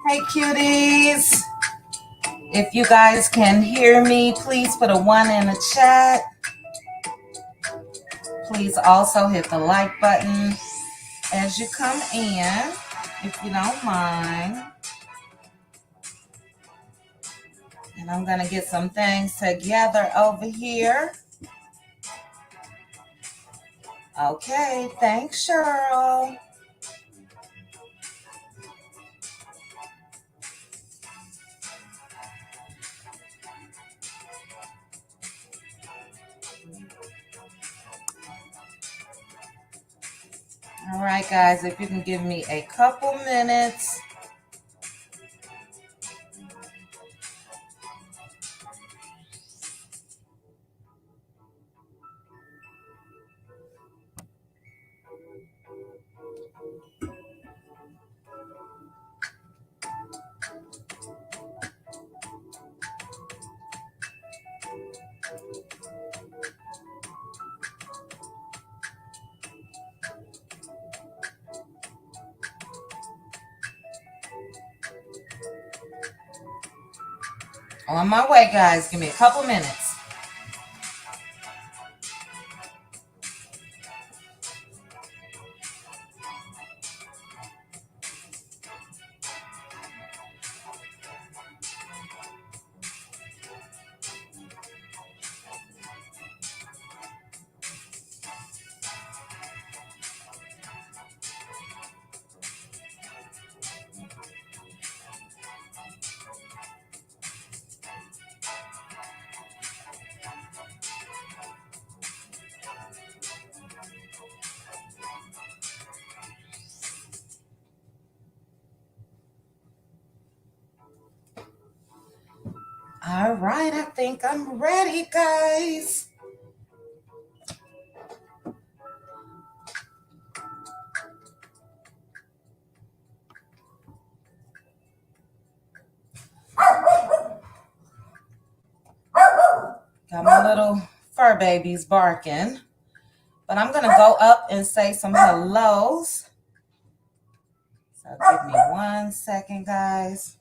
Hey, cuties. If you guys can hear me, please put a 1 in the chat. Please also hit the like button as you come in, if you don't mind. And I'm going to get some things together over here. Okay, thanks, Cheryl. All right, guys, if you can give me a couple minutes. On my way, guys. Give me a couple minutes. All right, I think I'm ready, guys. Got my little fur babies barking. But I'm going to go up and say some hellos. So give me 1 second, guys.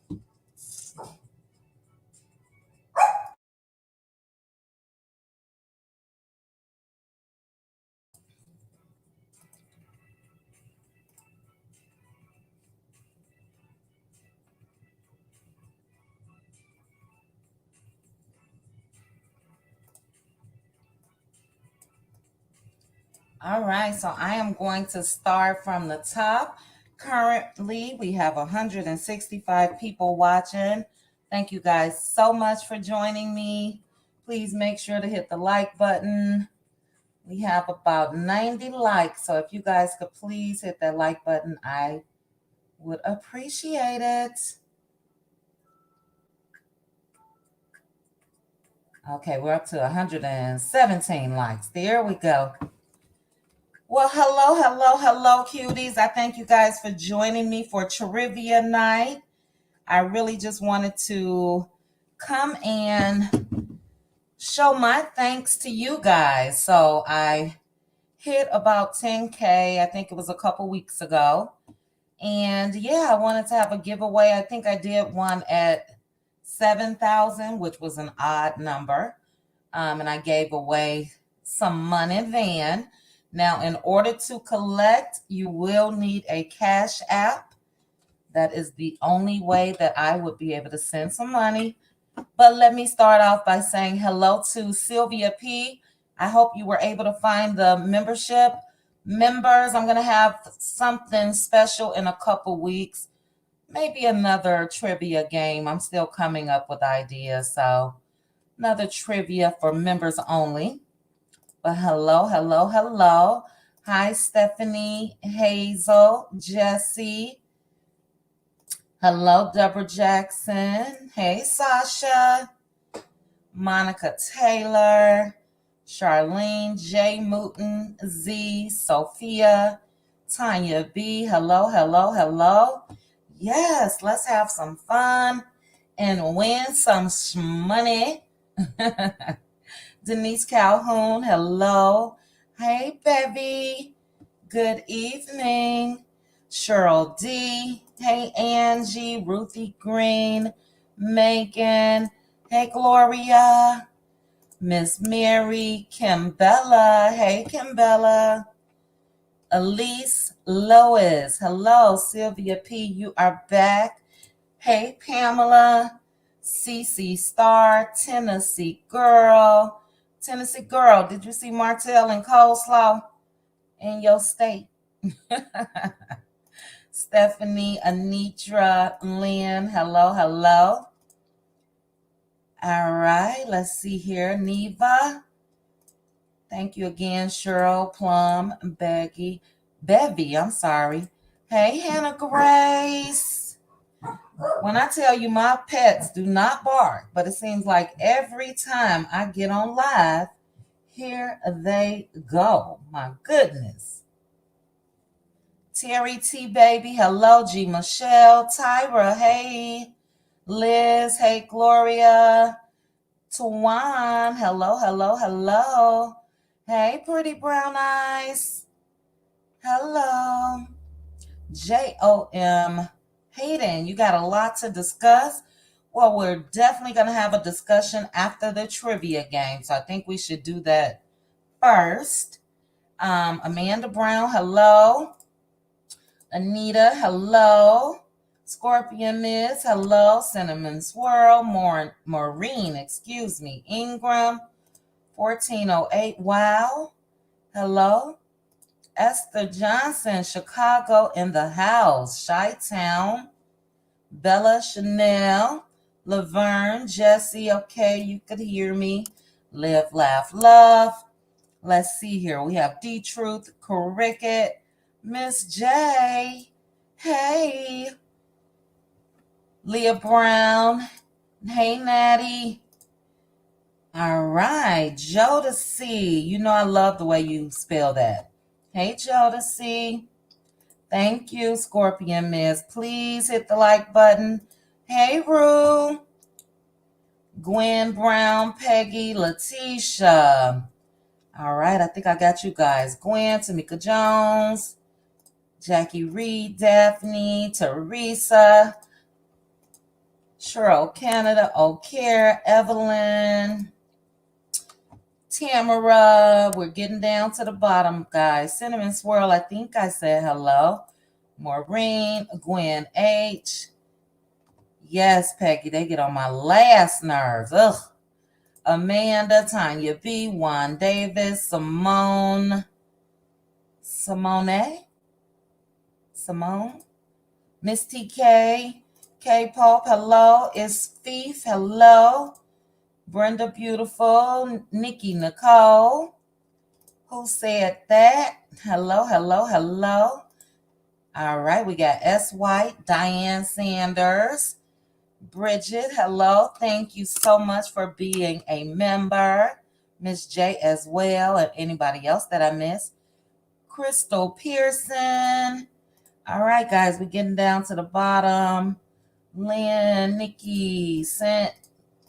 All right, so I am going to start from the top. Currently, we have 165 people watching. Thank you guys so much for joining me. Please make sure to hit the like button. We have about 90 likes, so if you guys could please hit that like button, I would appreciate it. Okay, we're up to 117 likes. There we go. Well, hello, cuties. I thank you guys for joining me for trivia night. I really just wanted to come and show my thanks to you guys. So I hit about 10K, I think it was a couple weeks ago. And yeah, I wanted to have a giveaway. I think I did one at 7,000, which was an odd number. And I gave away some money then. Now, in order to collect, you will need a Cash App. That is the only way that I would be able to send some money. But let me start off by saying hello to Sylvia P. I hope you were able to find the membership. Members, I'm going to have something special in a couple weeks. Maybe another trivia game. I'm still coming up with ideas. So another trivia for members only. But hello. Hi, Stephanie, Hazel, Jesse. Hello, Deborah Jackson. Hey, Sasha. Monica Taylor. Charlene, J. Mooten, Z, Sophia, Tanya B. Hello. Yes, let's have some fun. and win some money. Denise Calhoun, hello. Hey, Bevy. Good evening. Cheryl D. Hey, Angie. Ruthie Green. Megan. Hey, Gloria. Miss Mary. Kimbella. Hey, Kimbella. Elise Lois. Hello, Sylvia P. You are back. Hey, Pamela. CC Star. Tennessee Girl. Tennessee Girl, did you see Martell and Coleslaw in your state? Stephanie, Anitra, Lynn, hello, hello. All right, let's see here. Neva, thank you again. Cheryl, Plum, Bevy, I'm sorry. Hey, Hannah Grace. When I tell you my pets do not bark, but it seems like every time I get on live, here they go. My goodness. Terry T. Baby, hello. G. Michelle, Tyra, hey. Liz, hey. Gloria, Tawan, hello, hello, hello. Hey, Pretty Brown Eyes, hello. JOM, Hayden, you got a lot to discuss? Well, we're definitely going to have a discussion after the trivia game, so I think we should do that first. Amanda Brown, hello. Anita, hello. Scorpion Miss, hello. Cinnamon Swirl, Maureen, excuse me. Ingram, 1408, wow. Hello. Esther Johnson, Chicago in the house. Chi-Town. Bella Chanel, Laverne, Jesse, okay, you could hear me. Live, laugh, love. Let's see here. We have D-Truth, Cricket, Miss J. Hey. Leah Brown. Hey, Natty. All right. Jodeci. You know I love the way you spell that. Hey, Jodeci. Thank you, Scorpion Miss. Please hit the like button. Hey, Rue. Gwen Brown, Peggy, Letitia. All right, I think I got you guys. Gwen, Tamika Jones, Jackie Reed, Daphne, Teresa, Cheryl Canada, O'Care, Evelyn, Tamara. We're getting down to the bottom, guys. Cinnamon Swirl, I think I said hello. Maureen, Gwen H. Yes, Peggy, they get on my last nerves. Ugh. Amanda, Tanya B, Juan Davis, Simone, Miss TK, K-Pop, hello. It's Fief, hello. Brenda Beautiful, Nikki Nicole. Who said that? Hello, hello, hello. All right, we got S. White, Diane Sanders. Bridget, hello. Thank you so much for being a member. Miss J as well, and anybody else that I missed. Crystal Pearson. All right, guys, we're getting down to the bottom. Lynn, Nikki, Scent,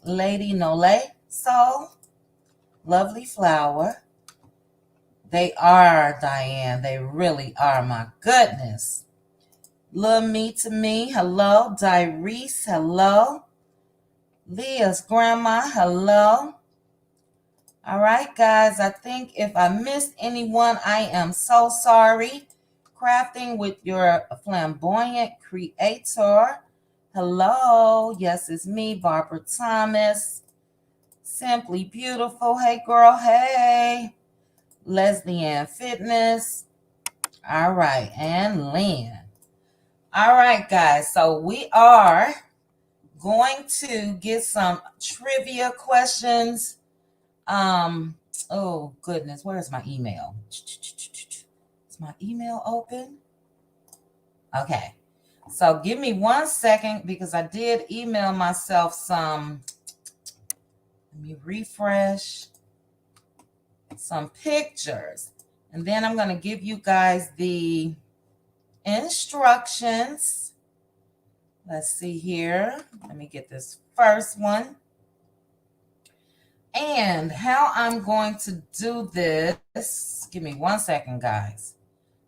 Lady Nole. So, Lovely Flower. They are, Diane. They really are. My goodness. Lil Me to Me, hello. Dyrese, hello. Leah's grandma, hello. All right, guys, I think if I missed anyone, I am so sorry. Crafting with your flamboyant creator. Hello. Yes, it's me, Barbara Thomas. Simply Beautiful. Hey, girl. Hey. Leslie Ann Fitness. All right. And Lynn. All right, guys. So we are going to get some trivia questions. Oh goodness, where's my email? Is my email open? Okay. So give me 1 second because I did email myself some. Let me refresh some pictures. And then I'm going to give you guys the instructions. Let's see here. Let me get this first one. And how I'm going to do this, give me 1 second, guys.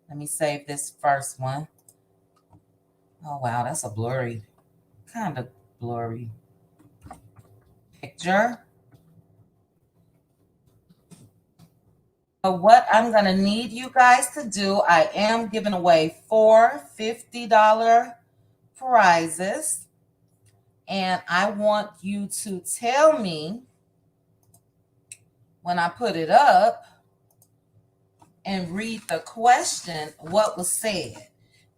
Let me save this first one. Oh, wow, that's a blurry, kind of blurry picture. So what I'm going to need you guys to do, I am giving away 4 $50 prizes. And I want you to tell me when I put it up and read the question, what was said.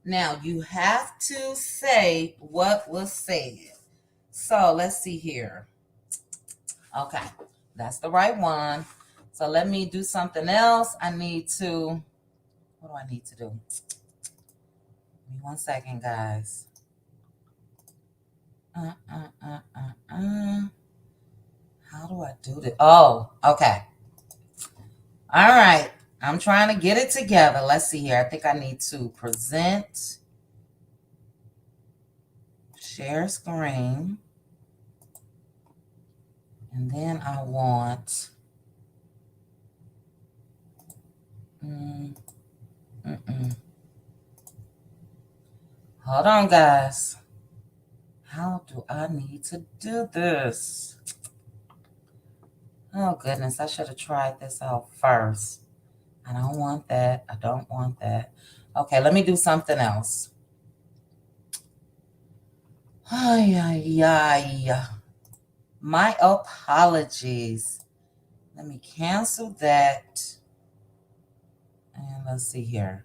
Now, you have to say what was said. So let's see here. Okay, that's the right one. So let me do something else. I need to, what do I need to do? Give me 1 second, guys. How do I do this? Oh, okay. All right. I'm trying to get it together. Let's see here. I think I need to present, share screen, and then I want hold on, guys. How do I need to do this? Oh, goodness. I should have tried this out first. I don't want that. I don't want that. Okay, let me do something else. Ay, ay, ay. My apologies. Let me cancel that. And let's see here.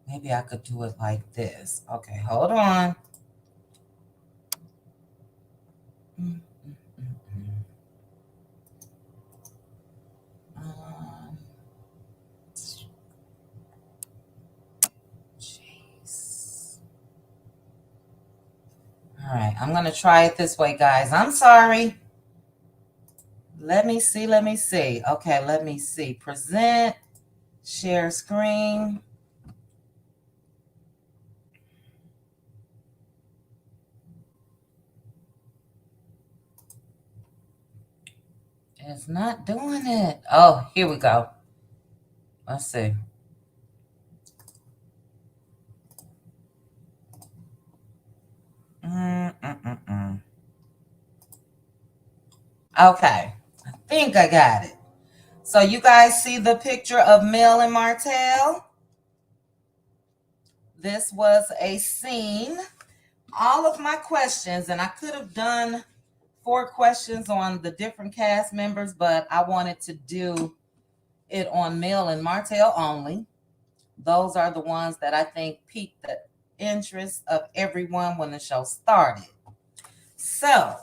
Maybe I could do it like this. Okay, hold on. Jeez. All right, I'm going to try it this way, guys. I'm sorry. Let me see. Okay, let me see. Present, share screen. It's not doing it. Oh, here we go. Let's see. Okay, I think I got it. So you guys see the picture of Mel and Martell? This was a scene. All of my questions, and I could have done 4 questions on the different cast members, but I wanted to do it on Mel and Martell only. Those are the ones that I think piqued the interest of everyone when the show started. So,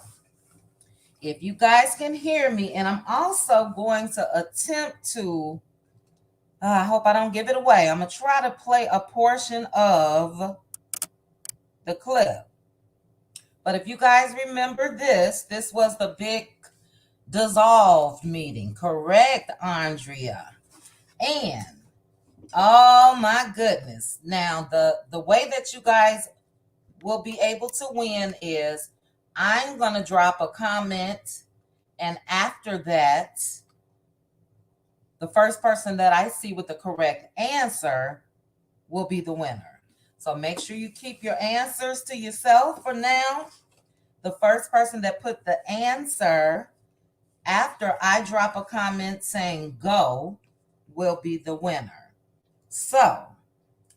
if you guys can hear me, and I'm also going to attempt to, I hope I don't give it away. I'm going to try to play a portion of the clip. But if you guys remember this was the big dissolved meeting, correct, Andrea? And oh my goodness. Now, the way that you guys will be able to win is I'm going to drop a comment, and after that, the first person that I see with the correct answer will be the winner. So make sure you keep your answers to yourself for now. The first person that put the answer after I drop a comment saying go will be the winner. So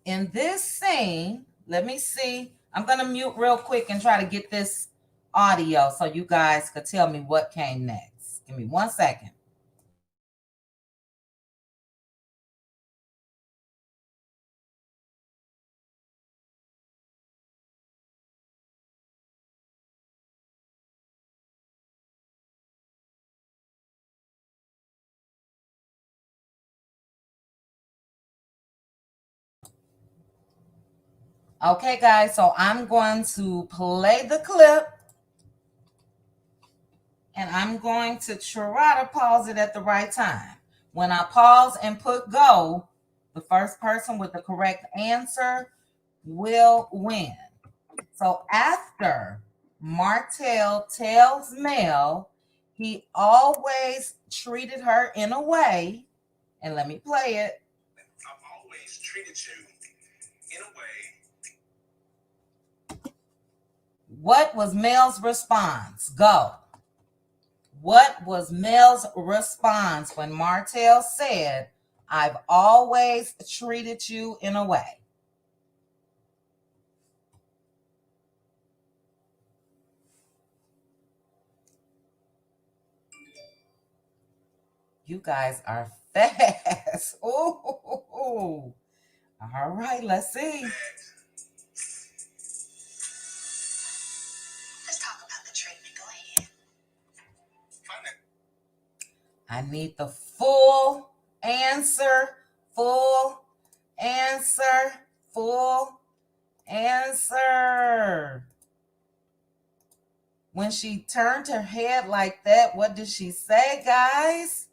in this scene, let me see. I'm going to mute real quick and try to get this audio so you guys could tell me what came next. Give me 1 second. Okay, guys, so I'm going to play the clip, and I'm going to try to pause it at the right time. When I pause and put go, the first person with the correct answer will win. So after Martell tells Mel he always treated her in a way, and let me play it. I've always treated you in a way. What was Mel's response? Go. What was Mel's response when Martell said, I've always treated you in a way? You guys are fast. Ooh. All right, let's see. Let's talk about the treatment. Go ahead. I need the full answer. Full answer. Full answer. When she turned her head like that, what did she say, guys?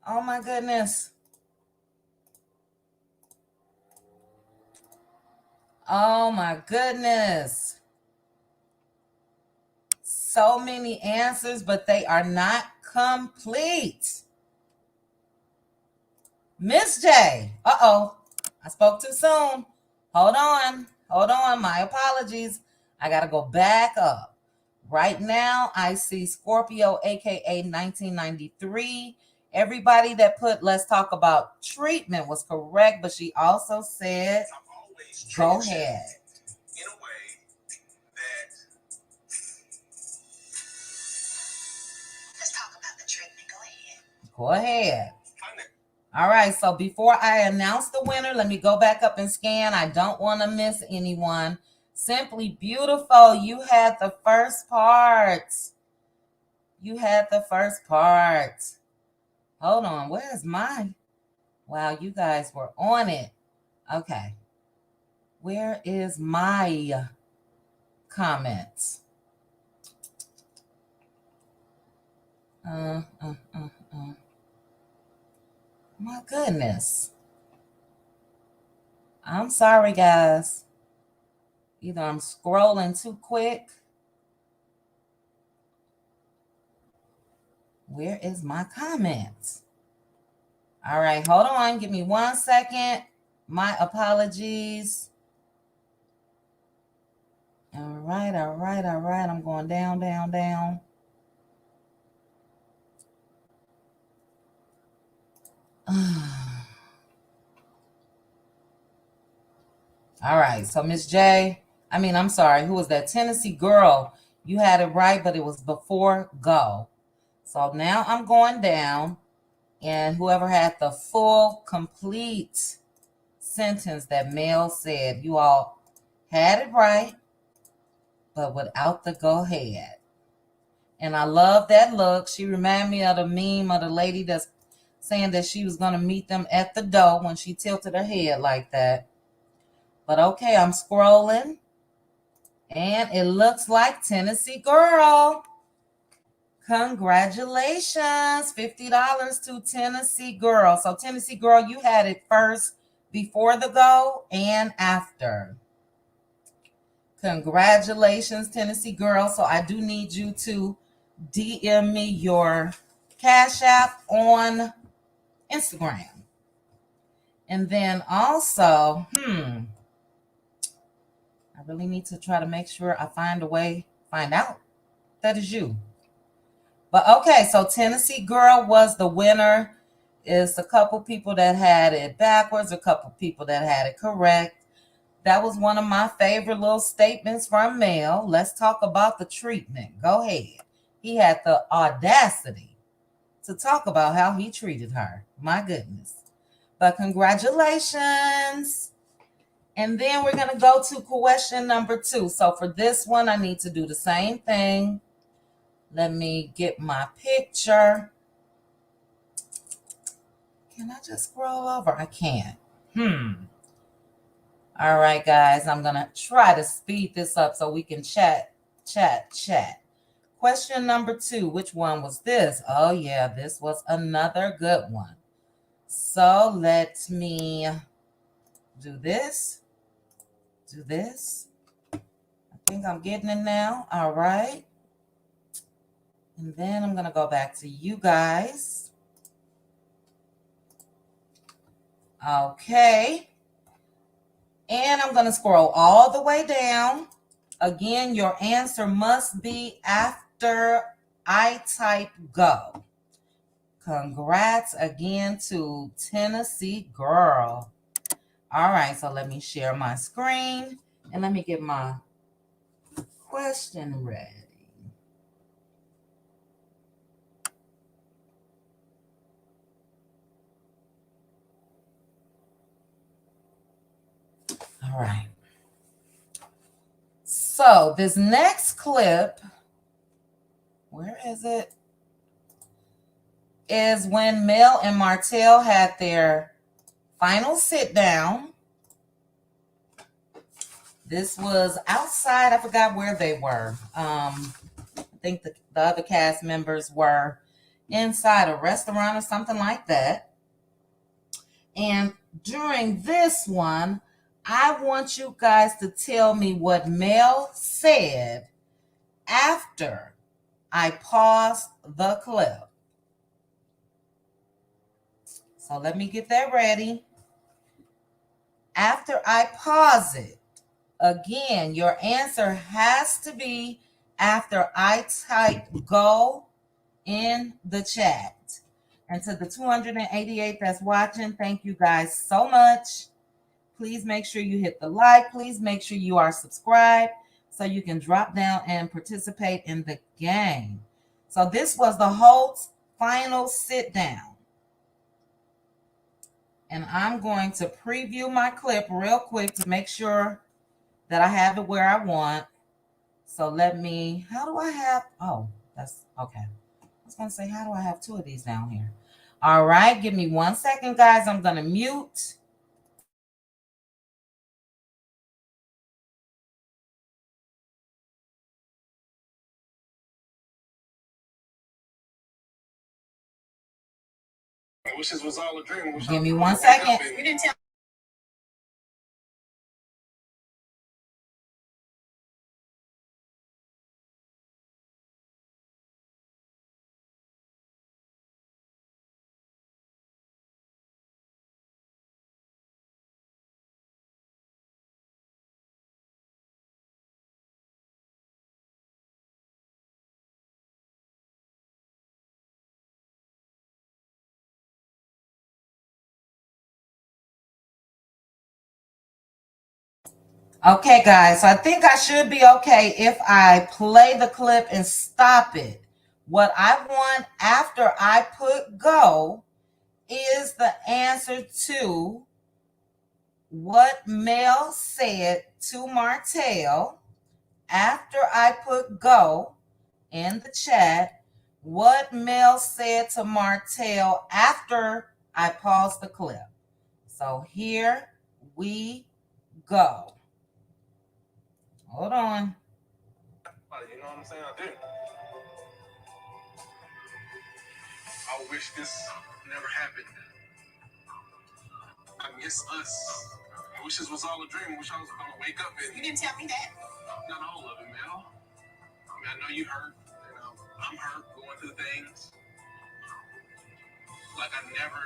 Oh my goodness. Oh my goodness. So many answers, but they are not complete. Miss J. Uh-oh. I spoke too soon. Hold on. Hold on. My apologies. I got to go back up. Right now, I see Scorpio, aka 1993. Everybody that put let's talk about treatment was correct, but she also said, go ahead. In a way that let's talk about the treatment. Go ahead. Go ahead. All right, so before I announce the winner, let me go back up and scan. I don't want to miss anyone. Simply Beautiful, you had the first part. You had the first part. Hold on, where's mine? Wow, you guys were on it. Okay. Where is my comments? My goodness. I'm sorry, guys. Either I'm scrolling too quick. Where is my comments? All right, hold on. Give me 1 second. My apologies. All right. I'm going down. All right, so Miss J, I'm sorry, who was that? Tennessee Girl. You had it right, but it was before go. So now I'm going down, and whoever had the full, complete sentence that Mel said, you all had it right, but without the go ahead. And I love that look. She reminded me of the meme of the lady that's saying that she was going to meet them at the door when she tilted her head like that. But okay, I'm scrolling. And it looks like Tennessee Girl. Congratulations. $50 to Tennessee Girl. So Tennessee Girl, you had it first before the go and after. Congratulations, Tennessee Girl. So I do need you to DM me your Cash App on Instagram. And then also, I really need to try to make sure I find out that is you. But okay, so Tennessee Girl was the winner. It's a couple people that had it backwards, a couple people that had it correct. That was one of my favorite little statements from Mel. Let's talk about the treatment. Go ahead. He had the audacity to talk about how he treated her. My goodness. But congratulations. And then we're going to go to question number 2. So for this one, I need to do the same thing. Let me get my picture. Can I just scroll over? I can't. All right, guys. I'm going to try to speed this up so we can chat. Question number 2. Which one was this? Oh, yeah. This was another good one. So let me do this. do this. I think I'm getting it now. All right. And then I'm going to go back to you guys. Okay. And I'm going to scroll all the way down. Again, your answer must be after I type go. Congrats again to Tennessee Girl. All right, so let me share my screen and let me get my question ready. All right. So this next clip, where is it? Is when Mel and Martell had their final sit down. This was outside. I forgot where they were. I think the other cast members were inside a restaurant or something like that. And during this one, I want you guys to tell me what Mel said after I paused the clip. So let me get that ready. After I pause it, again, your answer has to be after I type go in the chat. And to the 288 that's watching, thank you guys so much. Please make sure you hit the like. Please make sure you are subscribed so you can drop down and participate in the game. So this was the Holt's final sit down. And I'm going to preview my clip real quick to make sure that I have it where I want. So let me, how do I have, oh, that's, okay. I was going to say, how do I have two of these down here? All right, give me 1 second, guys. I'm going to mute. Wishes was all a dream. Give me 1 second. You didn't tell. Okay, guys, so I think I should be okay if I play the clip and stop it. What I want after I put go is the answer to what Mel said to Martell after I put go in the chat. What Mel said to Martell after I paused the clip. So here we go. Hold on. You know what I'm saying? I do. I wish this never happened. I miss us. I wish this was all a dream. I wish I was gonna wake up and. You didn't tell me that. Not all of it, Mel. I mean, I know you hurt. You know, I'm hurt going through things. Like I never,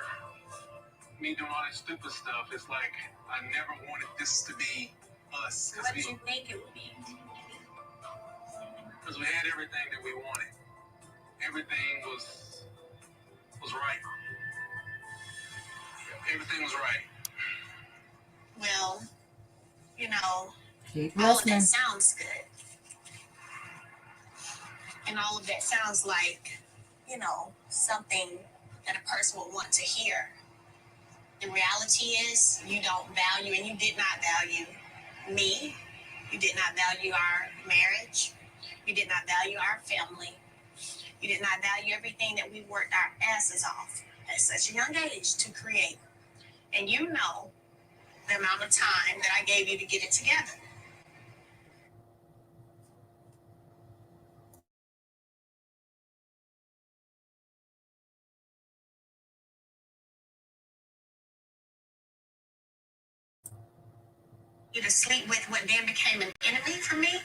me doing all that stupid stuff. It's like I never wanted this to be us. What did you think it would be? Because we had everything that we wanted. Everything was right. Everything was right. Well, you know, all of that sounds good. And all of that sounds like, you know, something that a person would want to hear. The reality is you don't value, and you did not value me. You did not value our marriage. You did not value our family. You did not value everything that we worked our asses off at such a young age to create. And you know the amount of time that I gave you to get it together. to sleep with what then became an enemy for me,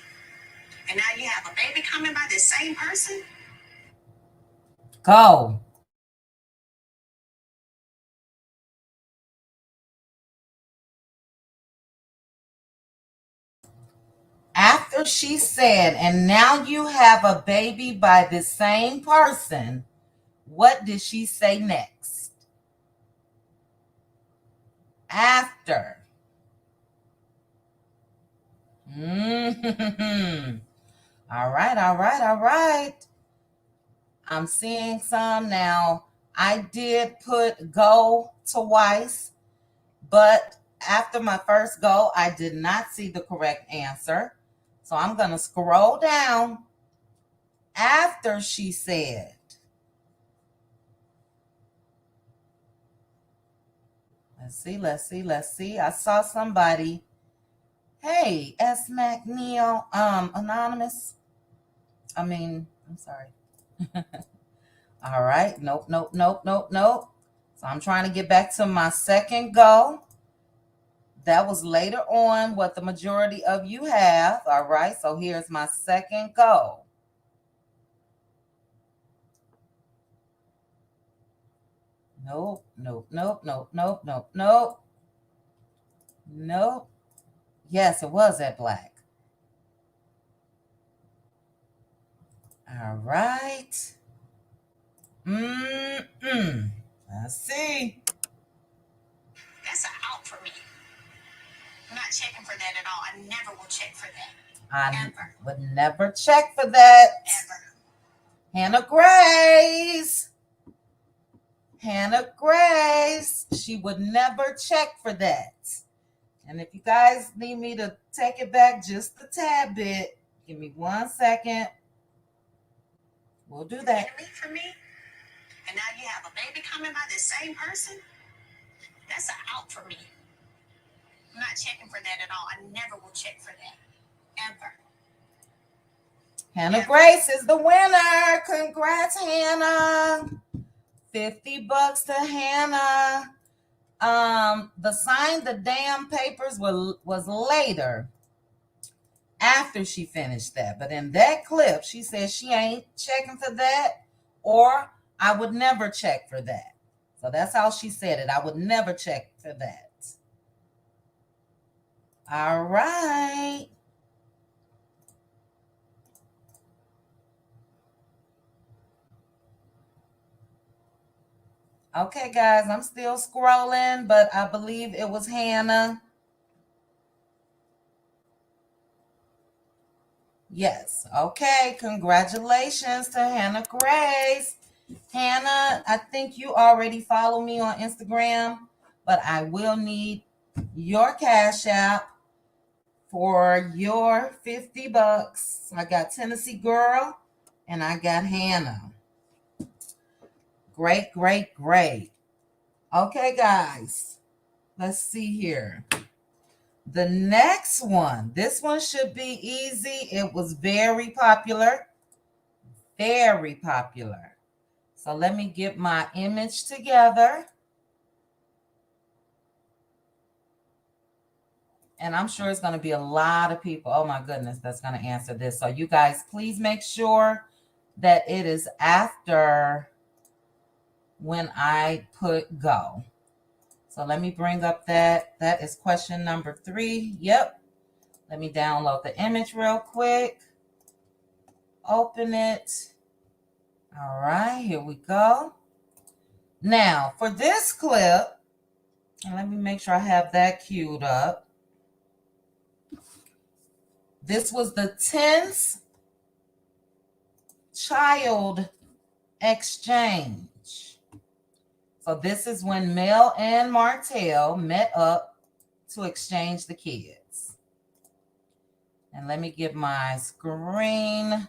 and now you have a baby coming by this same person? Go. After she said, and now you have a baby by the same person, what did she say next? After. Mm-hmm. All right, all right, all right. I'm seeing some now. I did put go twice, but after my first go, I did not see the correct answer. So I'm going to scroll down after she said. Let's see, let's see, let's see. I saw somebody. Hey, S. McNeil, anonymous. I'm sorry. All right. Nope, nope, nope, nope, nope. So I'm trying to get back to my second go. That was later on what the majority of you have. All right. So here's my second go. Nope, nope, nope, nope, nope, nope, nope. Nope. Yes, it was at black. All right. Let's see. That's an out for me. I'm not checking for that at all. I never will check for that. I Ever. would never check for that. Ever. Hannah Grace. Hannah Grace. She would never check for that. And if you guys need me to take it back just a tad bit, give me 1 second. We'll do that. Enemy for me? And now you have a baby coming by the same person? That's an out for me. I'm not checking for that at all. I never will check for that. Ever. Hannah Grace is the winner. Congrats, Hannah. $50 to Hannah. The sign the damn papers was later after she finished that. But in that clip, she says she ain't checking for that, or I would never check for that. So that's how she said it. I would never check for that. All right. Okay, guys, I'm still scrolling, but I believe it was Hannah. Yes. Okay. Congratulations to Hannah Grace. Hannah, I think you already follow me on Instagram, but I will need your Cash App for your $50. I got Tennessee Girl and I got Hannah. Great, great, great. Okay, guys, let's see here. The next one, this one should be easy. It was very popular. Very popular. So let me get my image together. And I'm sure it's going to be a lot of people. Oh my goodness, that's going to answer this. So you guys, please make sure that it is after when I put go. So let me bring up that. That is question number 3. Yep. Let me download the image real quick. Open it. All right, here we go. Now, for this clip, and let me make sure I have that queued up. This was the 10th child exchange. So this is when Mel and Martell met up to exchange the kids. And let me get my screen.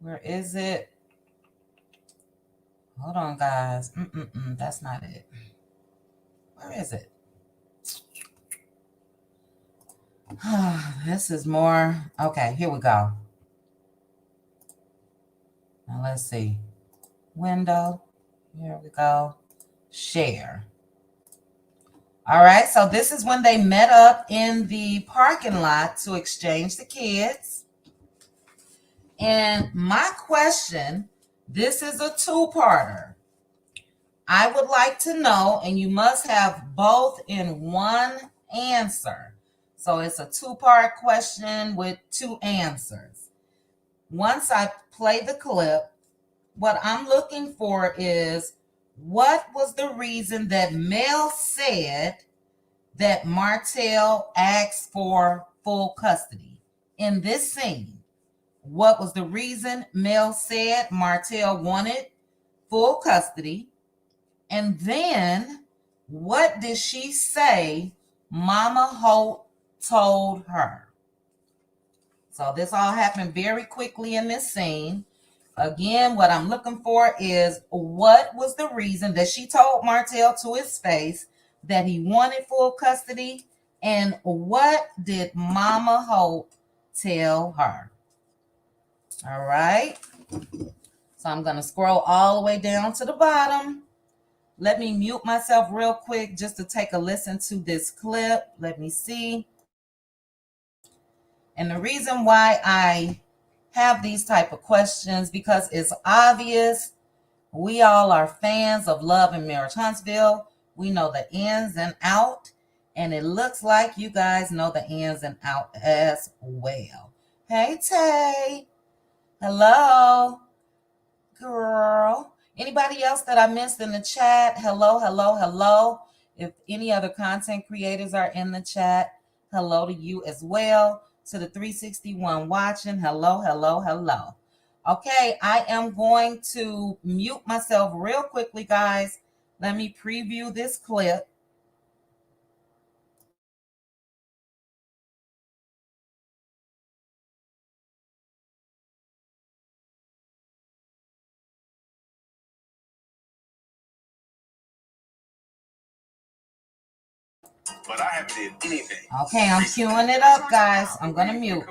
Where is it? Hold on, guys. That's not it. Where is it? This is more. Okay, here we go. Now let's see. Window. Here we go. Share. All right, so this is when they met up in the parking lot to exchange the kids. And my question, this is a two-parter. I would like to know, and you must have both in one answer. So it's a two-part question with two answers. Once I play the clip, what I'm looking for is, what was the reason that Mel said that Martell asked for full custody? In this scene, what was the reason Mel said Martell wanted full custody? And then, what did she say Mama Holt told her? So this all happened very quickly in this scene. Again, what I'm looking for is, what was the reason that she told Martell to his face that he wanted full custody? And what did Mama Holt tell her? All right. So I'm going to scroll all the way down to the bottom. Let me mute myself real quick just to take a listen to this clip. Let me see. And the reason why I have these type of questions, because it's obvious we all are fans of Love and Marriage Huntsville. We know the ins and out, and it looks like you guys know the ins and out as well. Hey, Tay. Hello, girl. Anybody else that I missed in the chat? Hello, hello, hello. If any other content creators are in the chat, hello to you as well. To the 361 watching, hello, hello, hello. Okay, I am going to mute myself real quickly, guys. Let me preview this clip. But I haven't did anything. Okay, I'm queuing it up, guys. I'm going to mute.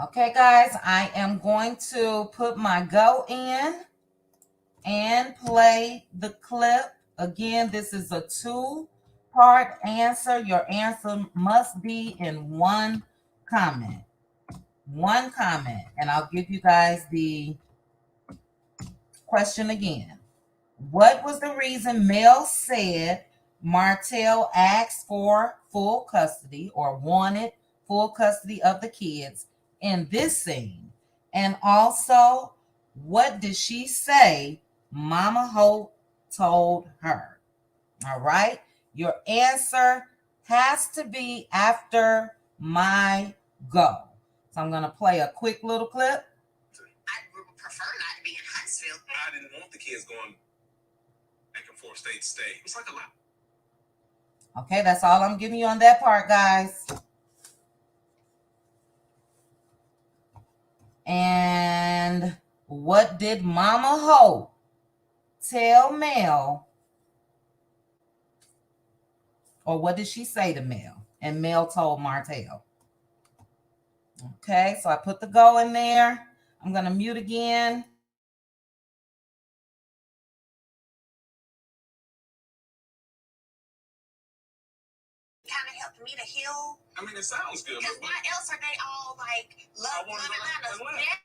Okay, guys, I am going to put my go in and play the clip. Again, this is a two-part answer. Your answer must be in one comment. One comment. And I'll give you guys the question again. What was the reason Mel said Martell asked for full custody or wanted full custody of the kids in this scene? And also, what did she say Mama Holt told her? All right. Your answer has to be after my go. So I'm going to play a quick little clip. I would prefer not to be in Huntsville. I didn't want the kids going back and forth state to state. It's like a lot. Okay, that's all I'm giving you on that part, guys. And what did Mama Hope tell Mel? Or what did she say to Mel? And Mel told Martell. Okay, so I put the go in there. I'm going to mute again. Kind of helped me to heal. I mean, it sounds good. Because why else are they all like love Atlanta?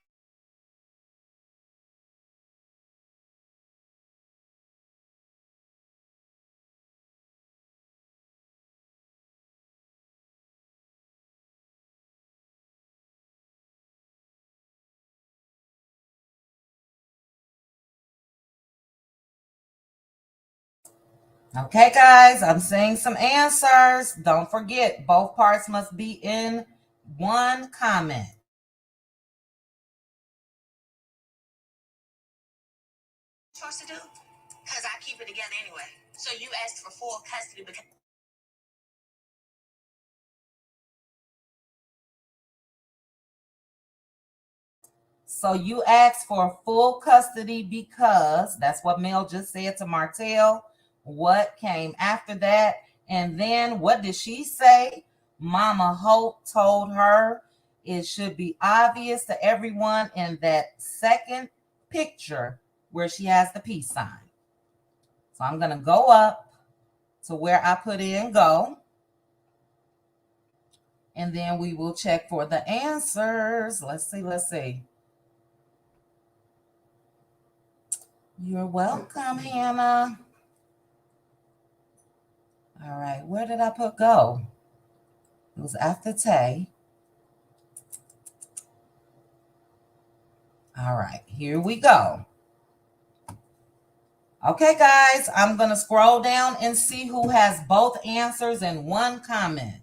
Okay, guys, I'm seeing some answers. Don't forget, both parts must be in one comment. Supposed to do? Because I keep it together anyway. So you asked for full custody because So you asked for full custody because that's what Mel just said to Martell. What came after that? And then what did she say? Mama Hope told her it should be obvious to everyone in that second picture where she has the peace sign. So I'm going to go up to where I put in go. And then we will check for the answers. Let's see. You're welcome, Hannah. All right, where did I put go? It was after Tay. All right, here we go. Okay, guys, I'm going to scroll down and see who has both answers and one comment.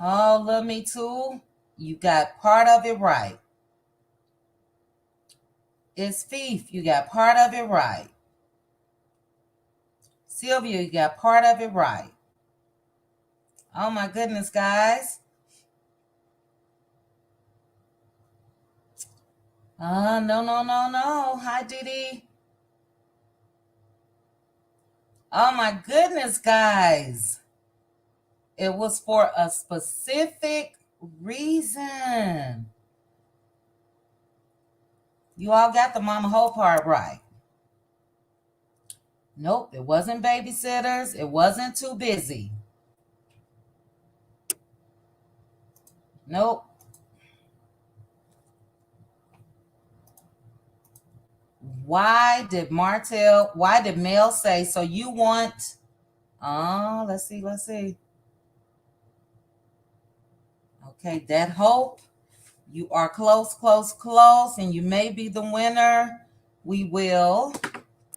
Oh, love me too. You got part of it right. It's Fief. You got part of it right. Sylvia, you got part of it right. Oh my goodness, guys. No. Hi, Didi. Oh my goodness, guys. It was for a specific reason. You all got the Mama Hope part right. Nope, it wasn't babysitters. It wasn't too busy. Nope. Why did Mel say, so you want, let's see. Okay, that Hope, you are close, and you may be the winner. We will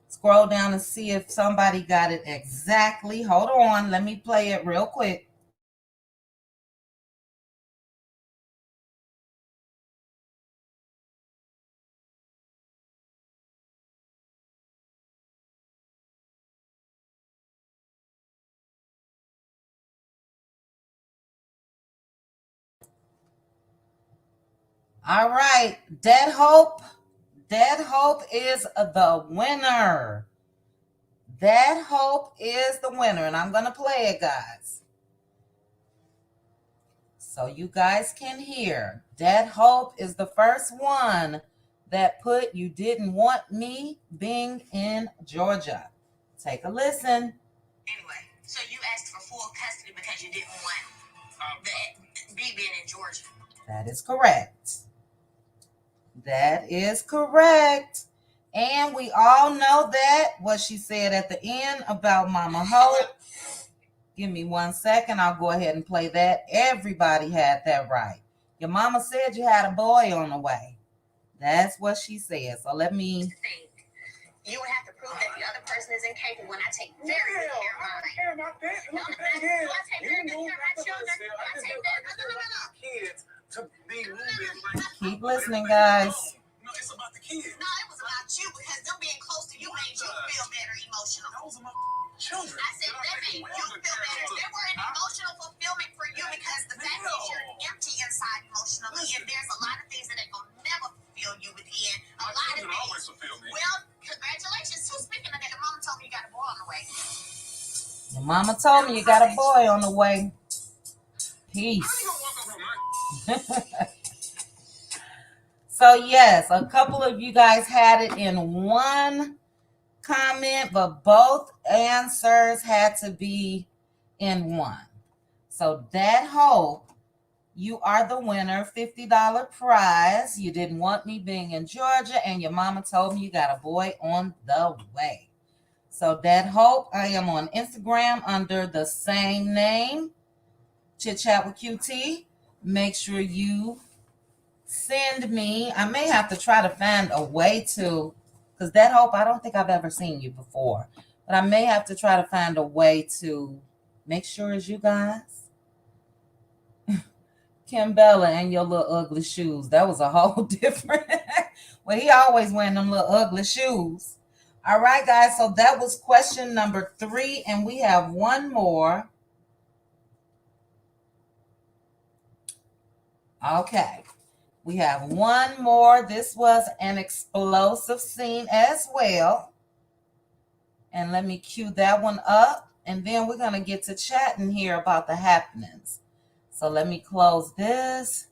scroll down and see if somebody got it exactly. Hold on, let me play it real quick. All right, Dead Hope is the winner. That Hope is the winner, and I'm going to play it, guys, so you guys can hear. That Hope is the first one that put you didn't want me being in Georgia. Take a listen. Anyway, so you asked for full custody because you didn't want me being in Georgia. That is correct. That is correct. And we all know that, what she said at the end about Mama Hope. Give me 1 second. I'll go ahead and play that. Everybody had that right. Your mama said you had a boy on the way. That's what she said. So let me... You would have to prove that the other person is incapable, and I take very good care of mine. No, I take very good care of my children. I take that. Kids to be moving. Keep listening, guys. No, it's about the kids. No, it was about you because them being close to you made you feel better emotional. Those are my children. I said that made you feel better. They were an emotional fulfillment for you because the fact is you're empty inside emotionally, and there's a lot of things that they will never fulfill you within. A lot of things. Always fulfill me. Well, congratulations. So speaking of that, your mama told me you got a boy on the way. Your mama told me you got a boy on the way. Peace. So yes, a couple of you guys had it in one comment, but both answers had to be in one. So that Hope, you are the winner. $50 prize. You didn't want me being in Georgia, and your mama told me you got a boy on the way. So that Hope, I am on Instagram under the same name, Chit Chat with QT. Make sure you send me. I may have to try to find a way to, because that Hope, I don't think I've ever seen you before, but I may have to try to find a way to make sure it's you guys. Kim Bella and your little ugly shoes. That was a whole different. Well, he always wearing them little ugly shoes. All right, guys. So that was question number 3, and we have one more. Okay. We have one more. This was an explosive scene as well. And let me cue that one up. And then we're going to get to chatting here about the happenings. So let me close this.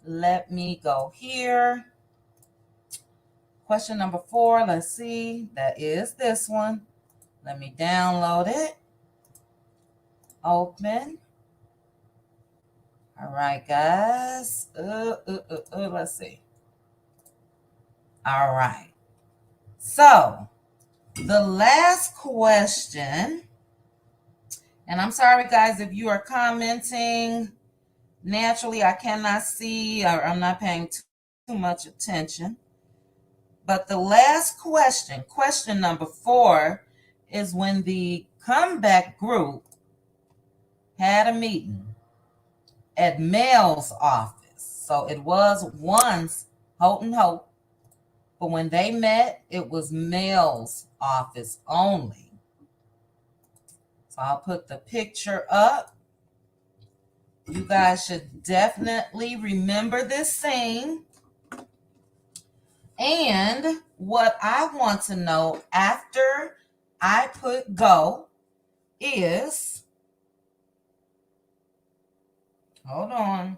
Let me go here. Question number 4. Let's see. That is this one. Let me download it. Open. All right, guys. Let's see. All right. So the last question, and I'm sorry, guys, if you are commenting. Naturally, I cannot see, or I'm not paying too much attention. But the last question, question number 4, is when the comeback group had a meeting at Mel's office. So it was once Holt and Hope, but when they met, it was Mel's office only. So I'll put the picture up. You guys should definitely remember this scene. And what I want to know after I put go is, hold on.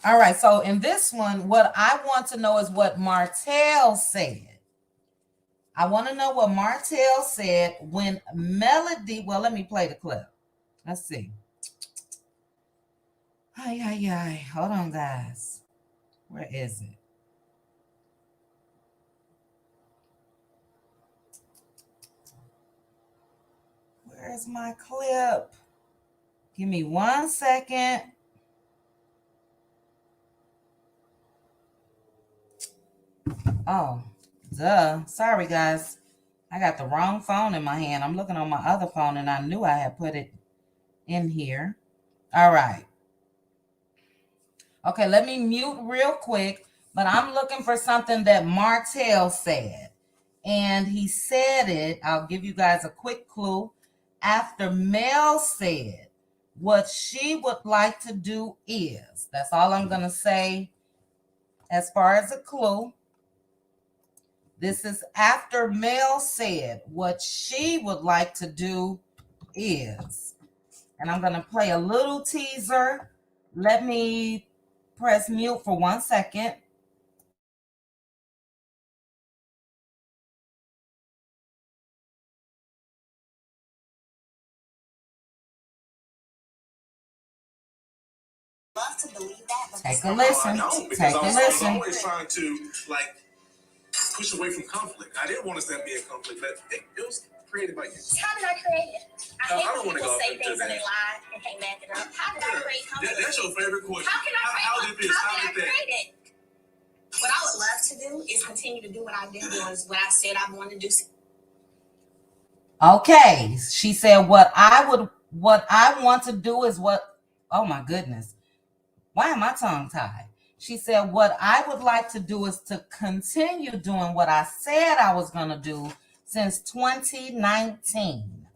All right, so in this one, what I want to know is what Martell said. I want to know what Martell said when Melody, well, let me play the clip. Let's see. Ay. Hold on, guys. Where is it? Where's my clip? Give me 1 second. Oh, duh. Sorry, guys. I got the wrong phone in my hand. I'm looking on my other phone, and I knew I had put it in here. All right. Okay, let me mute real quick, but I'm looking for something that Martell said. And he said it, I'll give you guys a quick clue, after Mel said what she would like to do is. That's all I'm going to say as far as a clue. This is after Mel said what she would like to do is. And I'm going to play a little teaser. Let me press mute for 1 second. Love to believe that, but Take a listen. Take a listen. I was always trying to push away from conflict. I didn't want us to be in conflict, but it was created by you. How did I create it? I hate when people say things and they lie and can't back it up. How did I create conflict? That's your favorite question. How can I create How did I create it? What I would love to do is continue to do what I've been doing, is what I said I wanted to do. Okay, she said what I want to do is what, oh my goodness. Why am I tongue tied? She said what I would like to do is to continue doing what I said I was going to do since 2019.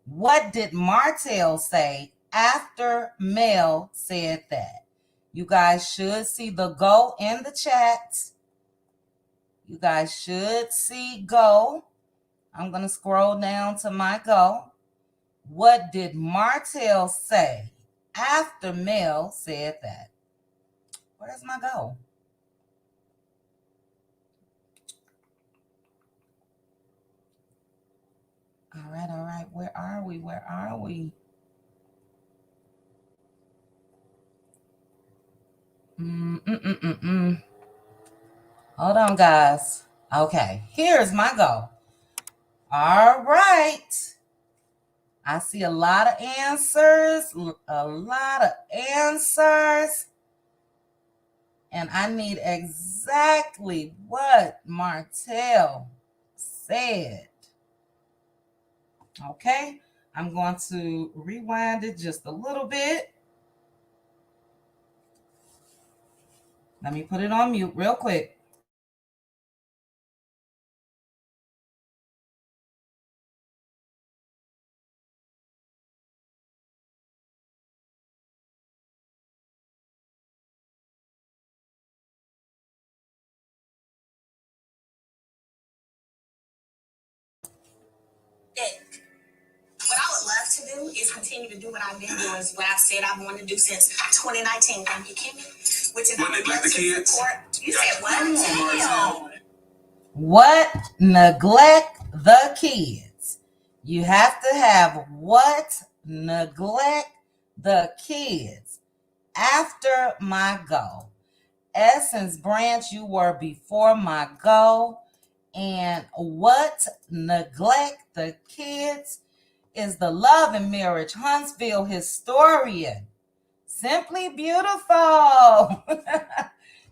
What did Martell say after Mel said that? You guys should see the go in the chat. You guys should see go. I'm going to scroll down to my go. What did Martell say after Mel said that? Where's my go? All right. Where are we? Hold on, guys. Okay, here's my go. All right. I see a lot of answers. And I need exactly what Martell said. Okay, I'm going to rewind it just a little bit. Let me put it on mute real quick. it. What I would love to do is continue to do what I've been doing, is what I've said I want to do since 2019. Thank you, Kimmy. Which is neglect the kids. Support. You said what? Damn. What? Neglect the kids. You have to have what? Neglect the kids. After my go. Essence Branch, you were before my go. And what? Neglect the kids is the Love and Marriage Huntsville historian. Simply beautiful.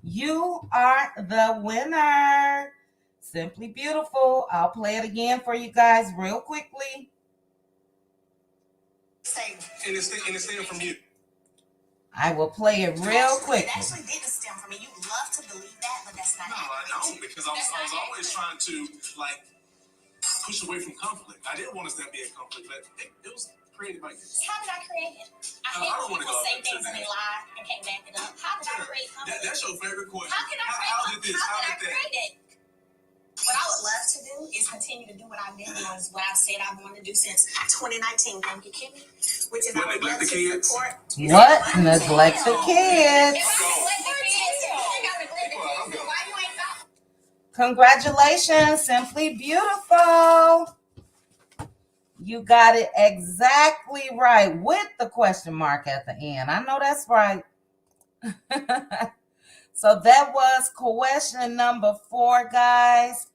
You are the winner. Simply beautiful. I'll play it again for you guys real quickly. And it's stemming from you. I will play it real quickly. It actually didn't stem from me. You love to believe that, but that's not accurate. No, I don't, because I was always trying to push away from conflict. I didn't want us to be in conflict, but it was created by you. How did I create it? I hate when people say things and they lie and can't back it up. How did I create conflict? That's your favorite question. How can I create it? What I would love to do is continue to do what I've been doing, is what I've said I want to do since 2019. Thank you, Kimmy. Which is neglect the kids. What? Neglect the kids. Congratulations, Simply Beautiful. You got it exactly right with the question mark at the end. I know that's right. So that was question number 4, guys.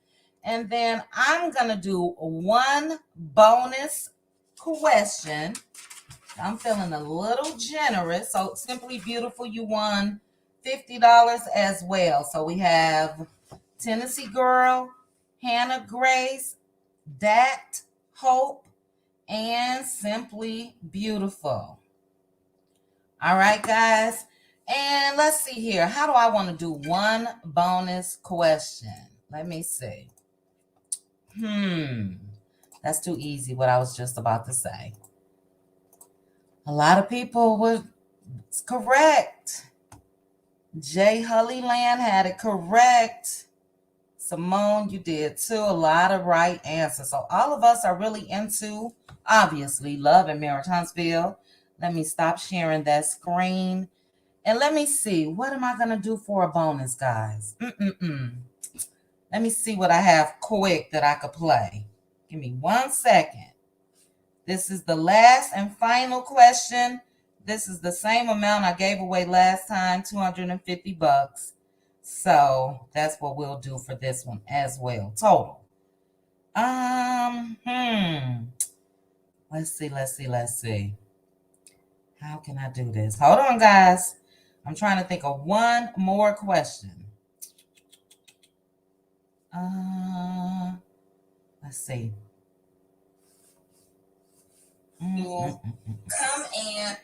And then I'm going to do one bonus question. I'm feeling a little generous. So Simply Beautiful, you won $50 as well. So we have Tennessee Girl, Hannah Grace, Dat Hope, and Simply Beautiful. All right, guys. And let's see here. How do I want to do one bonus question? Let me see. That's too easy, what I was just about to say. A lot of people were correct. Jay Hullyland had it correct. Simone, you did too. A lot of right answers. So all of us are really into, obviously, Love and Marriage Huntsville. Let me stop sharing that screen. And let me see. What am I going to do for a bonus, guys? Let me see what I have quick that I could play. Give me 1 second. This is the last and final question. This is the same amount I gave away last time, $250. So that's what we'll do for this one as well. Total. Let's see. How can I do this? Hold on, guys. I'm trying to think of one more question. Let's see. Come and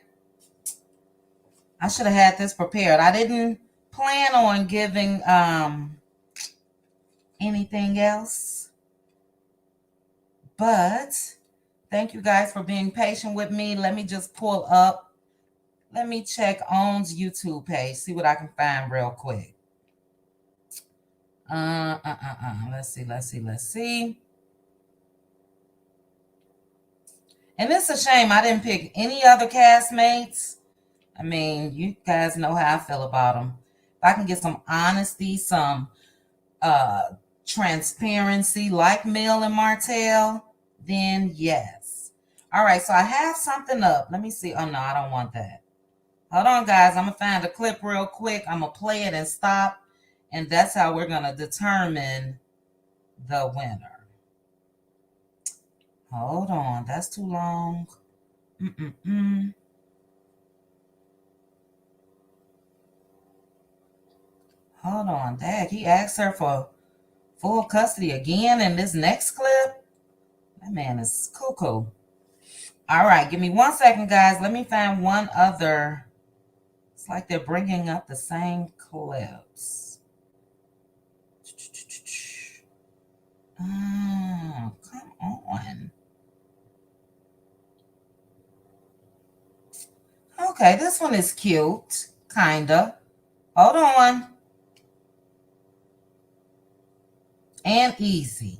I should have had this prepared. I didn't plan on giving anything else, but thank you guys for being patient with me. Let me just pull up. Let me check Own's YouTube page, see what I can find real quick. Let's see. And it's a shame I didn't pick any other castmates. I mean, you guys know how I feel about them. If I can get some honesty, some transparency like Mel and Martell, then yes. All right, so I have something up. Let me see. Oh, no, I don't want that. Hold on, guys. I'm going to find a clip real quick. I'm going to play it and stop. And that's how we're going to determine the winner. Hold on. That's too long. Hold on. Dad, he asked her for full custody again in this next clip? That man is cuckoo. All right. Give me 1 second, guys. Let me find one other. It's like they're bringing up the same clips. Oh, come on. Okay, this one is cute. Kinda. Hold on. And easy.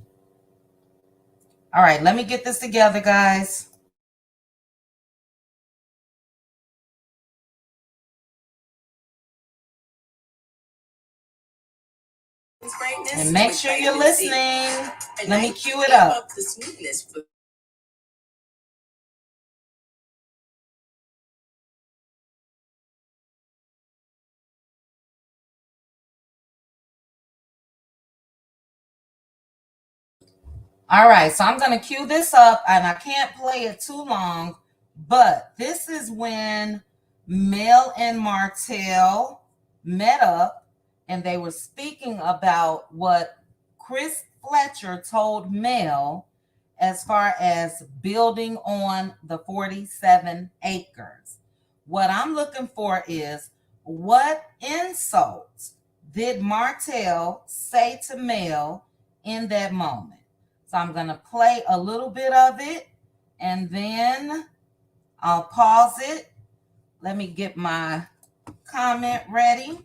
All right, let me get this together, guys. And make sure you're listening. Let me cue it up. All right, so I'm going to cue this up, and I can't play it too long, but this is when Mel and Martell met up, and they were speaking about what Chris Fletcher told Mel as far as building on the 47 acres. What I'm looking for is, what insults did Martell say to Mel in that moment? So I'm going to play a little bit of it, and then I'll pause it. Let me get my comment ready.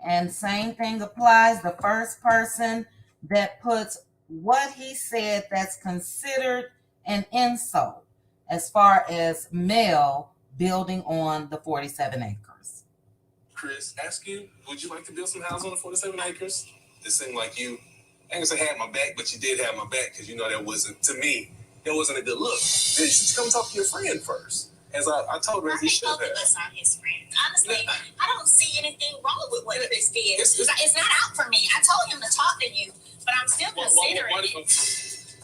And same thing applies. The first person that puts what he said that's considered an insult as far as Mel building on the 47 acres. Chris, ask you, would you like to build some houses on the 47 acres? It seemed like you, I ain't gonna say had my back, but you did have my back, because you know that wasn't, to me, that wasn't a good look. Then you should come talk to your friend first. As I told her, he should have. Both of us are his friends. Honestly, I don't see anything wrong with what Chris did. It's not out for me. I told him to talk to you, but I'm still considering it.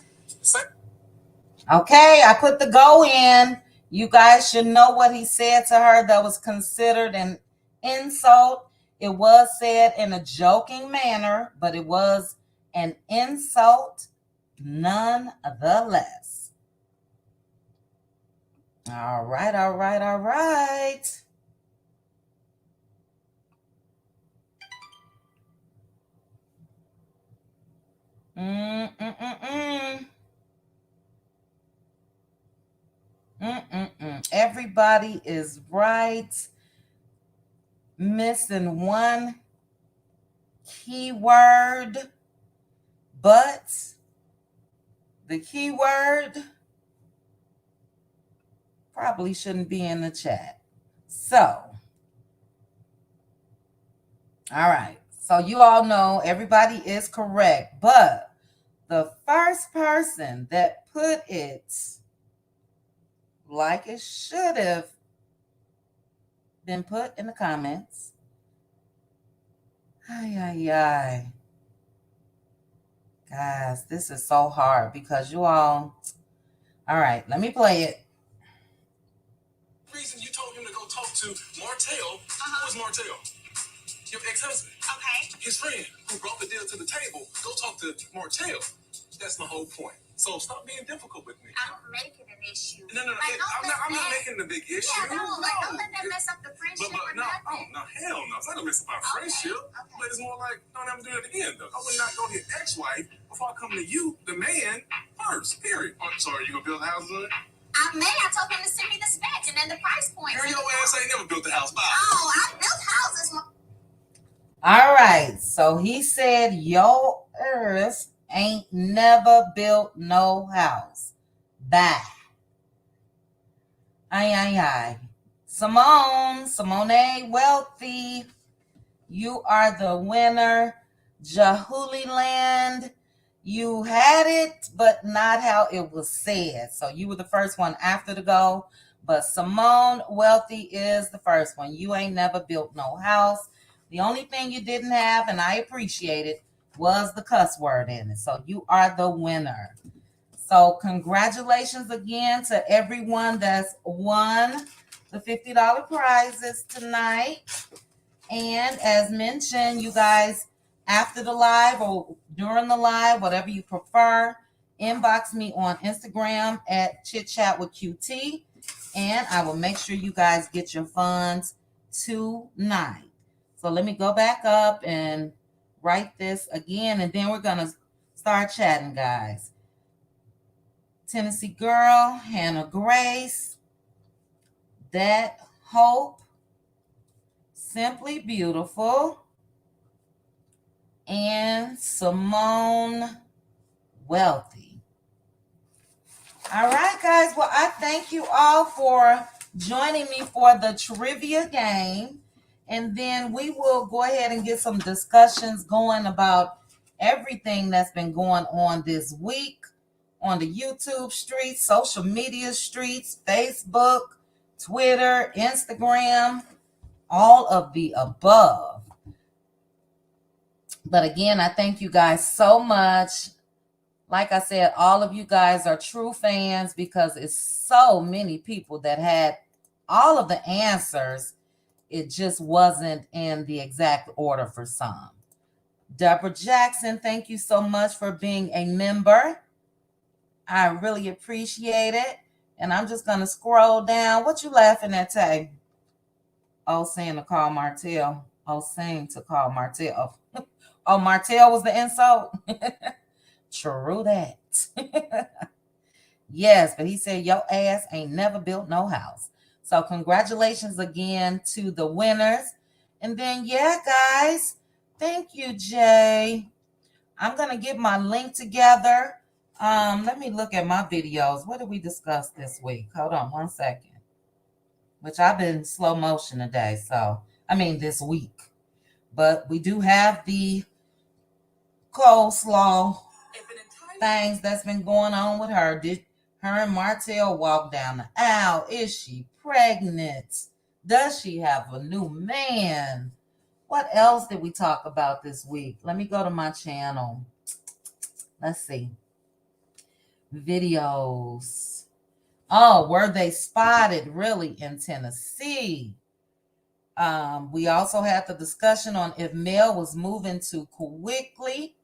Okay, I put the go in. You guys should know what he said to her that was considered an insult. It was said in a joking manner, but it was an insult nonetheless. All right, all right, all right. Everybody is right. Missing one keyword, but the keyword probably shouldn't be in the chat. So, all right. So you all know everybody is correct, but the first person that put it like it should have been put in the comments. Ay. Guys, this is so hard because you all right, let me play it. Reason you told him to go talk to Martell. Who was Martell? Your ex-husband. Okay. His friend who brought the deal to the table. Go talk to Martell. That's my whole point. So stop being difficult with me. I don't make it an issue. No. I'm not making it a big issue. Yeah, don't let that mess up the friendship or nothing. No, hell no. It's not gonna mess up our friendship. Okay. But it's more like, don't ever do it again, though. I would not go to your ex-wife before I come to you, the man, first, period. I'm sorry, you gonna build a house on it? I told him to send me the specs and then the price point. Girl, your ass ain't never built a house. Bye. Oh, I built houses. All right. So he said, yo, earth ain't never built no house. Bye. Ay. Simone Wealthy, you are the winner. Jahuli Land, you had it, but not how it was said. So you were the first one after the go. But Simone Wealthy is the first one. You ain't never built no house. The only thing you didn't have, and I appreciate it, was the cuss word in it. So you are the winner. So congratulations again to everyone that's won the $50 prizes tonight. And as mentioned, you guys, after the live or during the live, whatever you prefer, inbox me on Instagram at Chit Chat with QT, and I will make sure you guys get your funds tonight. So let me go back up and write this again, and then we're going to start chatting, guys. Tennessee Girl, Hannah Grace, That Hope, Simply Beautiful, and Simone Wealthy. All right, guys. Well, I thank you all for joining me for the trivia game. And then we will go ahead and get some discussions going about everything that's been going on this week on the YouTube streets, social media streets, Facebook, Twitter, Instagram, all of the above. But again, I thank you guys so much. Like I said, all of you guys are true fans because it's so many people that had all of the answers. It just wasn't in the exact order for some. Deborah Jackson, thank you so much for being a member. I really appreciate it. And I'm just going to scroll down. What you laughing at, Tay? Oh, saying to call Martell. Oh, saying to call Martell. Oh, Martell was the insult? True that. Yes, but he said your ass ain't never built no house. So congratulations again to the winners. And then, yeah, guys, thank you, Jay. I'm going to get my link together. Let me look at my videos. What did we discuss this week? Hold on one second. Which I've been slow motion today. This week. But we do have the coleslaw things that's been going on with her. Did her and Martell walk down the aisle? Is she pregnant? Does she have a new man? What else did we talk about this week? Let me go to my channel. Let's see. Videos. Oh, were they spotted really in Tennessee? We also had the discussion on if Mel was moving too quickly.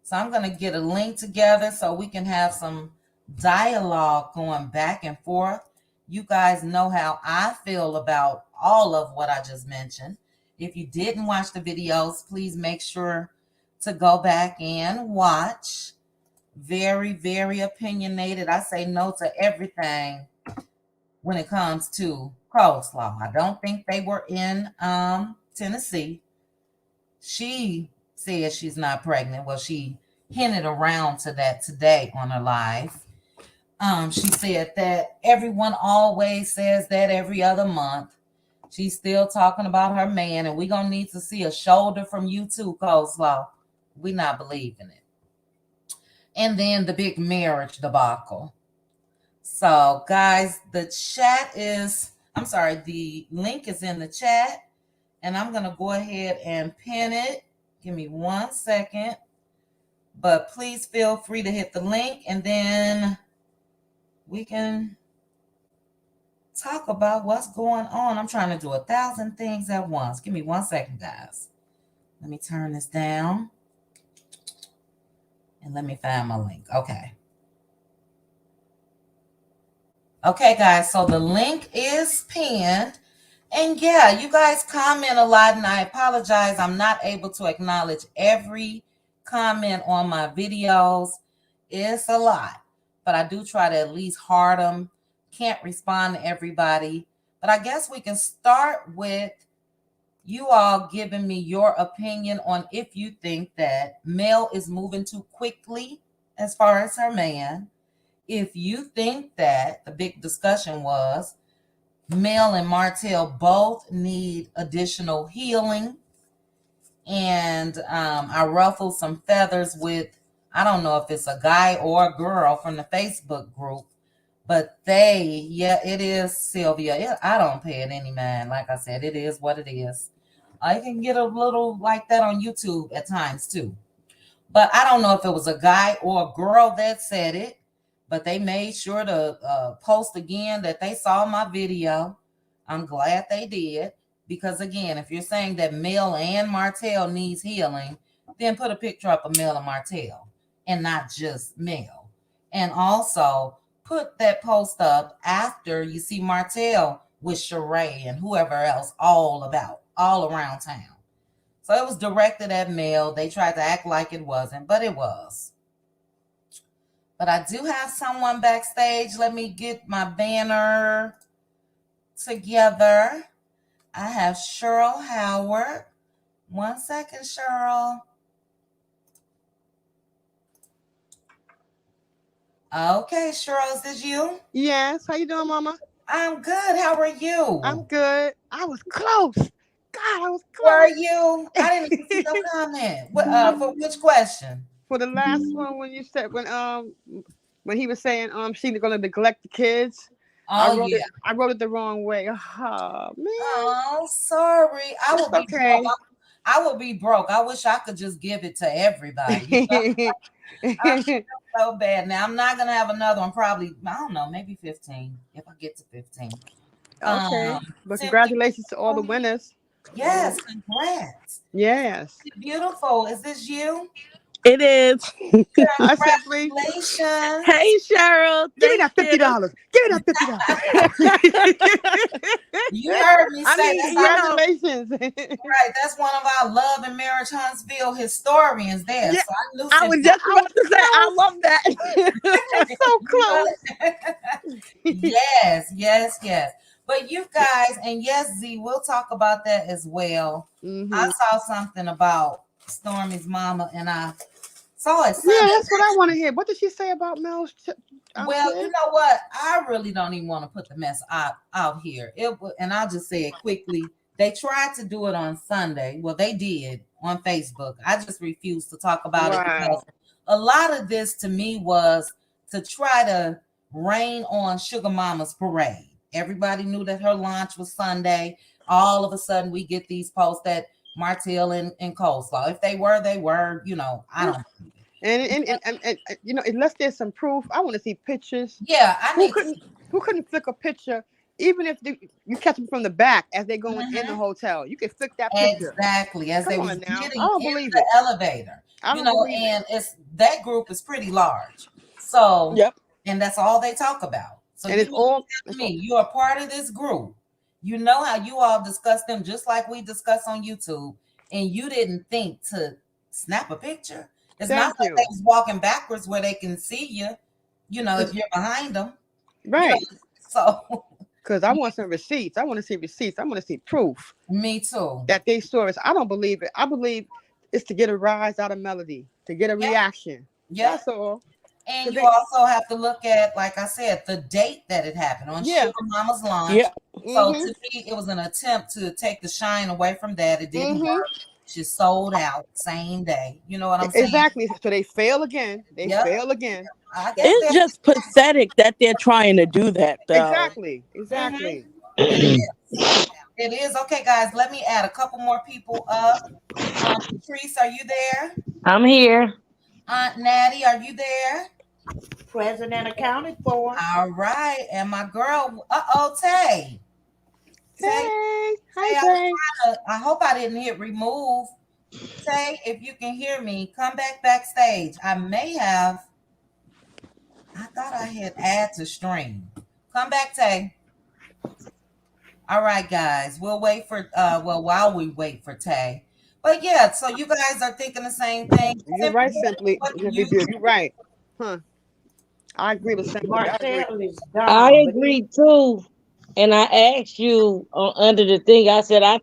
So I'm going to get a link together so we can have some dialogue going back and forth. You guys know how I feel about all of what I just mentioned. If you didn't watch the videos, please make sure to go back and watch. Very, very opinionated. I say no to everything when it comes to coleslaw. I don't think they were in Tennessee. She said she's not pregnant. Well, she hinted around to that today on her live. She said that everyone always says that every other month. She's still talking about her man, and we're going to need to see a shoulder from you too, coleslaw. We not believing it. And then the big marriage debacle. So, guys, the link is in the chat, and I'm going to go ahead and pin it. Give me 1 second. But please feel free to hit the link, and then we can talk about what's going on. I'm trying to do 1,000 things at once. Give me 1 second, guys. Let me turn this down. And let me find my link. Okay. Okay, guys. So the link is pinned. And yeah, you guys comment a lot, and I apologize. I'm not able to acknowledge every comment on my videos. It's a lot, but I do try to at least heart them. Can't respond to everybody, but I guess we can start with you all giving me your opinion on if you think that Mel is moving too quickly as far as her man. If you think that the big discussion was Mel and Martell both need additional healing. And I ruffled some feathers with, I don't know if it's a guy or a girl from the Facebook group, but it is Sylvia. I don't pay it any mind. Like I said, it is what it is. I can get a little like that on YouTube at times too. But I don't know if it was a guy or a girl that said it, but they made sure to post again that they saw my video. I'm glad they did, because again, if you're saying that Mel and Martell needs healing, then put a picture up of Mel and Martell and not just Mel. And also put that post up after you see Martell with Sheree and whoever else all around town. So it was directed at Mel. They tried to act like it wasn't, but it was. But I do have someone backstage. Let me get my banner together. I have Cheryl Howard. 1 second, Cheryl. Okay, Cheryl, is this you? Yes. How you doing, Mama? I'm good. How are I'm you? good. I was close. God, I was Were close. you? I didn't even see no comment. For which question? For the last one, when you said when he was saying she's gonna neglect the kids, I Oh wrote yeah. it. I wrote it the wrong way. Oh man, Oh, sorry. I it's would be broke. okay. I would be broke. I wish I could just give it to everybody. I feel so bad. Now I'm not gonna have another one. Probably I don't know, maybe 15 if I get to 15. Okay, but Simply congratulations to all the winners. All yes, the congrats. yes. Beautiful. Is this you? It is. Hi, Simply. Congratulations. Hey, Cheryl. Give me Thank that you. $50. Give me that You heard me I say mean, that's you our know, Congratulations. right. That's one of our love and marriage Huntsville historians there. yeah, So I knew I Cynthia. was just I about was to say, I close. love I that. was so close. Yes, yes, yes. But you guys, and yes, Z, we'll talk about that as well. I Hmm. saw something about Stormy's mama, and I saw it Yeah, Sunday. that's what I want to hear. What did she say about Mel's Well, you kid? know what? I really don't even want to put the mess out here. And I'll just say it quickly. They tried to do it on Sunday. Well, they did on Facebook. I just refused to talk about it Wow. because a lot of this to me was to try to rain on Sugar Mama's parade. Everybody knew that her launch was Sunday. All of a sudden, we get these posts that Martell and Coleslaw. If they were, they were. I Yeah. don't. And unless there's some proof, I want to see pictures. Yeah, I Who need to. couldn't who couldn't flick a picture, even if you catch them from the back as they're going in the Mhm. hotel? You can flick that picture. Exactly, as Come they was on now, getting I don't in believe the it. elevator, I don't believe it. and it's that group is pretty large. So, Yep. and that's all they talk about. So And you it's mean to all, tell it's me all you're a part of this group. You know how you all discuss them just like we discuss on YouTube, and you didn't think to snap a picture. It's not thank like they you. was walking backwards where they can see you. If It's you're behind them, you know. right. So, Because I want some receipts. I want to see receipts. I want to see proof me too. that they saw us. I don't believe it. I believe it's to get a rise out of Melody, to get a Yep, reaction. yep. That's all. And Cause you they, also have to look at, like I said, the date that it happened on yeah. Sugar Mama's launch. Yep. So Mhm. to me, it was an attempt to take the shine away from that. It didn't Mhm. work. She sold out same day. You know what I'm saying? Exactly. So they fail again. They Yep. fail again. I guess It's that. just pathetic that they're trying to do that, though. Exactly. Mhm. Exactly. It is. It is. Okay, guys, let me add a couple more people up. Patrice, are you there? I'm here. Aunt Natty, are you there? Present and accounted for. All right. And my girl, Tay. Tay, Hey. Hi, Tay, Tay. I hope I didn't hit remove. Tay, if you can hear me, come back backstage. I thought I hit add to stream. Come back, Tay. All right, guys. We'll wait for, while we wait for Tay. But yeah, so you guys are thinking the same thing. You're Simply, right, Simply. what do Simply you Beauty. think? You're right. Huh. I agree with Simply. I agree. Marcel is I dumb, but he agree too. And I asked you under the thing, I said, I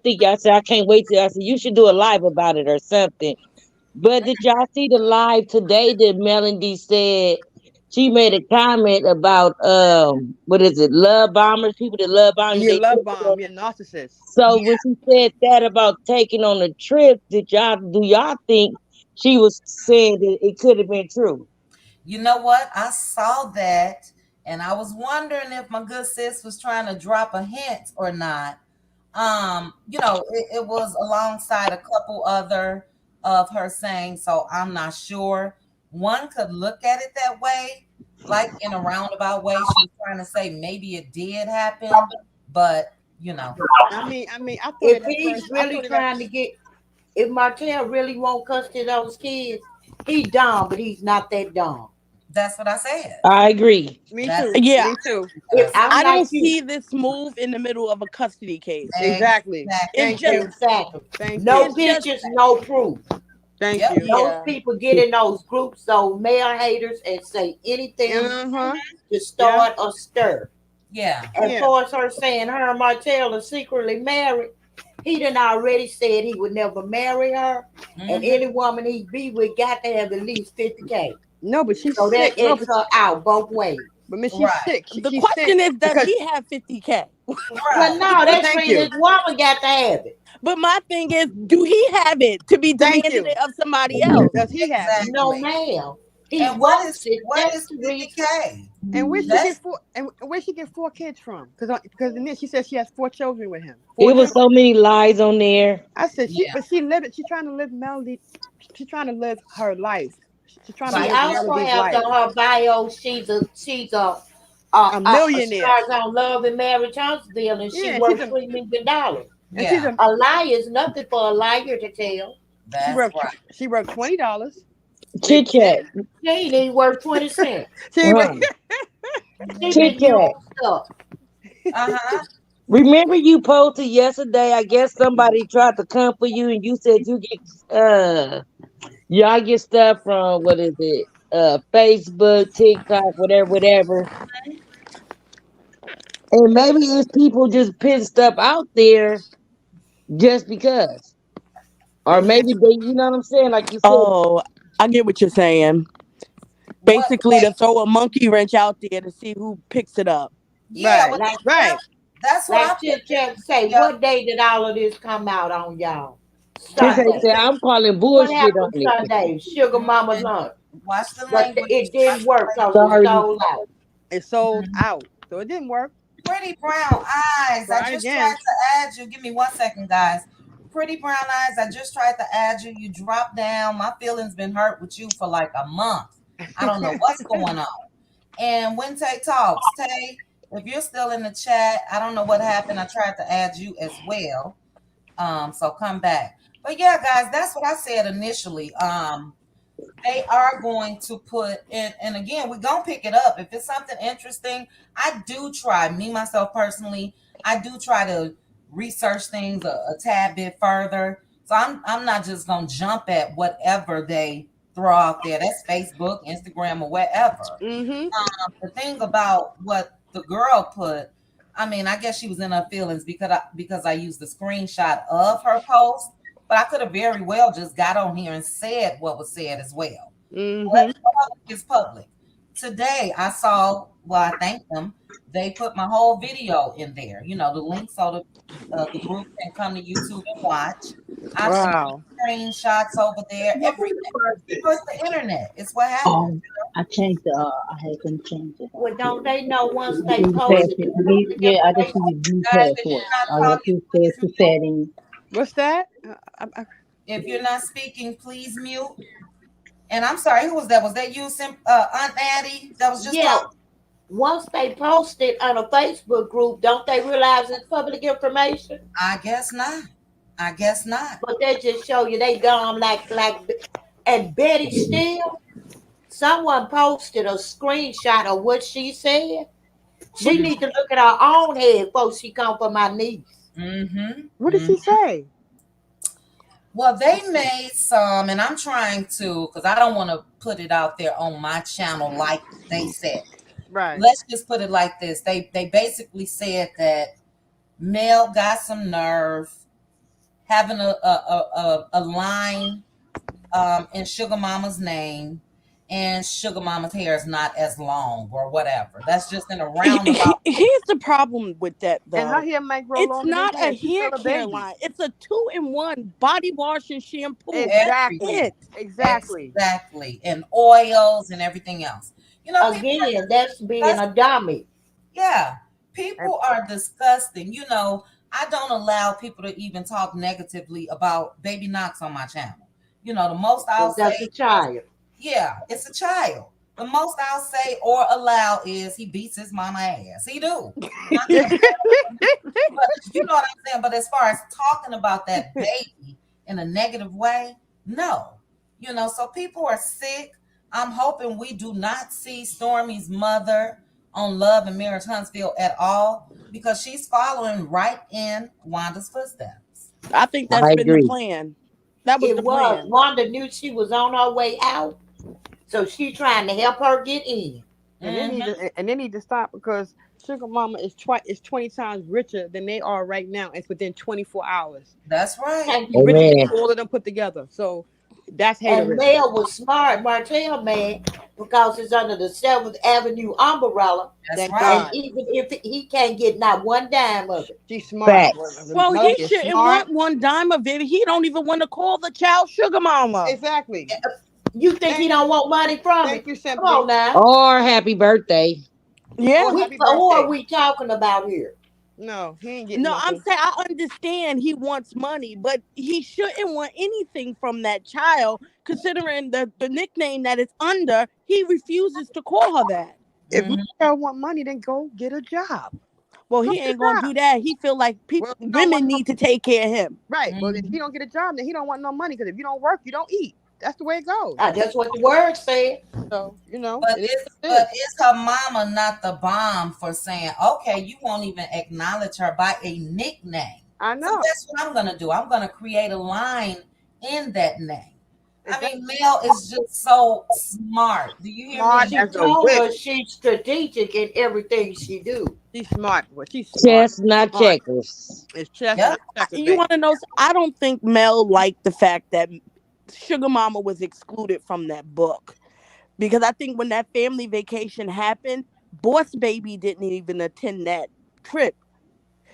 can't wait till I said, you should do a live about it or something. But did y'all see the live today that Melody said she made a comment about, what is it, love bombers, people that love bombers, You they love take bomb. it. You're narcissist. So when she said that about taking on a trip, do y'all think she was saying that it could have been true? You know what? I saw that and I was wondering if my good sis was trying to drop a hint or not. It was alongside a couple other of her saying, so I'm not sure. One could look at it that way, like in a roundabout way. She was trying to say maybe it did happen, but you know, I mean, I thought if it at he's first. I really thought it at. trying to get if Marcel really want custody of those kids, he dumb, but he's not that dumb. that's what I said. I agree. Me That's too. Yeah. Me too. what I If said. I'm I like don't you, see this move in the middle of a custody case. Exactly. It's Exactly. Thank just, you. exactly. Thank No you. it's just, pictures, no proof. Thank Yep. you. Those yeah. people get in those groups, those male haters, and say anything Uh huh. to Yeah. start a stir. Yeah. As Yeah. far as her saying her and Martell are secretly married, he done already said he would never marry her, and Hmm. any woman he be with got to have at least 50K. No, but she's So that sick. No, X her out both ways. but Miss, she's Right. sick. The She's question sick is, does because he have 50K? Well, Right. no, that's thank reason you. this woman got to have it. But my thing is, do he have it to be Thank demanding you. it of somebody else? Does he have it? No, Exactly. ma'am. He And what wants is it. That's the reason. 50K? And where she That's get four kids from? Because then she says she has 4 children with him. It was so many lies on there. I said yeah. she's trying to live Melody. She's trying to live her life. She's trying to She Like live also Melody's has life. on her bio she's A a millionaire. stars on Love and Marriage Huntsville, and she Yeah, worth $3 million. and she's yeah, a A lie is nothing for a liar to tell. she that's worked right. she worked $20. Chit chat. She ain't even worth 20 cents. She worked, Right. She Chit been used chat. up. Uh-huh. Remember you posted yesterday, I guess somebody tried to come for you and you said you get y'all get stuff from what is it? Facebook, TikTok, whatever. And maybe it's people just putting stuff out there just because. Or they maybe just they, you know what I'm saying? Like you said, Oh, I get what you're saying. What Basically, to wait, throw a monkey wrench out there to see who picks it up. yeah, right, well Like right. that's what I like put Chit in Chat say, the what day did all of this come out on y'all? Chit chat Sunday. said, I'm calling What bullshit on happened it. Sunday? Sugar Mama's Mhm. lunch. Watch the But language. it Watch didn't work the because it Sorry. sold out. It sold language. out. So it didn't work. Pretty brown eyes. I Try just tried again. to add you. Give me 1 second, guys. Pretty brown eyes. I just tried to add you. You dropped down. My feelings been hurt with you for like a month. I don't know what's going on. And when Tay talks, Tay, if you're still in the chat, I don't know what happened. I tried to add you as well. So come back. But yeah, guys, that's what I said initially. They are going to put in, and again, we're gonna pick it up. If it's something interesting, I do try, me myself personally, I do try to research things a tad bit further. So I'm not just gonna jump at whatever they throw out there. That's Facebook, Instagram, or wherever. Mm-hmm. The thing about what the girl put, I mean, I guess she was in her feelings because I used the screenshot of her post, but I could have very well just got on here and said what was said as well. Mm-hmm. What's public is public. Today I saw, well, I thank them. They put my whole video in there. You know, the link so the group can come to YouTube and watch. I put Wow. screenshots over there. Everything. So it's the internet. It's what happens. Oh, I changed the. I had them change it. Well, don't they know once they View post it, password. the public Yeah, I just information? need view Guys, if password. you're not All you have to talking, do is please to mute. settings. What's that? If you're not speaking, please mute. And I'm sorry, who was that? Was that you, Aunt Addie? That was just Yeah, talking. once they post it on a Facebook group, don't they realize it's public information? I guess not. I guess not. But they just show you they gone and Betty Steele, someone posted a screenshot of what she said. She What did need to look at her own head before she come for my niece. Mm-hmm. What did she say? Well, they made some, and I'm trying to, because I don't want to put it out there on my channel like they said. Right. Let's just put it like this. They basically said that Mel got some nerve having a line in Sugar Mama's name, and Sugar Mama's hair is not as long or whatever. That's just in a roundabout. Here's the problem with that, And her though. hair might grow It's longer than not a hers. She's hair still a care baby. line. It's a 2-in-1 body wash and shampoo. That's Exactly. it. Exactly. Exactly. And oils and everything else. You know, people are Again, that's being disgusting. a dummy. Yeah. People are disgusting. You know, I don't allow people to even talk negatively about Baby Knox on my channel. You know, the most I'll That's say, a child. yeah, it's a child. The most I'll say or allow is he beats his mama ass. He do. But you know what I'm saying? But as far as talking about that baby in a negative way, no. You know, so people are sick. I'm hoping we do not see Stormy's mother on Love and Marriage Huntsville at all because she's following right in Wanda's footsteps. I think that's I been the agree. plan. That was It the was. plan. Wanda knew she was on her way out, so she trying to help her get in. And they need Mhm. to stop because Sugar Mama is 20 times richer than they are right now. It's within 24 hours. That's right. Thank you. Richer than Amen. all of them put together. So That's And haterism. Mel was smart, Martell man, because it's under the 7th Avenue umbrella. That's Thank right. And God. even if he can't get not one dime of it. She's smart. Facts. Well, he Melody is shouldn't smart. want one dime of it. He don't even want to call the child sugar mama. Exactly. You think he Thank, don't want money from thank it? you, Come on Simply. now. Or happy birthday. Oh, Yeah. We happy who are birthday. we talking about here? No, he ain't getting No, I'm nothing. saying I understand he wants money, but he shouldn't want anything from that child, considering the nickname that it's under. He refuses to call her that. If you Hmm. don't want money, then go get a job. Well, Go he get ain't a gonna job. do that. He feel like Well, you don't want women no, need to take care of him. right. Well, if Hmm. he don't get a job, then he don't want no money. Because if you don't work, you don't eat. That's the way it goes. That's what the word said. So But it is is what it but is. is her mama not the bomb for saying, okay, you won't even acknowledge her by a nickname? I So know. that's what I'm gonna do. I'm gonna create a line in that name. I Exactly. mean, Mel is just so smart. Do you hear Smart me? She as a told whip. us she's strategic in everything she do. She's smart. Well, she's smart. Chess, not Smart. checkers. It's chess, Yep. not checkers, You baby. want to know? I don't think Mel liked the fact that Sugar Mama was excluded from that book, because I think when that family vacation happened, Boss Baby didn't even attend that trip.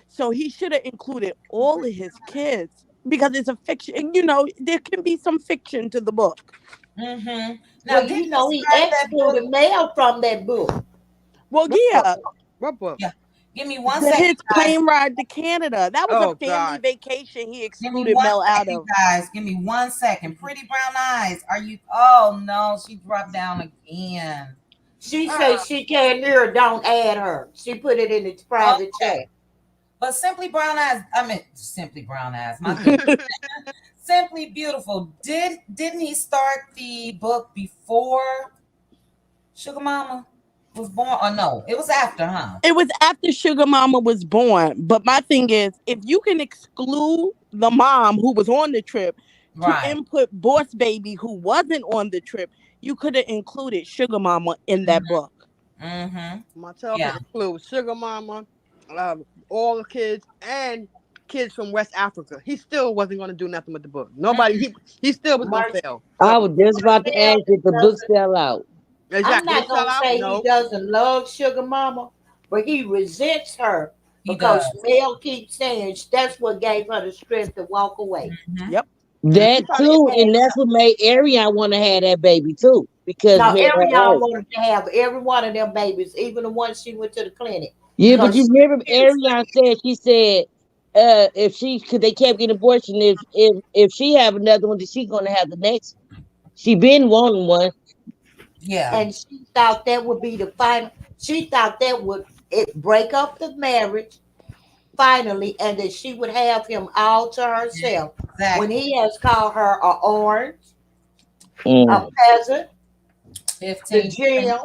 So he should have included all of his kids because it's a fiction. There can be some fiction to the book. Mm-hmm. Now, Well, did you he know, he start that book? excluded Mel from that book. Well, What book? yeah, What book? Yeah. Give me one the second, his guys. plane ride to Canada. That was a Oh family God. vacation he Give me excluded one Mel out second, of. guys. Give me 1 second. Pretty brown eyes. Are you? Oh no, she dropped down again. She says Ah, she can't hear her, don't add her. She put it in its private chat. okay. But simply brown eyes. I mean, simply brown eyes. My goodness. Simply beautiful. Didn't he start the book before Sugar Mama was born? Or no? It was after, huh? It was after Sugar Mama was born. But my thing is, if you can exclude the mom who was on the trip to Right. input Boss Baby who wasn't on the trip, you could have included Sugar Mama in that book. Mm-hmm. Martell could Yeah. include Sugar Mama, all the kids, and kids from West Africa. He still wasn't going to do nothing with the book. Nobody. He still was going to Mar- fail. I So was just about to Mel ask if the book doesn't. sell out. I'm exactly, not it sell gonna out. say he No, doesn't love Sugar Mama, but he resents her He does. because Mel keeps saying that's what gave her the strength to walk away. Mm-hmm. Yep. he That probably. too, And and that's what made Arion want to have that baby too, because now Mel every had y'all hurt. wanted to have every one of them babies, even the ones she went to the clinic, Yeah, but because you she remember refused. Arion said she said if she could they kept getting abortion if she have another one then she gonna have the next one. She been wanting one. Yeah. And she thought that would be the final. She thought that would it break up the marriage finally, and that she would have him all to herself. When Exactly. he has called her a orange, a Mm. peasant, the 15%. gym,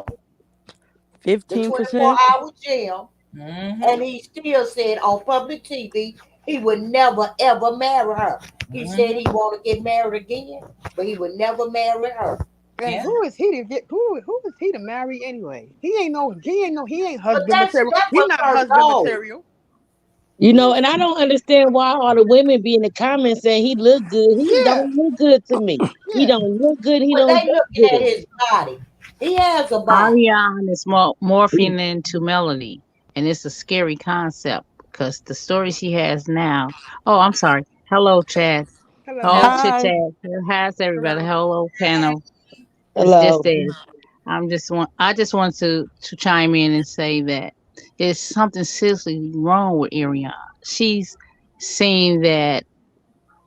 the 15%. 24-hour gym, Mm-hmm. and he still said on public TV he would never ever marry her. He said Mm-hmm. he want to get married again, but he would never marry her. And Yeah. who is he to get? Who is he to marry anyway? He ain't no. He ain't no. He ain't But husband material. that He was not her husband goal. material. And I don't understand why all the women be in the comments saying he look good. He Yeah, don't look good to me. He yeah. don't look good. He But don't they look looking at good. his body. He has a body. Ariane is morphing into Melody, and it's a scary concept because the story she has now. Oh, I'm sorry. Hello, chat. Hello, Oh, Hello. chit Hi. chat. How's everybody? hello. Hello, panel. It's just Hello. that I just want to chime in and say that there's something seriously wrong with Ariana. She's saying that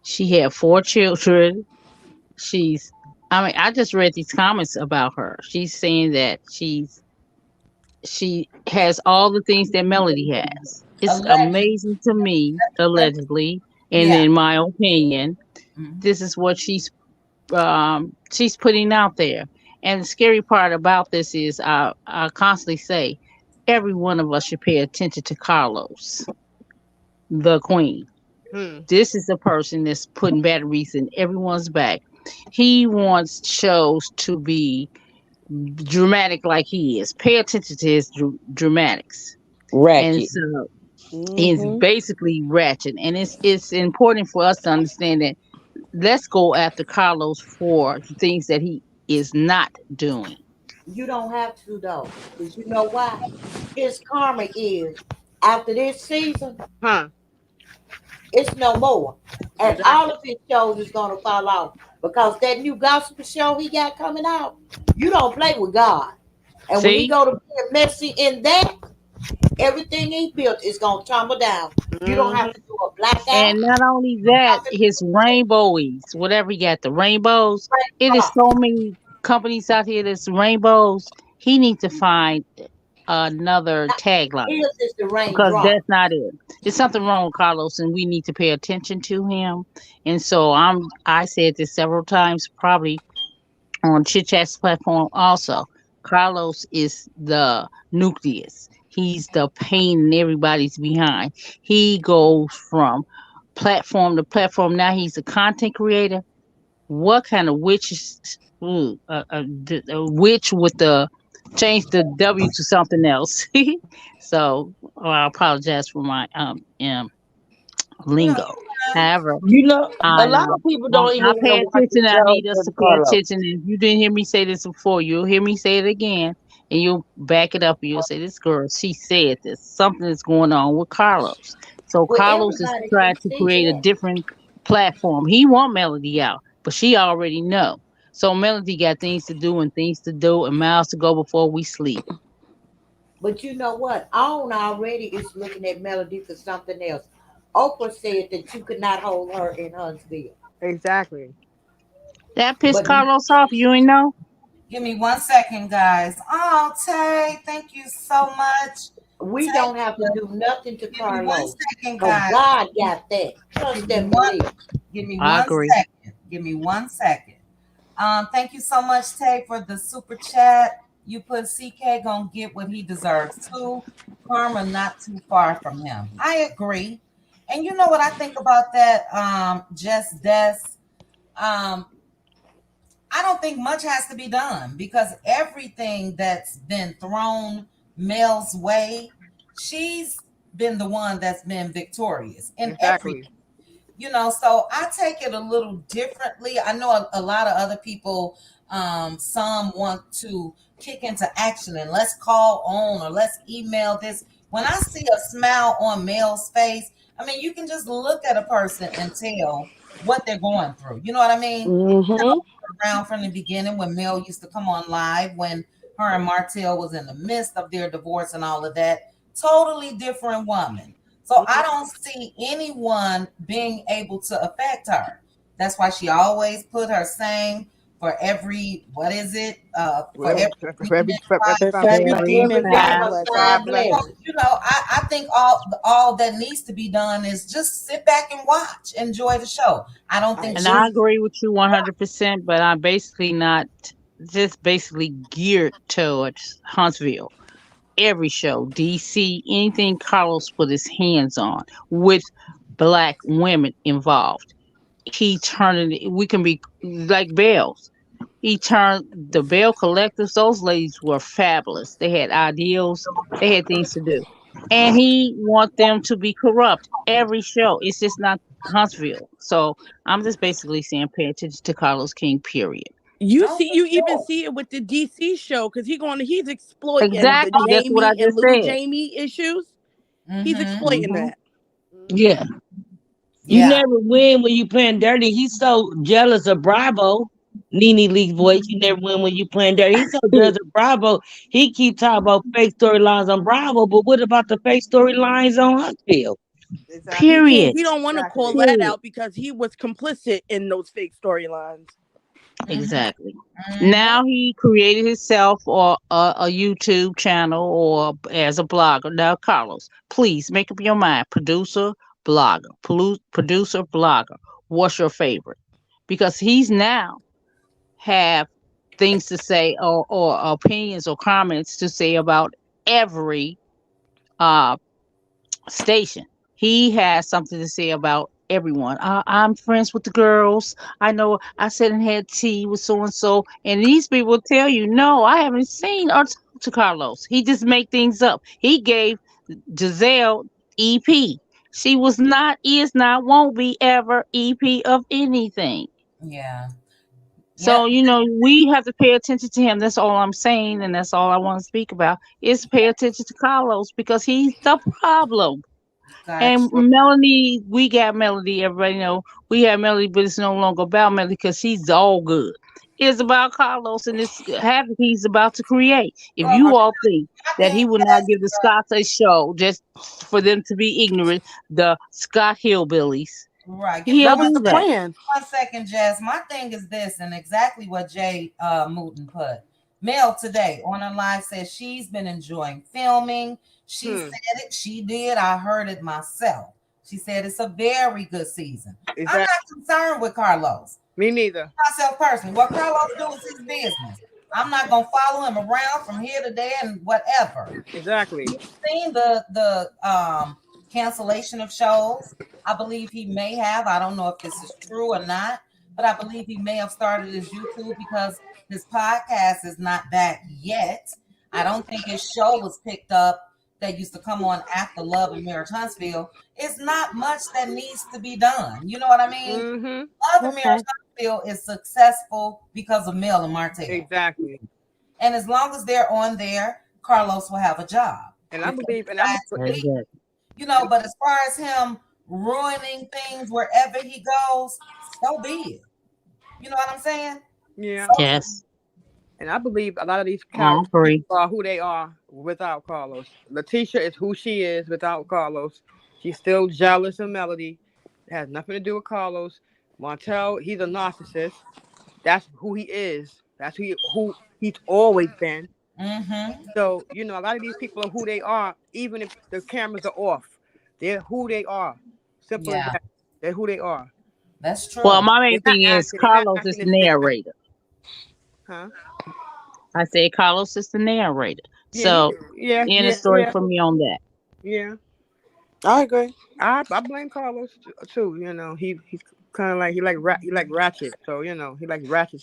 she had 4 children. She's I mean, I just read these comments about her. She's saying that she has all the things that Melody has. It's Allegedly. amazing to me, Let- allegedly, and Yeah. in my opinion, Mhm. this is what she's putting out there. And the scary part about this is I constantly say every one of us should pay attention to Carlos, the queen. Hmm. This is the person that's putting batteries in everyone's back. He wants shows to be dramatic like he is. Pay attention to his dramatics. And Ratchet. so he's Hmm. basically ratchet. And it's important for us to understand that let's go after Carlos for the things that he is not doing. You don't have to though, because you know why? His karma is after this season, Huh? it's no more, and all Exactly. of his shows is gonna fall off because that new gospel show he got coming out. You don't play with God, and when he See? go to being messy in that, everything he built is gonna tumble down. You don't Hmm. have to do a blackout, And not only that, his rainbowies, whatever he got, the rainbows. It is raindrop. so many companies out here that's rainbows. He needs to find another tagline His is the because raindrop. that's not it. There's something wrong with Carlos, and we need to pay attention to him. And so I said this several times, probably on Chit Chat's platform also. Carlos is the nucleus. He's the pain in everybody's behind. He goes from platform to platform. Now he's a content creator. What kind of witch is a witch with the change the W to something else? So I apologize for my No, lingo. you're fine. However, You know, I a lot of people don't even I want to pay watch the attention. I show need us for to the pay Carlos. attention. And if you didn't hear me say this before, you'll hear me say it again, and you'll back it up. And you'll say, "This girl, she said this. Something is going on with Carlos." So Well, Carlos is everybody can trying to see create a that. different platform. He want Melody out, but she already know. So Melody got things to do and things to do and miles to go before we sleep. But you know what? On already is looking at Melody for something else. Oprah said that you could not hold her in Huntsville. Exactly. That pissed But Carlos off. You ain't know. Give me 1 second, guys. Oh, Tay, thank you so much. we Tay, don't have to do nothing to give me one Carlos. second, Because guys. God got that. Give Trust me and one. believe. Give me I one agree. second. Give me 1 second. Thank you so much, Tay, for the super chat. You put CK gonna get what he deserves too. Karma not too far from him. I agree. And you know what I think about that, Just Des? Um, I don't think much has to be done because everything that's been thrown Mel's way, she's been the one that's been victorious in everything. Exactly. So I take it a little differently. I know a lot of other people, some want to kick into action and let's call on or let's email this. When I see a smile on Mel's face, I mean, you can just look at a person and tell what they're going through. You know what I mean? Mm-hmm. Around from the beginning when Mel used to come on live when her and Martell was in the midst of their divorce and all of that. Totally different woman. So I don't see anyone being able to affect her. That's why she always put her same for every what is it? For every For every, weekend. foundation, Perfected Very demon, Every five time fast. a blessings. five sign blessings. blessing. I think all that needs to be done is just sit back and watch, enjoy the show. I don't I think And she. I agree. agree with you 100%, but I'm basically not just basically geared towards Huntsville. Every show, DC, anything Carlos put his hands on with black women involved, he turned it. We can be like Bells. He turned the Bell Collectives. Those ladies were fabulous. They had ideals. They had things to do, and he want them to be corrupt. Every show, it's just not Huntsville. So I'm just basically saying, pay attention to Carlos King. Period. Oh, for You even sure. see it with the DC show because he's exploiting the Exactly. That's what I Jamie and just little said. Jamie issues. He's Mm-hmm. exploiting Hmm. that. Yeah. You Yeah. never win when you playing dirty. He's so jealous of Bravo. Nene Lee's voice. You never win when you playing dirty. He's so jealous of Bravo. He keep talking about fake storylines on Bravo, but what about the fake storylines on Huntsville? Exactly. Period. He don't want to call Exactly. that Period. out because he was complicit in those fake storylines. Mm-hmm. Exactly. Mm-hmm. Now he created himself or a YouTube channel or as a blogger. Now, Carlos, please make up your mind. Producer, blogger. What's your favorite? Because he's now have things to say or opinions or comments to say about every uh station. He has something to say about everyone. I'm friends with the girls. I know I sat and had tea with so and so, and these people tell you, no, I haven't seen or talked to Carlos. He just make things up. He gave Giselle EP. She was not, is not, won't be ever EP of anything. Yeah. So, Yep. we have to pay attention to him. That's all I'm saying, and that's all I want to speak about is pay attention to Carlos because he's the problem. And Gotcha. Melanie, we got Melody. Everybody know we have Melody, but it's no longer about Melody because she's all good. It's about Carlos and this havoc he's about to create. If Well, you all think I that he think will not that's give the Scots a show just for them to be ignorant, the Scott Hillbillies, right. Give me he'll That was do the that. plan. 1 second, Jess. My thing is this, and exactly what Jay Mooten put. Mel today on her live says she's been enjoying filming. She said it. She did. I heard it myself. She said it's a very good season. Is I'm that not concerned with Carlos. me neither? Myself personally, what Carlos do is his business. I'm not gonna follow him around from here to there and whatever. Exactly. You've seen the cancellation of shows. I believe he may have. I don't know if this is true or not, but I believe he may have started his YouTube because his podcast is not back yet. I don't think his show was picked up that used to come on after Love and Marriage Huntsville. It's not much that needs to be done. You know what I mean? Mm-hmm. Love and Okay. Marriage Huntsville is successful because of Mel and Martell. Exactly. And as long as they're on there, Carlos will have a job. And I If he believe, and decides to leave, Exactly. but as far as him ruining things wherever he goes, so be it. You know what I'm saying? yeah, So Yes, and I believe a lot of these I characters agree. are who they are without Carlos. Letitia is who she is without Carlos. She's still jealous of Melody. It has nothing to do with Carlos. Montel, he's a narcissist. That's who he is. That's who he's always been. mm-hmm. So, a lot of these people are who they are, even if the cameras are off. They're who they are. Simple as Yeah, that. They're who they are. that's Well, true. my They're main not thing is acting. They're not Carlos is acting the as if they're, narrator. huh? I said Carlos is the narrator. Yeah, he, So, yeah, end of yeah, story yeah, for me on that. yeah. I agree. I blame Carlos too. He's kind of like he like Ratchet. So he like Ratchet.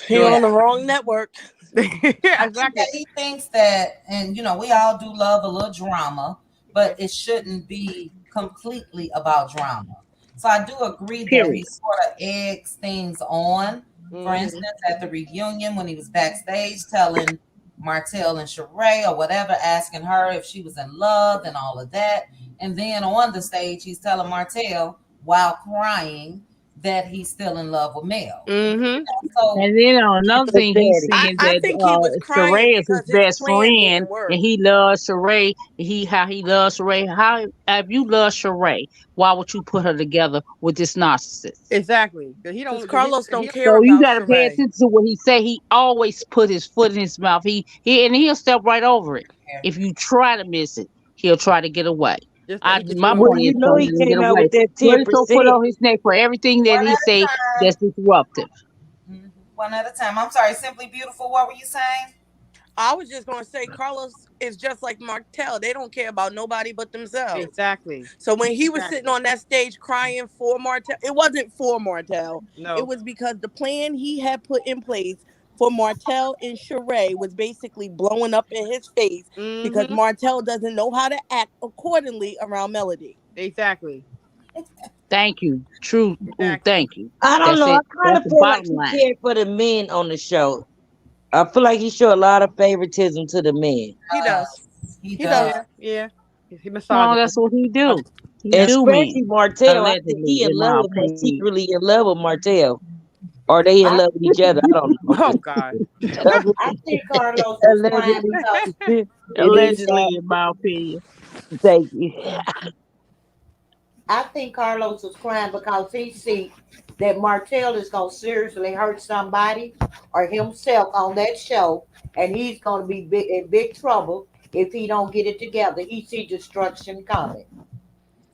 He Doing on the wrong network. I think exactly. that he thinks that, and we all do love a little drama, but it shouldn't be completely about drama. So I do agree that he Period. sort of eggs things on. For Hmm. instance, at the reunion when he was backstage telling Martell and Sheree or whatever, asking her if she was in love and all of that. And then on the stage, he's telling Martell while crying that he's still in love with Mel. Hmm. So And then on another thing, he's Daddy. saying I that think he was crying Sheree is his because his best plan friend, didn't work. and he loves Sheree. How he loves Sheree. How if you love Sheree, why would you put her together with this narcissist? Exactly. Because he Because don't. Cause Carlos he don't care So you about got to pay Sheree. attention to what he say. He always put his foot in his mouth. And he'll step right over it. If you try to miss it, he'll try to get away. just that he just My want Well, to. point is, you know don't he let him get came out away. with that Put his whole foot 10%. on his neck for everything that one he at a say time. that's disruptive. One at a time. I'm sorry, Simply Beautiful. What were you saying? I was just going to say Carlos is just like Martell. They don't care about nobody but themselves. Exactly. So when he was sitting Exactly. on that stage crying for Martell, it wasn't for Martell. It No. was because the plan he had put in place for Martell and Sheree was basically blowing up in his face because Hmm. Martell doesn't know how to act accordingly around Melody. Exactly. Thank you. True. Ooh, Exactly. thank you. I don't That's know. I it. kind That's of the feel like bottom he line. cared for the men on the show. I feel like he showed a lot of favoritism to the men, He does. He He does. does. Yeah. He No, massaged. that's what he do. He Yeah. do especially mean. Martell. I think Allegedly, he in in love my with Mar- opinion. secretly in love with Martell, or they in I, love with each other. I don't know. Oh God. I think Carlos was crying Allegedly, because it is. Allegedly, in my opinion. Thank you. I think Carlos was crying because he see that Martell is gonna seriously hurt somebody or himself on that show, and he's gonna be in big trouble if he don't get it together. He see destruction coming.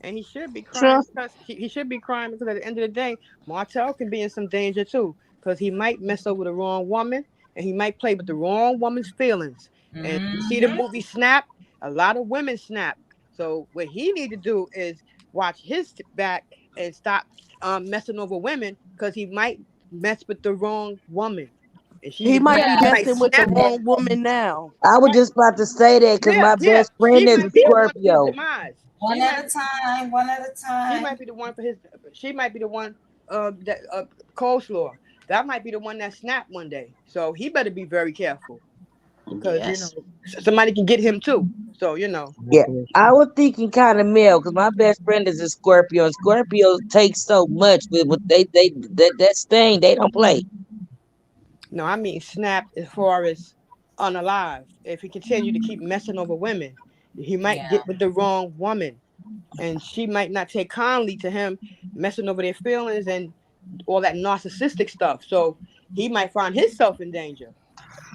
And he should be crying Trust. because he should be crying because at the end of the day, Martell can be in some danger too because he might mess over the wrong woman and he might play with the wrong woman's feelings. And you see the Mhm. movie Snap, a lot of women snap. So what he need to do is watch his back and stop messing over women because he might mess with the wrong woman. And He Yeah, might be she might messing with the snap on wrong him. woman now. I was just about to say that because Yeah, my yeah. best friend She is a might be the one his Scorpio. demise. One She at might a time, one at a she might time. be the one for his. She might be the one. That coleslaw. That might be the one that snapped one day. So he better be very careful because Yes. somebody can get him too. So I Yeah, agree. I was thinking kind of male because my best friend is a Scorpio, and Scorpios take so much, but that sting they don't play. no, I mean snapped as far as unalive. If he continue to keep messing over women, he might Yeah. get with the wrong woman, and she might not take kindly to him messing over their feelings and all that narcissistic stuff. So he might find himself in danger.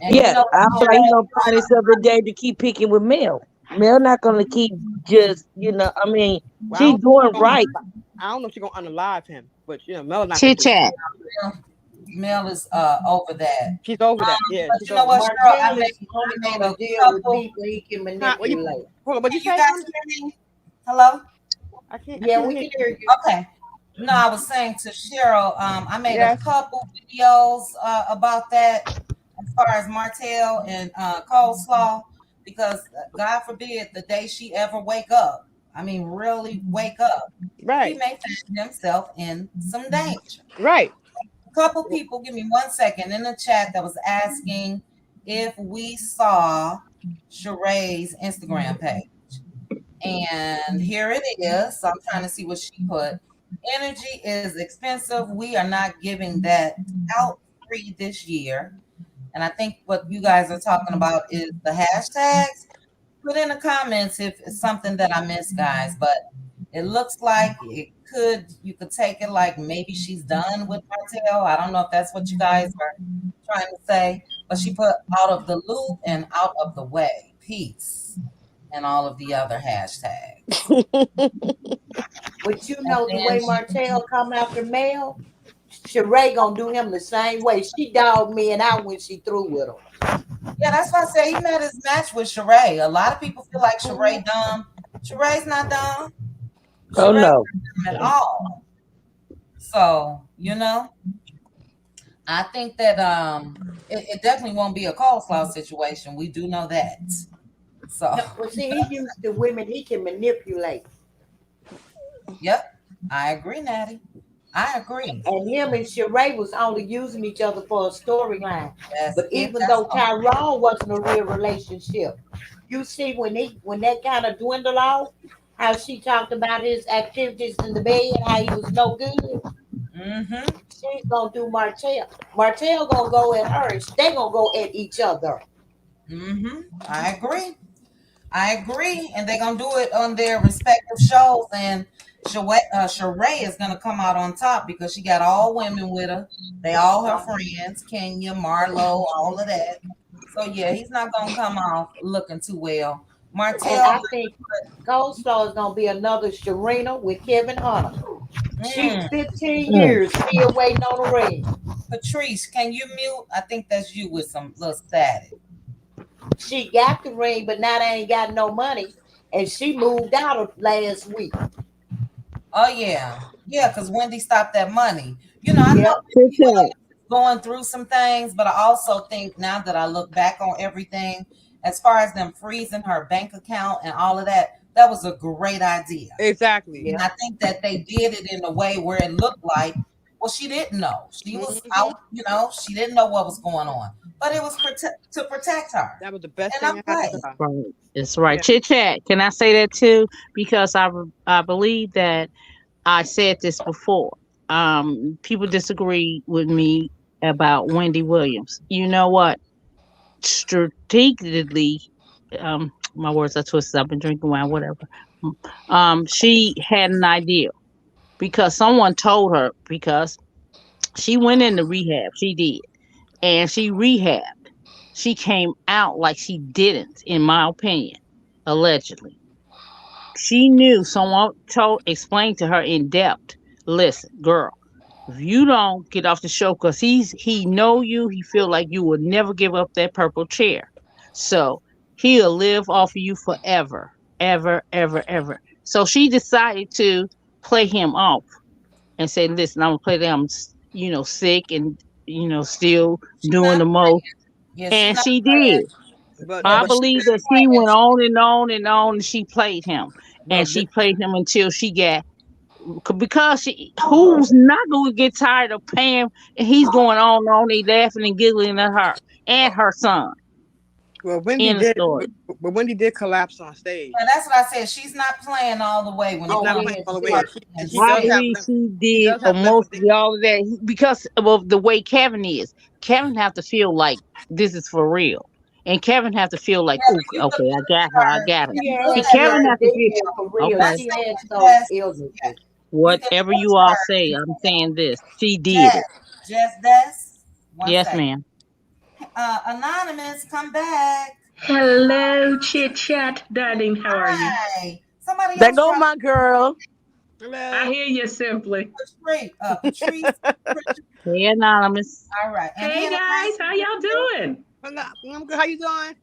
And you Yeah, know I what, feel like he gonna Sheree? find himself in danger to keep picking with Mel. Mel not gonna keep just I mean, Well, she's doing right. I don't know if she's gonna unalive him, but Mel not gonna Chit do it. chat. Mel is over that. She's over that. Yeah, But she's you know over what, that. Cheryl? Martell is I only made gonna a deal with couple. people he can Huh? manipulate. Hold on, what'd you Can you say, guys honey? hear me? Hello? I Yeah, can't we hear. can hear you. Okay. No, I was saying to Cheryl, I made a Yes. couple videos about that as far as Martell and coleslaw, because God forbid the day she ever wake up, I mean, really wake up, he Right. may find himself in some danger. Right. A couple people, give me 1 second, in the chat that was asking if we saw Sheree's Instagram page. And here it is. So I'm trying to see what she put. Energy is expensive. We are not giving that out free this year. And I think what you guys are talking about is the hashtags. Put in the comments if it's something that I missed, guys. But it looks like you could take it like maybe she's done with Martell. I don't know if that's what you guys are trying to say. But she put out of the loop and out of the way. Peace. And all of the other hashtags. But you And know the then way Martell come after Mel, Sheree gonna do him the same way. She dogged me and out when she through with him. yeah, that's why I say he met his match with Sheree. A lot of people feel like Sheree dumb. Sheree's not dumb. Oh Sheree's no. not dumb at all. So, I think that it definitely won't be a coleslaw situation. We do know that. So, No, well, see, he used the women he can manipulate, yep, I agree, Natty. I agree. and him and Sheree was only using each other for a storyline. That's But it. even That's though all. Tyrone wasn't a real relationship, you see when that kind of dwindled off, how she talked about his activities in the bed, how he was no good. Mm-hmm. She's gonna do Martell. Martell gonna go at her. They gonna go at each other. Mm-hmm. I agree. I agree, and they're gonna do it on their respective shows. And Sheree is gonna come out on top because she got all women with her. They all her friends, Kenya, Marlo, all of that. So yeah, he's not gonna come off looking too well. And Martell, I think Gold Star is gonna be another Sharina with Kevin Hunter. She mm, 15 years still waiting on a ring. Patrice, can you mute? I think that's you with some little static. She got the ring, but now they ain't got no money. And she moved out of last week. Oh yeah, yeah, because Wendy stopped that money. I know Yep. Chit chat. going through some things, but I also think now that I look back on everything, as far as them freezing her bank account and all of that, that was a great idea. Exactly. And Yep. I think that they did it in a way where it looked like, well, she didn't know. She was Hmm. out, she didn't know what was going on, but it was to protect her. That was the best And thing I'm that happened to glad. her. Right. It's right. Yeah. Chit chat. Can I say that too? Because I believe that I said this before. People disagree with me about Wendy Williams. You know what? Strategically, my words are twisted. I've been drinking wine, whatever. She had an idea because someone told her because she went into rehab. She did, and she rehabbed. She came out like she didn't, in my opinion, allegedly. She knew someone explained to her in depth. Listen, girl, if you don't get off the show, cause he know you, he feel like you will never give up that purple chair. So he'll live off of you forever, ever, ever, ever. So she decided to play him off and say, listen, I'm gonna play them, sick and still She's doing not the most. Yeah, she's And not she playing. did. But Yeah, I but she's believe not that she playing. went on and on and on and she played him. Well, and she played him until she got, because who's not going to get tired of paying, and he's going on, they laughing and giggling at her and her son. well, Wendy In the did, story. but Wendy did collapse on stage. But that's what I said. She's not playing all the way when it She's Oh, not comes playing yeah, all the to way. her. see. And And she I does singing. have believe she she did does have mostly lymphedema. all of that because of the way Kevin is. Kevin have to feel like this is for real, and Kevin have to feel like, Yeah, "Ooh, but you could okay, I look got her, at I her. got You her." She can See, look has at Kevin her. have to feel lymphedema for real. okay. Let's She say has with those Jess. Yeah, illnesses. you can Whatever look you at all her. say, I'm saying this. She did it. Jess, Des. One Yes, second. ma'am. Anonymous, come back. Hello, Chit Chat, darling. How are you? Hi. Somebody There else go dropped my girl. I Hello. hear you simply. Patrice. Hey, anonymous. All right. And Hey Hannah guys, how y'all doing? Hello. I'm good. How you doing?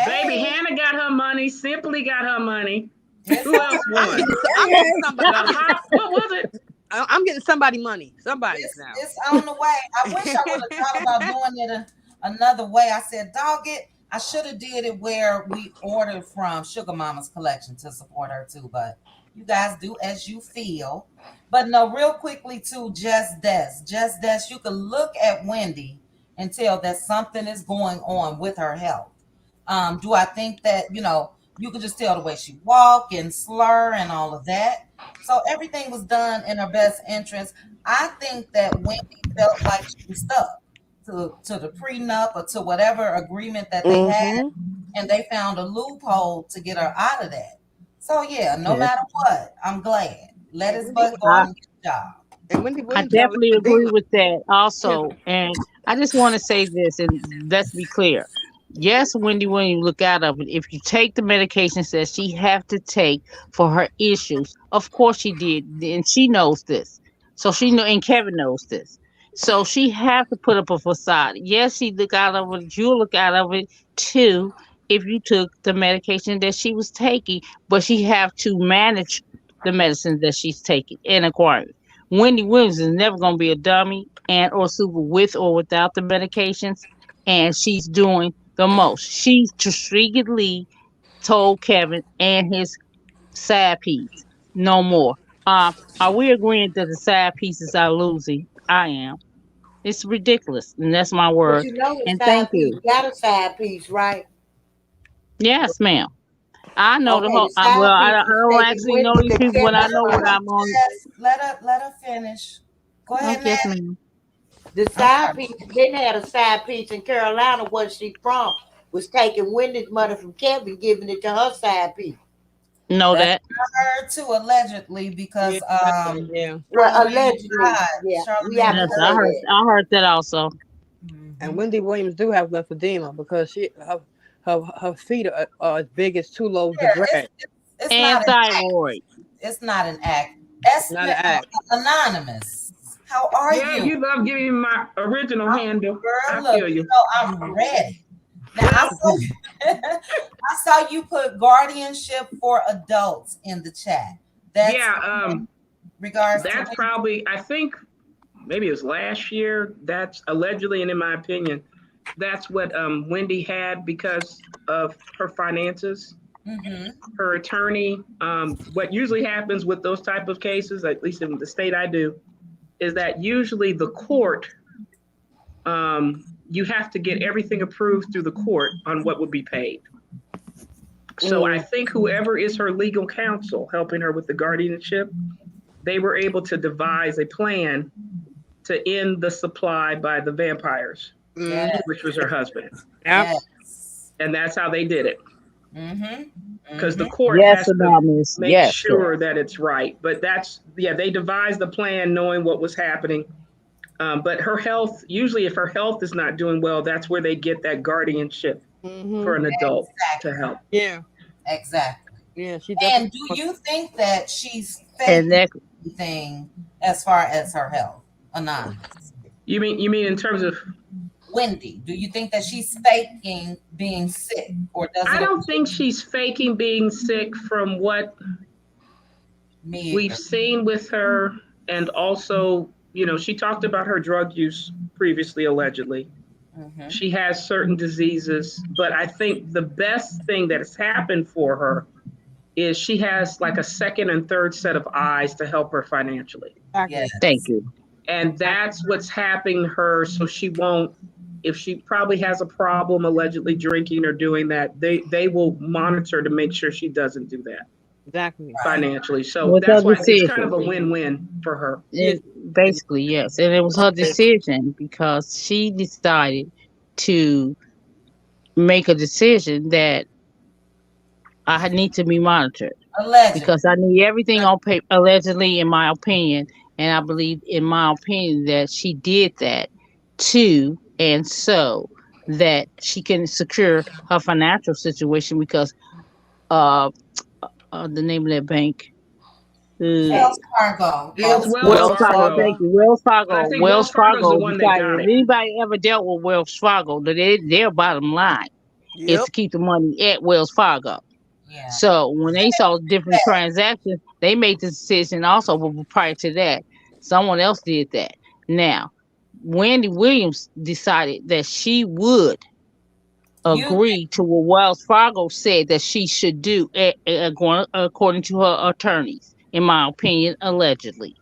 Baby Hey. Hannah got her money. Simply got her money. It's Who else I'm won? getting. I'm getting somebody. The hot. What was it? I'm getting somebody money. Somebody's now. it's on the way. I wish I would have thought about doing it another way. I said, dog it. I should have did it where we ordered from Sugar Mama's collection to support her too. But you guys do as you feel. But no, real quickly too, Just Des, you can look at Wendy and tell that something is going on with her health. Do I think that, you could just tell the way she walk and slur and all of that. So everything was done in her best interest. I think that Wendy felt like she was stuck to the prenup or to whatever agreement that they had, Mm-hmm. and they found a loophole to get her out of that. So yeah, no Yes. matter what, I'm glad. Let And his Wendy butt go I, on and get a job. and Wendy I Williams have definitely agree lymphedema. with that Yes. also. And I just want to say this, and let's be clear. Yes, Wendy, when you look out of it, if you take the medications that she have to take for her issues, of course she did, and she knows this. So she know, and Kevin knows this. So she have to put up a facade. Yes, she look out of it. You look out of it too. If you took the medication that she was taking, but she have to manage the medicines that she's taking and acquiring. Wendy Williams is never going to be a dummy and or super with or without the medications, and she's doing the most. She discreetly told Kevin and his side piece, no more. Are we agreeing that the side pieces are losing? I am. It's ridiculous, and that's my But word. you know the And thank side piece you. got a side piece, right? Yes, ma'am. I know the Okay, whole. the Well, side I, piece I is don't taking actually know Wendy these to people, but I Kevin's know what spot. I'm on. Let her finish. Go ahead, Yes, Maddie. ma'am. The I'm side sorry. piece then had a side piece in Carolina where she from was taking Wendy's money from Kevin, giving it to her side piece. Know That's that. her too, allegedly, Yeah. because Yeah. Well, Charlemagne allegedly, yeah, we have Charlemagne to Yes, say I heard. heard. that. I heard that also. And Mhm. Wendy Williams do have lymphedema because her feet are as big as two loaves of Yeah, bread. it's And not an act. thyroid. It's not an act. It's not an act. Anonymous. How are Yeah, you? you love giving me my original handle. Girl, I look, feel you. I'm ready. Now I Well, saw I saw you put guardianship for adults in the chat. That's yeah, in regards to that's probably, I think maybe it was last year. That's allegedly, and in my opinion, that's what Wendy had because of her finances. mm-hmm, Her attorney, what usually happens with those type of cases, at least in the state I do, is that usually the court, you have to get everything approved through the court on what would be paid. So I Mm. think whoever is her legal counsel helping her with the guardianship, they were able to devise a plan to end the supply by the vampires, Mm-hmm. yes, which was her husband. Yep. yes. And that's how they did it. Mm-hmm. Because the Mm-hmm. court Yes, has to anonymous. make Yes, sir. sure that it's right. But they devised the plan knowing what was happening. But her health, usually if her health is not doing well, that's where they get that guardianship for Mm-hmm. an adult to Exactly. help. Yeah. Exactly. Yeah. She And definitely. do you think that she's And faking that anything as far as her health? Anonymous. You mean in terms of, Wendy, do you think that she's faking being sick, or does I it don't appear think she's faking being sick from what me we've either? seen with her. And also, she talked about her drug use previously, allegedly. Mm-hmm. She has certain diseases, but I think the best thing that has happened for her is she has like a second and third set of eyes to help her financially. Exactly. Thank Yes. you. And that's what's happening her. So she won't, if she probably has a problem allegedly drinking or doing that, they will monitor to make sure she doesn't do that Exactly. financially. So With her that's why it's kind of decision. a win-win for her. Yes. Basically, yes. And it was her decision because she decided to make a decision that I need to be monitored Allegedly. because I need everything on paper, allegedly, in my opinion. And I believe, in my opinion, that she did that too, and so that she can secure her financial situation because uh, the name of that bank. Uh, Wells Fargo. It's Yes. Wells Wells Fargo, Fargo. thank you. Wells But I Fargo. think Wells Wells Fargo is the Fargo one that decided got if it. anybody ever dealt with Wells Fargo, that their bottom line is Yep. to keep the money at Wells Fargo. Yeah. So when they saw different transactions, they made the decision also. But prior to that, someone else did that. Now, Wendy Williams decided that she would You agree to what Wells Fargo said that she should do, according to her attorneys, in my opinion, allegedly.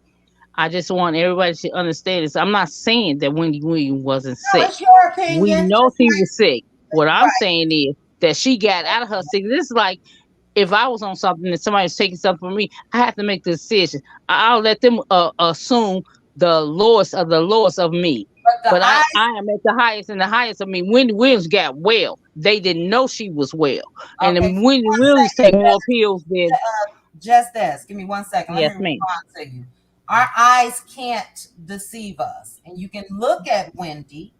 I just want everybody to understand this. I'm not saying that Wendy Williams wasn't know sick. it's your We opinion. know she was sick. What I'm Right. saying is that she got out of her sick. This is like if I was on something and somebody's taking something from me, I have to make the decision. I'll let them assume the lowest of me. But the But I eyes, am at the highest and the highest of me. Wendy Williams got well. They didn't know she was well. And okay, then Wendy Williams take more pills than just this. Give me 1 second. Let me yes, ma'am. respond to you. Our eyes can't deceive us. And you can look at Wendy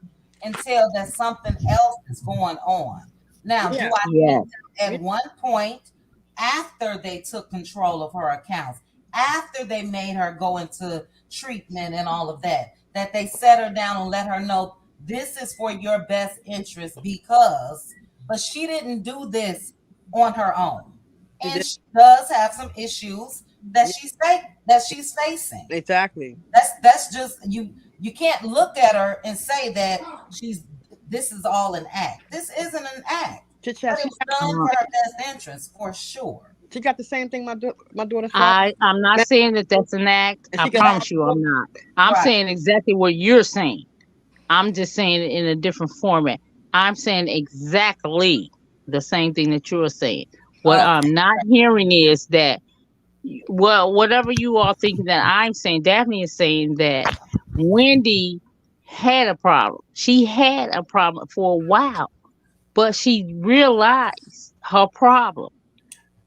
and tell that something else is going on. Now, do Yeah. I Yeah. think that at one point, after they took control of her accounts, after they made her go into treatment and all of that, that they set her down and let her know this is for your best interest because, but she didn't do this on her own. She And did. she does have some issues that Yeah. she's facing. Exactly. That's just you can't look at her and say that she's this is all an act. This isn't an act. Chit But chat. it was done Uh, for her best interest for sure. She got the same thing my daughter's father. I'm not saying that that's an act. And I she got That promise you, I'm not. I'm right. saying exactly what you're saying. I'm just saying it in a different format. I'm saying exactly the same thing that you're saying. What Okay. I'm not hearing is that, well, whatever you all thinking that I'm saying, Daphne is saying that Wendy had a problem. She had a problem for a while, but she realized her problem.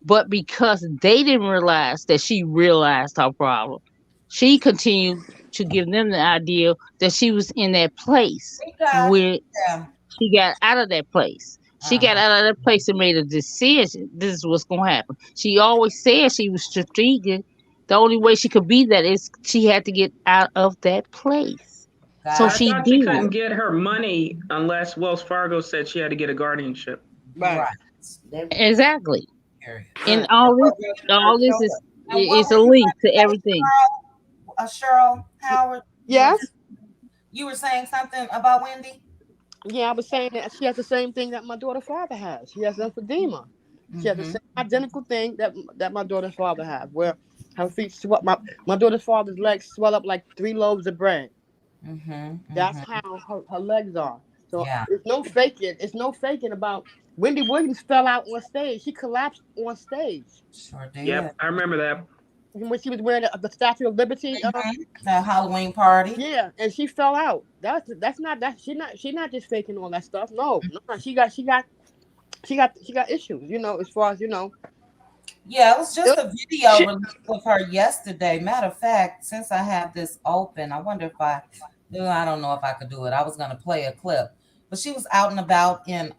But because they didn't realize that she realized her problem, she continued to give them the idea that she was in that place We got where yeah. she got out of that place. She got Uh-huh. out of that place and made a decision. This is what's going to happen. She always said she was strategic. The only way she could be that is she had to get out of that place. So But Got I she thought she did. couldn't get her money unless Wells Fargo said she had to get a guardianship. Right. right. Exactly. Period. And Right. all this And what is were a you link to going to everything. say, Cheryl Howard? Yes. You were saying something about Wendy? Yeah, I was saying that she has the same thing that my daughter's father has. She has lymphedema. She has the Mm-hmm. same identical thing that my daughter's father has, where her feet swell. My daughter's father's legs swell up like 3 loaves of bread. Mm-hmm. That's Mm-hmm. how her legs are. So Yeah, it's no faking. It's no faking about Wendy Williams fell out on stage. She collapsed on stage sure did. Yep, I remember that. when she was wearing the Statue of Liberty. Mm-hmm. That Halloween party. Yeah, and she fell out. That's not that she not just faking all that stuff. No, no, she got issues. As far as Yeah, it was just it- a video she, released of her yesterday. Matter of fact, since I have this open, I wonder if I don't know if I could do it. I was gonna play a clip, but she was out and about in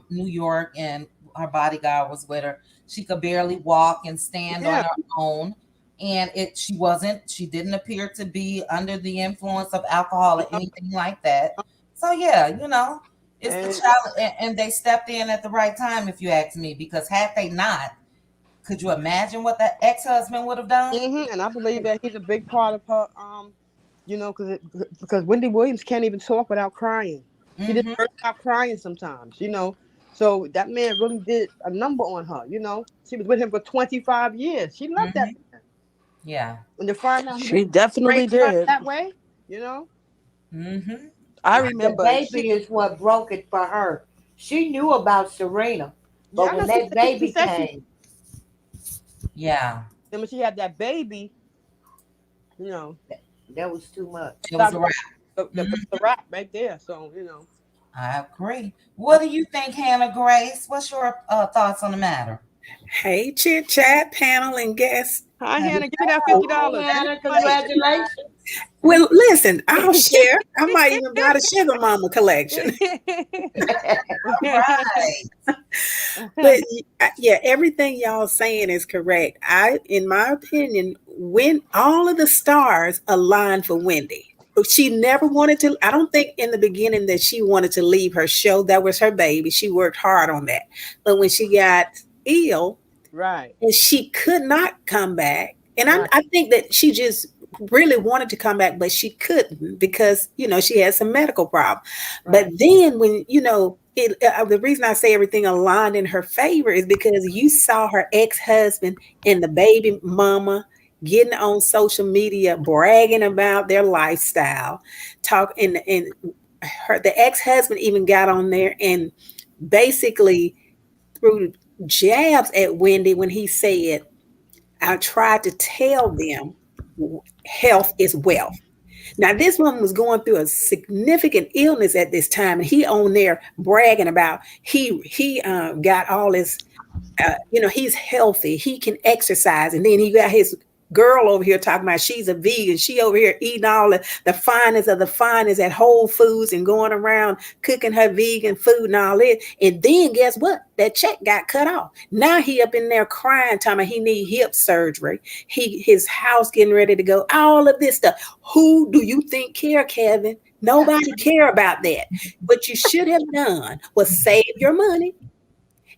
New York, and her bodyguard was with her. She could barely walk and stand on yeah, her own, and she didn't appear to be under the influence of alcohol or anything like that. So yeah, it's the and child, and they stepped in at the right time, if you ask me, because had they not, could you imagine what that ex-husband would have done? and I believe that he's a big part of her. Because Wendy Williams can't even talk without crying. She just Mm-hmm. bursts out crying sometimes. So that man really did a number on her. You know, she was with him for 25 years. She loved that Mm-hmm. man. Yeah. And to find out he She definitely raised her did. that way, you know. Mm-hmm. I The remember baby is what broke it for her. She knew about Serena, Yeah, but I know. when She that said she baby said she. came, Yeah. Then when she had that baby, you know, that was too much. It was that a was wrap. the rap right there. So you know. I agree. What do you think, Hannah Grace? What's your thoughts on the matter? Hey, chit chat panel and guests. Hi, Hannah. Give me that Hello. Hi, $50. Give me Hannah. the money. Congratulations. Well, listen, I'll share. I might even buy the Sugar Mama collection. Right. But yeah, everything y'all saying is correct. In my opinion, when all of the stars aligned for Wendy, she never wanted to. I don't think in the beginning that she wanted to leave her show. That was her baby. She worked hard on that. But when she got ill, Right. and she could not come back. And Right. I think that she just really wanted to come back, but she couldn't because, she had some medical problem. But Right. then when, the reason I say everything aligned in her favor is because you saw her ex-husband and the baby mama getting on social media, bragging about their lifestyle, and the ex-husband even got on there and basically threw jabs at Wendy when he said, I tried to tell them health is wealth. Now, this woman was going through a significant illness at this time, and he on there bragging about he got all his, he's healthy, he can exercise, and then he got his girl over here talking about she's a vegan. She over here eating all the finest of the finest at Whole Foods and going around cooking her vegan food and all that. And then guess what? That check got cut off. Now he up in there crying, talking about he need hip surgery. His house getting ready to go. All of this stuff. Who do you think care, Kevin? Nobody care about that. What you should have done was save your money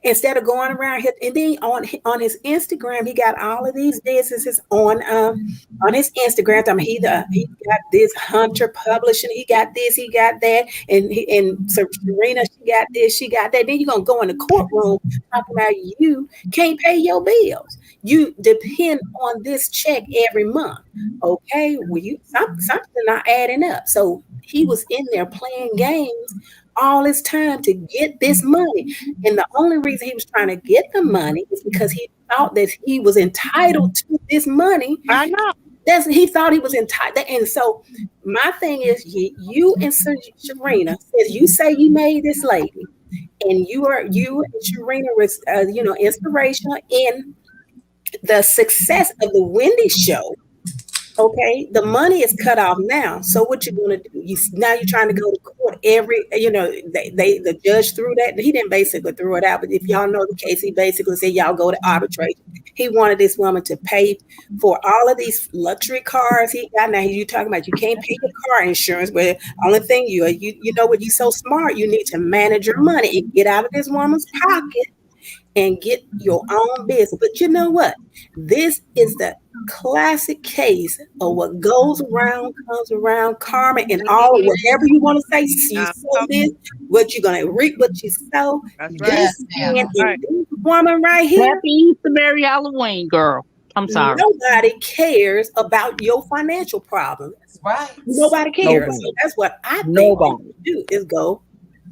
instead of going around here. And then on his Instagram, he got all of these businesses on his Instagram. I mean, he got this Hunter Publishing, he got this, he got that, and Serena, she got this, she got that. Then you're gonna go in the courtroom talking about you can't pay your bills. You depend on this check every month. Okay, well, something not adding up. So he was in there playing games all his time to get this money. And the only reason he was trying to get the money is because he thought that he was entitled to this money. I know. He thought he was entitled. And so my thing is, you and Serena says you say you made this lady, and you and Serena was inspirational in the success of the Wendy show. Okay, the money is cut off now. So what you going to do? Now you're trying to go to court. The judge threw that. He didn't basically throw it out, but if y'all know the case, he basically said y'all go to arbitration. He wanted this woman to pay for all of these luxury cars he got. Now you talking about you can't pay your car insurance, but only thing you know what, you so smart, you need to manage your money and get out of this woman's pocket and get your own business. But you know what? This is the classic case of what goes around comes around, karma, and all whatever you want to say. You sow this, what you're gonna reap, what you sow. That's right. Yes, This ma'am. man and this woman right here, Happy Easter, Merry Halloween, girl. I'm sorry. nobody cares about your financial problems. That's right. Nobody cares. Nobody. So that's what I think Nobody. you do is go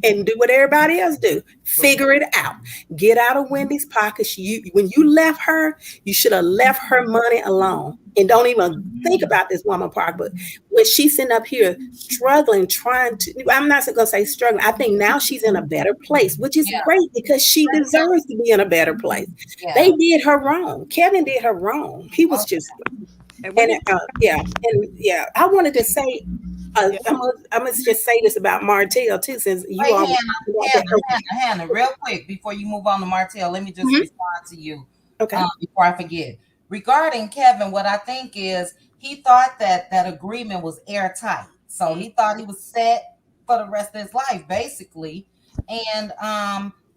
and do what everybody else do. Figure it out. Get out of Wendy's pockets. When you left her, you should have left her money alone. And don't even think about this woman part. But when she's sitting up here struggling, I'm not going to say struggling. I think now she's in a better place, which is great because she deserves to be in a better place. Yeah. They did her wrong. Kevin did her wrong. He was just, I wanted to say, I'm gonna just say this about Martell too, since you Wait, all Hannah, real quick before you move on to Martell, let me just respond to you. Okay. Before I forget, regarding Kevin, what I think is he thought that agreement was airtight, so he thought he was set for the rest of his life, basically. And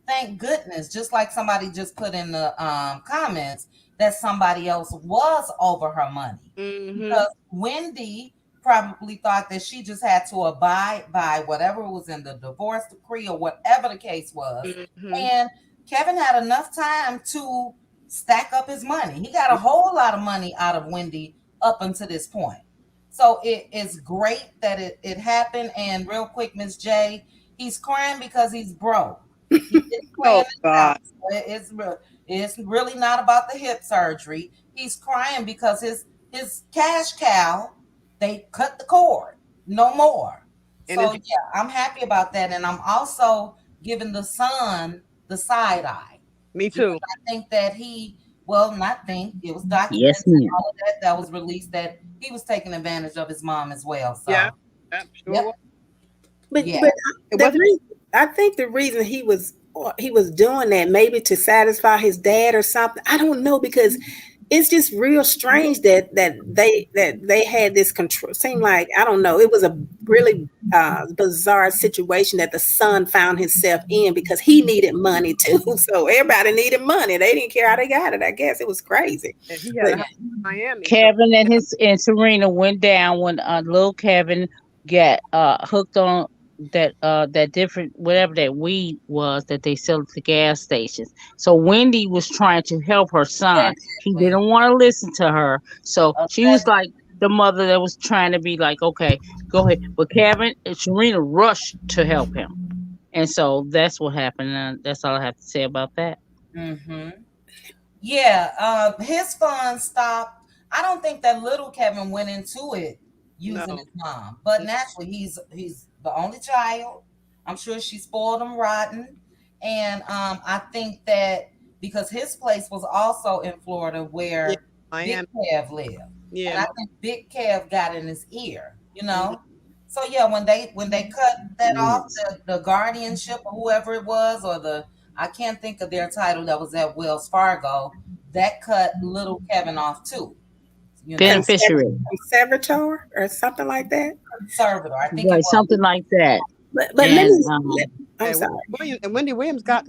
thank goodness, just like somebody just put in the comments, that somebody else was over her money, because Wendy probably thought that she just had to abide by whatever was in the divorce decree or whatever the case was. Mm-hmm. And Kevin had enough time to stack up his money. He got a whole lot of money out of Wendy up until this point. So it is great that it happened. And real quick, Miss J, he's crying because he's broke. He didn't plan Oh this God. out. It's really not about the hip surgery. He's crying because his cash cow, they cut the cord. No more. And So it's yeah, I'm happy about that. And I'm also giving the son the side eye me because too. I think that not think, it was documented Yes, and ma'am. all of that was released that he was taking advantage of his mom as well. Yeah. So Yeah. Sure. yep, But yeah. It the wasn't. I think the reason he was doing that maybe to satisfy his dad or something. I don't know because it's just real strange that they had this control. Seemed like I don't know. It was a really bizarre situation that the son found himself in because he needed money too. So everybody needed money. They didn't care how they got it. I guess it was crazy. And he had But a house in Miami. So Kevin and Serena went down when little Kevin got hooked on that different whatever that weed was that they sell at the gas stations. So Wendy was trying to help her son. He Exactly. didn't want to listen to her. So she was Okay. like the mother that was trying to be like, okay, go ahead. But Kevin and Serena rushed to help him. And so that's what happened. And that's all I have to say about that. Mm-hmm. Yeah, his funds stopped. I don't think that little Kevin went into it using no. his mom, but naturally he's the only child. I'm sure she spoiled him rotten, and I think that because his place was also in Florida Yeah. where Big Miami. Kev lived, Yeah. and I think Big Kev got in his ear, Mhm. So yeah, when they cut that off Yes. the guardianship or whoever it was or the I can't think of their title that was at Wells Fargo. That cut little Kevin off too. You know, Beneficiary. conservator or something like that. conservator. I think it Right, was. something like that. But let And me. I'm And sorry. Wendy Williams got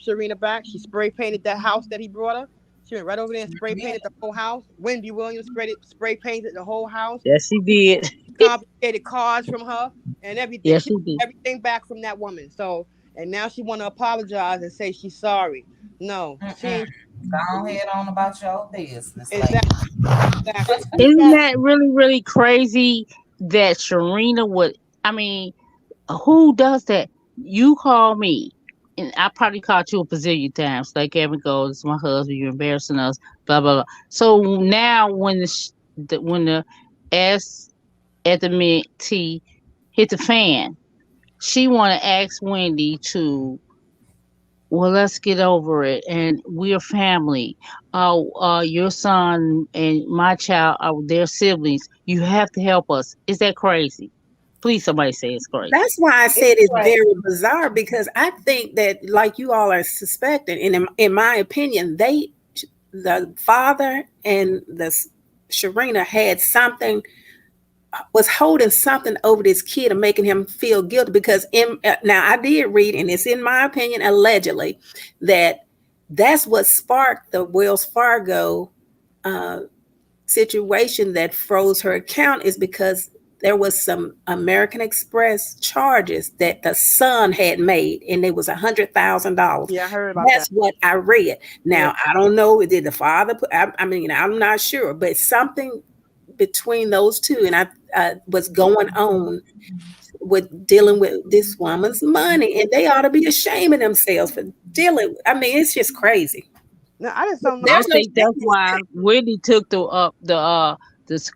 Serena back. She spray painted that house that he brought her. She went right over there and spray Yeah. painted the whole house. Wendy Williams spray painted the whole house. yes, she did. Confiscated cars from her and everything. Yes, She she took did. everything back from that woman. So and now she want to apologize and say she's sorry. No, she Mm-mm. ain't. Go ahead on about your business, lady. Exactly. Exactly. We Isn't got that really, really crazy that Sharina would? I mean, who does that? You call me, and I probably called you a bazillion times. Like Kevin goes, "My husband, you're embarrassing us." Blah blah blah. So now, when the S at the mint T hit the fan, she want to ask Wendy to, well, let's get over it, and we're family. Your son and my child are their siblings. You have to help us. Is that crazy? Please, somebody say it's crazy. That's why I it's said it's right. very bizarre because I think that, like you all are suspecting, and in my opinion, the father and the Sharina had something, was holding something over this kid and making him feel guilty because now I did read, and it's in my opinion, allegedly, that that's what sparked the Wells Fargo uh, situation that froze her account is because there was some American Express charges that the son had made, and it was $100,000. Yeah, I heard about that. That's what I read. Yeah. Now I don't know. Did the father put? I mean, I'm not sure, but something between those two, and I was going on with dealing with this woman's money, and they ought to be ashamed of themselves for dealing. I mean, it's just crazy. No, I just don't know. I There's no think shame that's in why that. Wendy took the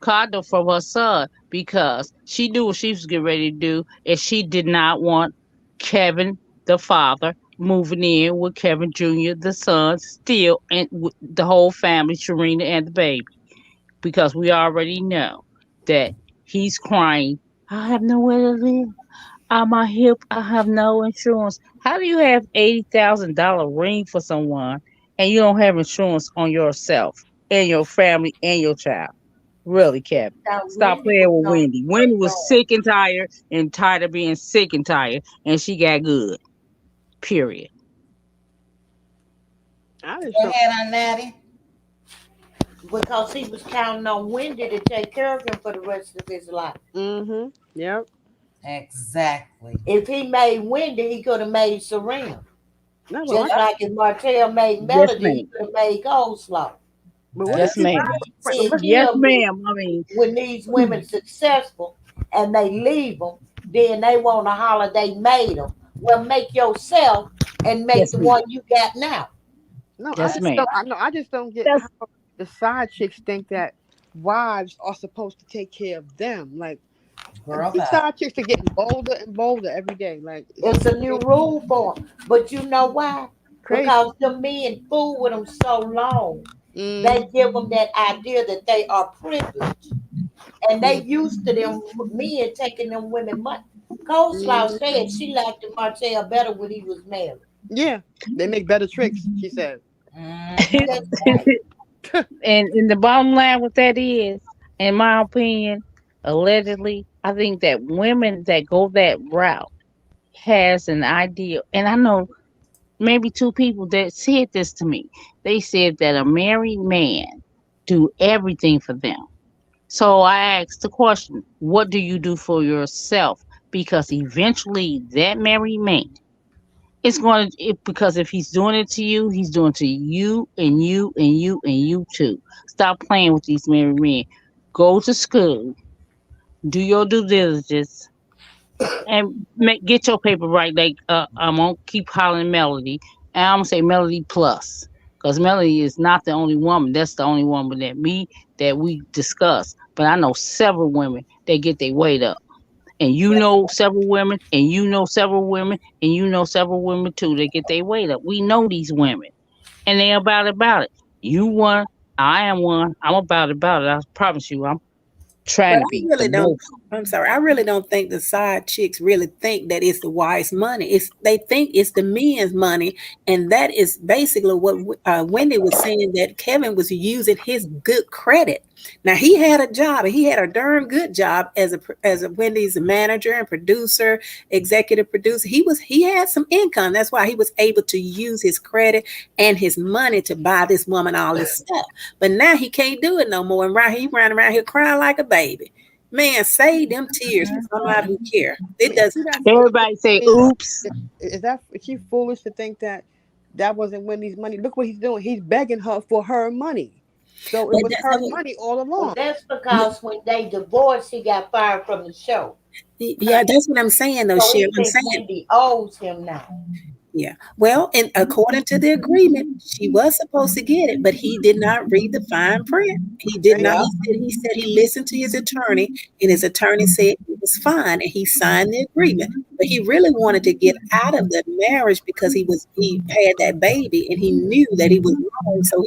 condo from her son because she knew what she was getting ready to do, and she did not want Kevin, the father, moving in with Kevin Jr., the son, still, and with the whole family, Sharina and the baby, because we already know that he's crying. I have nowhere to live. On my hip, I have no insurance. How do you have $80,000 ring for someone and you don't have insurance on yourself and your family and your child? Really, Kevin. Now Stop Wendy was playing with going Wendy. Wendy was through it. sick and tired of being sick and tired, and she got good. Period. I just Go don't. ahead on Natty. because he was counting on Wendy to take care of him for the rest of his life. Yep. Exactly. If he made Wendy, he could have made Serena. No, but Just Yep. like if Martell made Yes, Melody, he ma'am. could have made Coleslaw. what if Yes, That's you ma'am. right. right, but See, look, Yes, he'll be ma'am. I mean, when these women successful and they leave them, then they want to holler they made them. Well, make yourself and make yes, the ma'am. one you got now. no, I Yes, just That's ma'am. don't. right. I just don't get That's how the side chicks think that wives are supposed to take care of them. Like Girl, these bye. side chicks are getting bolder and bolder every day. Like It's a new it's rule for them. But you know why? crazy. Because the men fool with them so long. Mm, They give them that idea that they are privileged. And they mm, used to them men taking them women money. Coleslaw mm. said she liked Martell better when he was married. Yeah, they make better tricks. She said. Mm-hmm. That's right. and the bottom line with that is, in my opinion, allegedly, I think that women that go that route has an idea, and I know maybe two people that said this to me. They said that a married man do everything for them. So I asked the question, what do you do for yourself? Because eventually that married man it's going to, because if he's doing it to you, he's doing it to you and you and you and you too. Stop playing with these married men. Go to school, do your due diligence, and get your paper right. Like I'm gonna keep hollering Melody, and I'm gonna say Melody plus, because Melody is not the only woman. That's the only woman that we discuss. But I know several women that get their weight up, and you Yes. know several women, and you know several women, and you know several women too. They get their weight up. We know these women, and they about it. You one, I am one. I'm about it. I promise you, I'm But trying to I be the really don't. most. I'm sorry. I really don't think the side chicks really think that it's the wife's money. It's they think it's the men's money, and that is basically what Wendy was saying, that Kevin was using his good credit. Now he had a job, and he had a darn good job as a Wendy's manager and producer, executive producer. He had some income. That's why he was able to use his credit and his money to buy this woman all this stuff. But now he can't do it no more. And he running around here crying like a baby. Man, save them tears for somebody who care. I It mean, does. see that foolish Everybody say, thing. "Oops." Is that is she foolish to think that that wasn't Wendy's money? Look what he's doing. He's begging her for her money. So it But was that's, her I mean, money all Well, along. that's because when they divorced, he got fired from the show. yeah, that's what I'm saying, though, So Sherry. he I'm think saying, Wendy owes him now. yeah. Well, and according to the agreement, she was supposed to get it, but he did not read the fine print. He did not. Yep. He said he listened to his attorney, and his attorney said it was fine, and he signed the agreement. But he really wanted to get out of the marriage because he had that baby, and he knew that he was wrong. So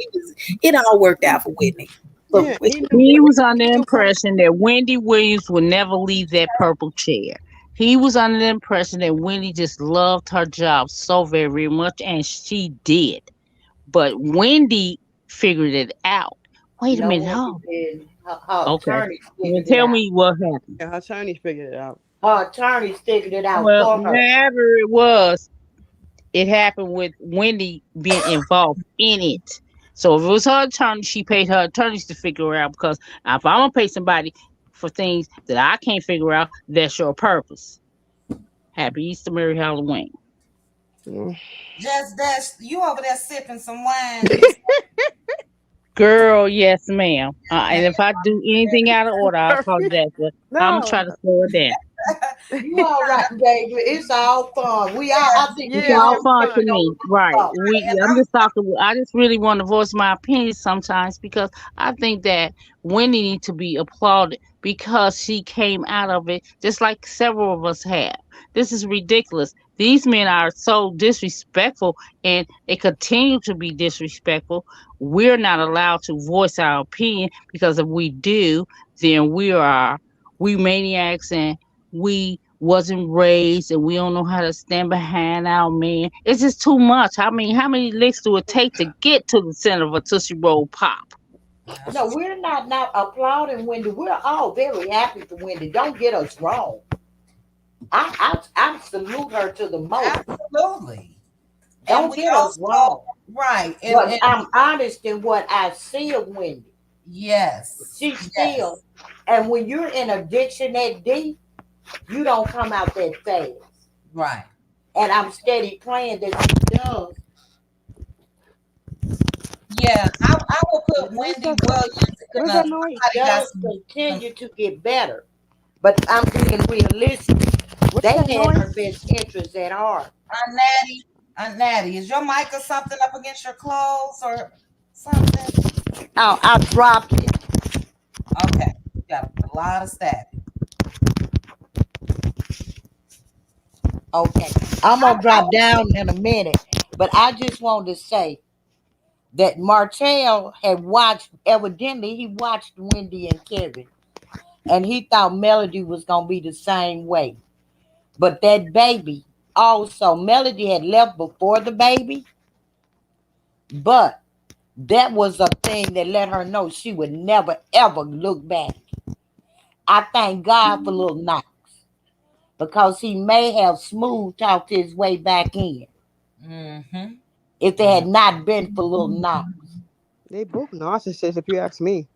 it all worked out for Whitney. But Yeah, he knew He what was under he the knew what was impression that Wendy Williams would never leave that purple chair. He was under the impression that Wendy just loved her job so very, very much, and she did. But Wendy figured it out. Wait a No, minute. Wendy Oh, did. Her okay. attorneys Well, figured it tell out. me what happened. yeah, her attorney figured it out. Her attorneys figured it out Well, for her. wherever it was, it happened with Wendy being involved in it. So if it was her attorney, she paid her attorneys to figure it out, because if I'm gonna pay somebody for things that I can't figure out, that's your purpose. Happy Easter, Merry Halloween. Mm. Just that you over there sipping some wine. You Girl, yes, ma'am. And if I do anything out of order, I apologize, but I'm gonna No, try to slow it down. You all right, baby. It's all fun. I yes, think It's we yeah, all all just fun agree to on me, what right? we We, and I'm just talking. I just really want to voice my opinion sometimes, because I think that Wendy needs to be applauded because she came out of it, just like several of us have. This is ridiculous. These men are so disrespectful, and they continue to be disrespectful. We're not allowed to voice our opinion, because if we do, then we maniacs, and we wasn't raised, and we don't know how to stand behind our man. It's just too much. I mean, how many licks do it take to get to the center of a Tootsie Roll Pop? No, we're not applauding Wendy. We're all very happy for Wendy. Don't get us wrong. I salute her to the most. absolutely. And Don't we get us also wrong. right. But And I'm honest in what I see of Wendy. Yes. She Yes. still, and when you're in addiction that deep, you don't come out that fast. Right. And I'm steady praying that she does. Yeah, I will put What's Wendy that? Williams in What's a that noise? somebody got Does some continue to get better. But I'm being realistic. What's They that had her noise? best interest at heart. Aunt Natty, is your mic or something up against your clothes or something? Oh, I dropped it. Okay, got a lot of static. Okay. I'm gonna drop down in a minute. But I just wanted to say that Martell had watched, evidently he watched Wendy and Kevin. And he thought Melody was gonna be the same way. But that baby, also, Melody had left before the baby, but that was a thing that let her know she would never ever look back. I thank God for little Knox because he may have smooth talked his way back in Mm-hmm. if it had not been for little Knox. They both narcissists, if you ask me.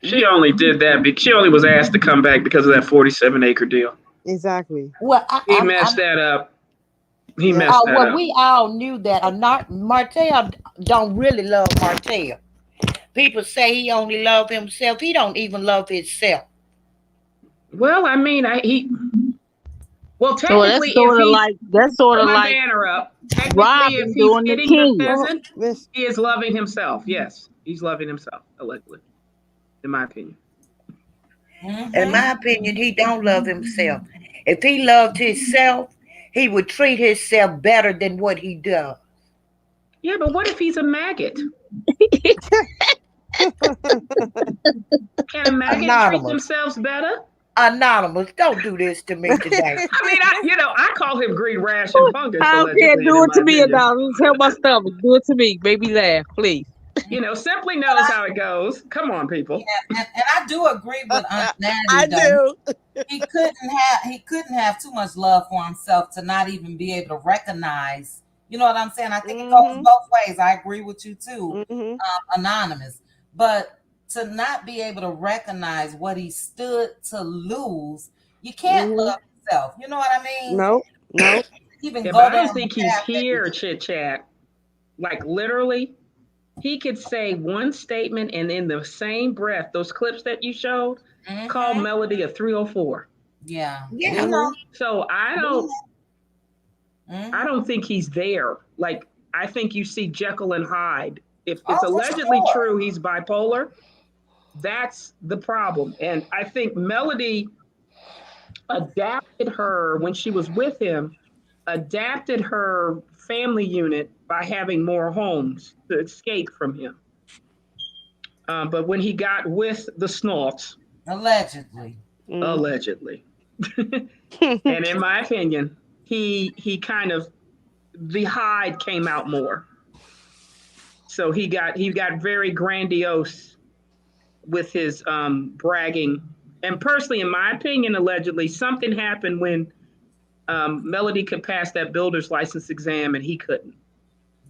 She only did that because she only was asked to come back because of that 47-acre deal. Exactly. Well, He I'm messed that up. He Yeah. messed that well, up. we all knew that. Martell don't really love Martell. People say he only love himself. He don't even love himself. Well, I mean, well, So that's technically, if sort of he's like put my banner up, technically, if Robin he's doing the hitting the king. Well, pheasant, Miss, he is loving himself. Yes, he's loving himself, allegedly, in my opinion. In Mm-hmm. my opinion, he don't love himself. If he loved himself, he would treat himself better than what he does. Yeah, but what if he's a maggot? Can a maggot treat Anonymous. themselves better? Anonymous, don't do this to me today. I mean, I call him green rash and fungus, I don't care. allegedly, and Do in it to my me, opinion. Adonis. Help my stomach. Do it to me. Make me laugh, please. Simply knows how it goes. Come on, people. Yeah, and I do agree with Aunt Natty I though. do. He couldn't have too much love for himself to not even be able to recognize. You know what I'm saying? I think it goes Mhm. both ways. I agree with you too, Mhm. Anonymous. But to not be able to recognize what he stood to lose, you can't Mhm. love yourself. You know what I mean? Nope. Nope. Even Yeah, but go I down don't the think he's path that he here, did. chit chat. Like literally, he could say one statement and in the same breath, those clips that you showed, call Mm-hmm. Melody a 304. Yeah. We Yeah. know. Mhm. So I We don't know. I Mm-hmm. don't think he's there. Like I think you see Jekyll and Hyde. If it's Oh, for allegedly sure. true he's bipolar, that's the problem. And I think Melody adapted her when she was with him, adapted her family unit by having more homes to escape from him. But when he got with the Snorts, Allegedly. Mhm. allegedly, and in my opinion, he kind of the hide came out more. So he got very grandiose with his bragging. And personally, in my opinion, allegedly, something happened when Melody could pass that builder's license exam and he couldn't.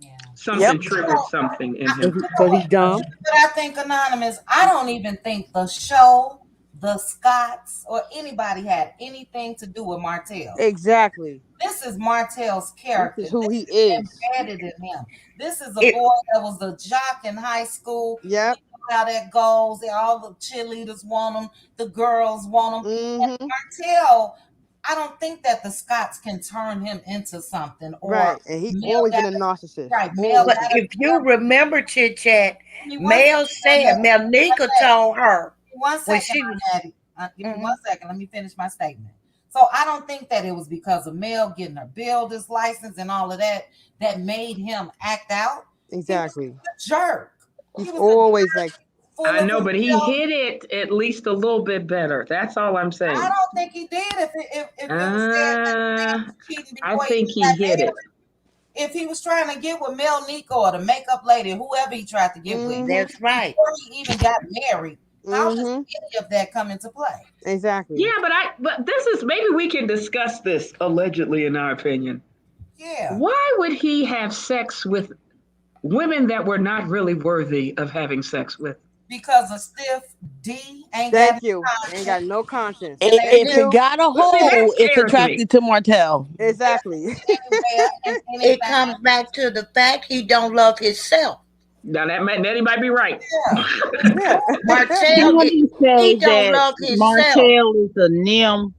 Yeah. Yep. Something triggered something in I, him. Because he's dumb. but I think Anonymous, I don't even think the show, the Scots, or anybody had anything to do with Martell. Exactly. This is Martell's This character. is who This he is is. embedded in him. This is a It, boy that was a jock in high school. Yep. You know how that goes. All the cheerleaders want him. The girls want him. Mhm. Martell, I don't think that the Scots can turn him into something or Right. And he Mel always got been a narcissist. right. Mel but Always. got to if you remember Chit Chat, Give me one Mel said, second. Melnika told her Give me one when second, she was. Daddy. Give me one Mhm. second. Let me finish my statement. So I don't think that it was because of Mel getting her builder's license and all of that that made him act out. He was Exactly. a jerk. He He's was a always like, jerk, full I of know, but he himself. hit it at least a little bit better. That's all I'm I saying. don't think he did. If it was said that Mel Uh, was cheating I before he think even he got hit it. married, if he was trying to get with Mel Nico or the makeup lady, whoever he tried to get with, mhm. That's right. before he even got married, how does Mhm. any of that come into play? Exactly. Yeah, but this is maybe we can discuss this allegedly in our opinion. Yeah. Why would he have sex with women that were not really worthy of having sex with? because a stiff D ain't got Thank you. Ain't got no conscience. Thank If it you. got a Well, see, that hole, it's scares me. attracted to Martell. Exactly. anywhere and It anything. comes back to the fact he don't love himself. Now that he might be right. Yeah. Yeah. Martell, Then he he say don't that love himself. Martell is a nim.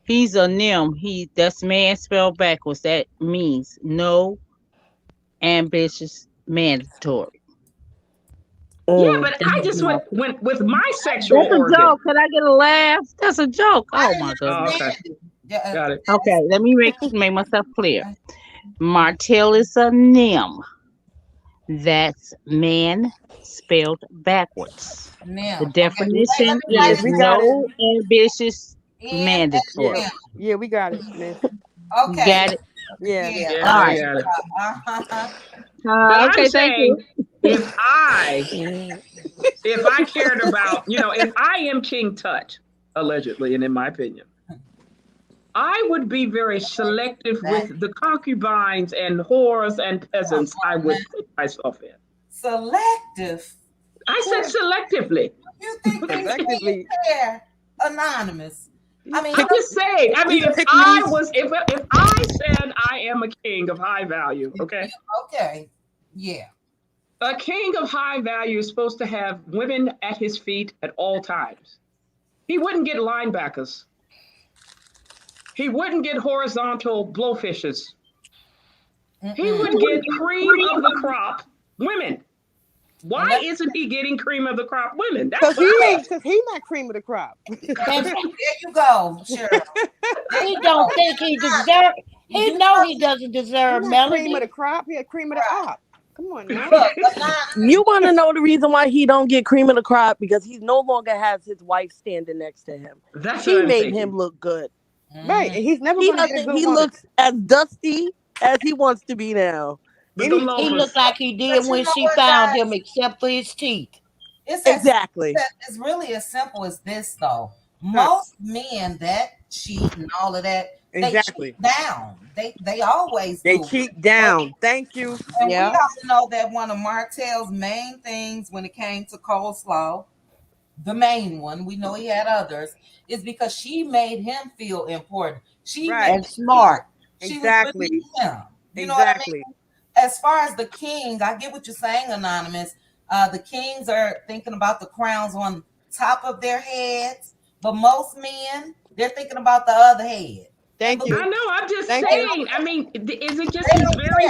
He's a nim. That's man spelled backwards. That means no ambitious mandatory. Yeah, but That's I a just joke. went with my sexual That's a organ. joke. Can I get a laugh? That's a joke. I Oh didn't my goodness. Oh, okay. understand it. Yeah, Got it. Okay, let me make myself clear. Martell is a nim. That's man spelled backwards. now. The Okay, let definition me write Yes, is it we got it. no ambitious in and Yeah. mandatory. now. Yeah, we got it, Miss. You Okay. got it? Yeah. Yeah. Yeah, All I right. got it. Uh-huh. But I'm Okay, thank you. saying if I cared about, if I am King Tut, allegedly, and in my opinion, I would be very selective with the concubines and whores and peasants I would put myself in. Selective. I said selectively. You think you Collectively, care, anonymous? I mean, I'm just saying. I mean, you if pick I me. was, if I said I am a king of high value, okay, okay, yeah. a king of high value is supposed to have women at his feet at all times. He wouldn't get linebackers. He wouldn't get horizontal blowfishes. He would get cream of the crop women. Why isn't he getting cream of the crop women? That's Because what I'm asking. because he not cream of the crop. There you go, Cheryl. He don't think he deserve. He know he doesn't He deserve not cream of Melody. the crop. He had cream of the crop. Come on now. Look, anonymous. You want to know the reason why he don't get cream of the crop? Because he no longer has his wife standing next to him. That's She what I'm made thinking. him look good. Right. And he's never He going to get a doesn't. good He woman. looks as dusty as he wants to be now. With them He loafers. looked like he But did you when know she what, found guys? him, except for his teeth. Exactly. It's really as simple as this, though. Most men that cheat and all of that, Exactly. they cheat down. They always They do. cheat down. Thank you. And Yeah. we also know that one of Martell's main things when it came to coleslaw, the main one, we know he had others, is because she made him feel important. She Right. And smart. She Exactly. was beneath him. You know what I Exactly. mean? As far as the king, I get what you're saying, Anonymous. The kings are thinking about the crowns on top of their heads, but most men, they're thinking about the other head. Thank you. I know. I'm just Thank saying. I mean, is it just They he's don't very?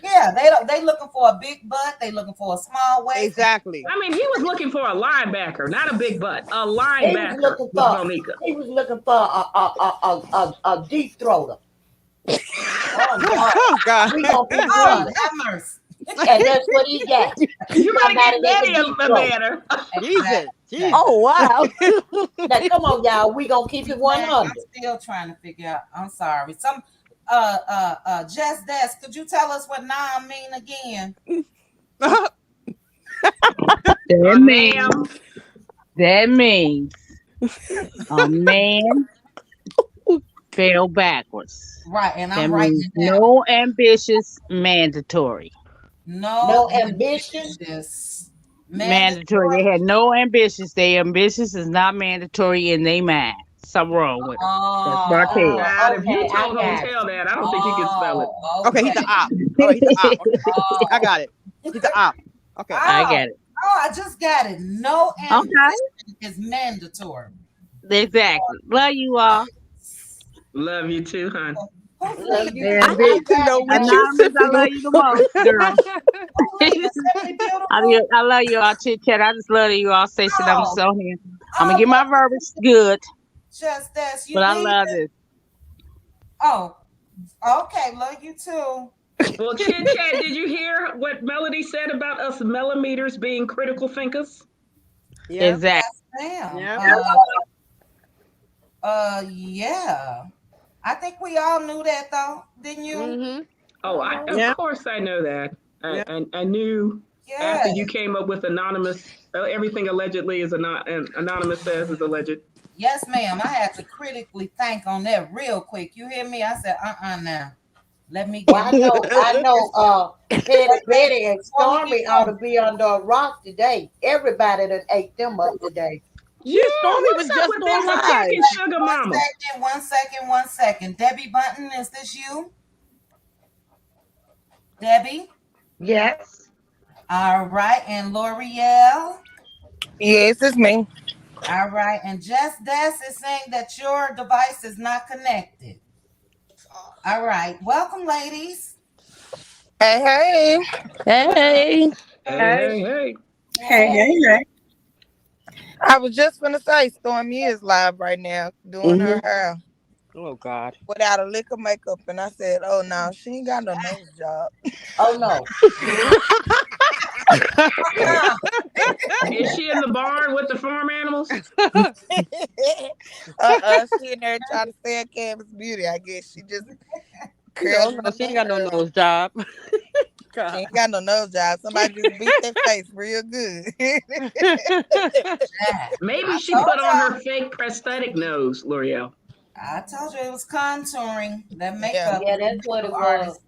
care. They looking for a big butt. They looking for a small waist. Exactly. I mean, he was looking for a linebacker, not a big butt. A He was linebacker looking with for. Monica. He was looking for a deep throater. Oh God! Oh, God. We gonna keep Oh, running, have mercy. and that's what he got. You better Somebody get that Betty can a deep throat. banner. Jesus. Jeez. Oh wow. Now come on, y'all. We gonna keep it I'm 100. still trying to figure out. I'm sorry. Just Des, could you tell us what "nam" mean again? That means a man fell backwards. Right, and That I'm writing means it down. no ambitious mandatory. No ambition. This Mandatory. They had no ambitions. Their ambitions is not mandatory in their mind. Something wrong with it. That's Martell. God, if you Okay, I told got Hotel that, I don't think he can spell it. Okay, he's the op. Oh, he's the op. Okay. I got it. He's the op. Okay. I get it. Oh, I just got it. No ambition is mandatory. Exactly. Love you all. Love you too, hon. Love you. Yeah, I like to know what you're Anonymous, sipping I love you the most, girl. I love you all, Chit Chat. I just love that you all say shit. I'm just on here. I'm gonna get my verbiage good, Just as you but I love it. this. Oh, okay. Love you too. Well, Chit Chat, did you hear what Melody said about us millimeters being critical thinkers? Yeah. Exactly. Damn. Yeah. Yeah. I think we all knew that though, didn't you? Mm-hmm. Oh, of course I know that. I knew after you came up with anonymous, everything allegedly is anonymous says is alleged. Yes, ma'am. I had to critically think on that real quick. You hear me? I said, now. Let me Well, get I know, Petty Betty and before we keep Stormy ought to going. be under a rock today. Everybody that ate them up today. Yeah, Shit, Stormy what's was up just with on this live. attacking Sugar One Mama? second, one second, one second. Debbie Button, is this you? Debbie? Yes. All right. And L'Oreal? Yes, it's me. All right. And Just Des is saying that your device is not connected. All right. Welcome, ladies. Hey, Hey. Hey, Hey. hey, hey. Hey, Hey. hey, hey. I was just gonna say Stormy is live right now doing her Mm-hmm. hair Oh God. without a lick of makeup, and I said, "Oh no, she ain't got no nose job." Oh no. Is she in the barn with the farm animals? She in there trying to stay at Canvas Beauty. I guess she just She said, "Oh curling no, up she ain't that got no hair. nose job." She God. ain't got no nose job. Somebody just beat their face real good. Yeah. Maybe I she told put on y'all. her fake prosthetic nose, L'Oreal. I told you it was contouring. That Yeah, makeup Yeah, is a that's what makeup it was. artist.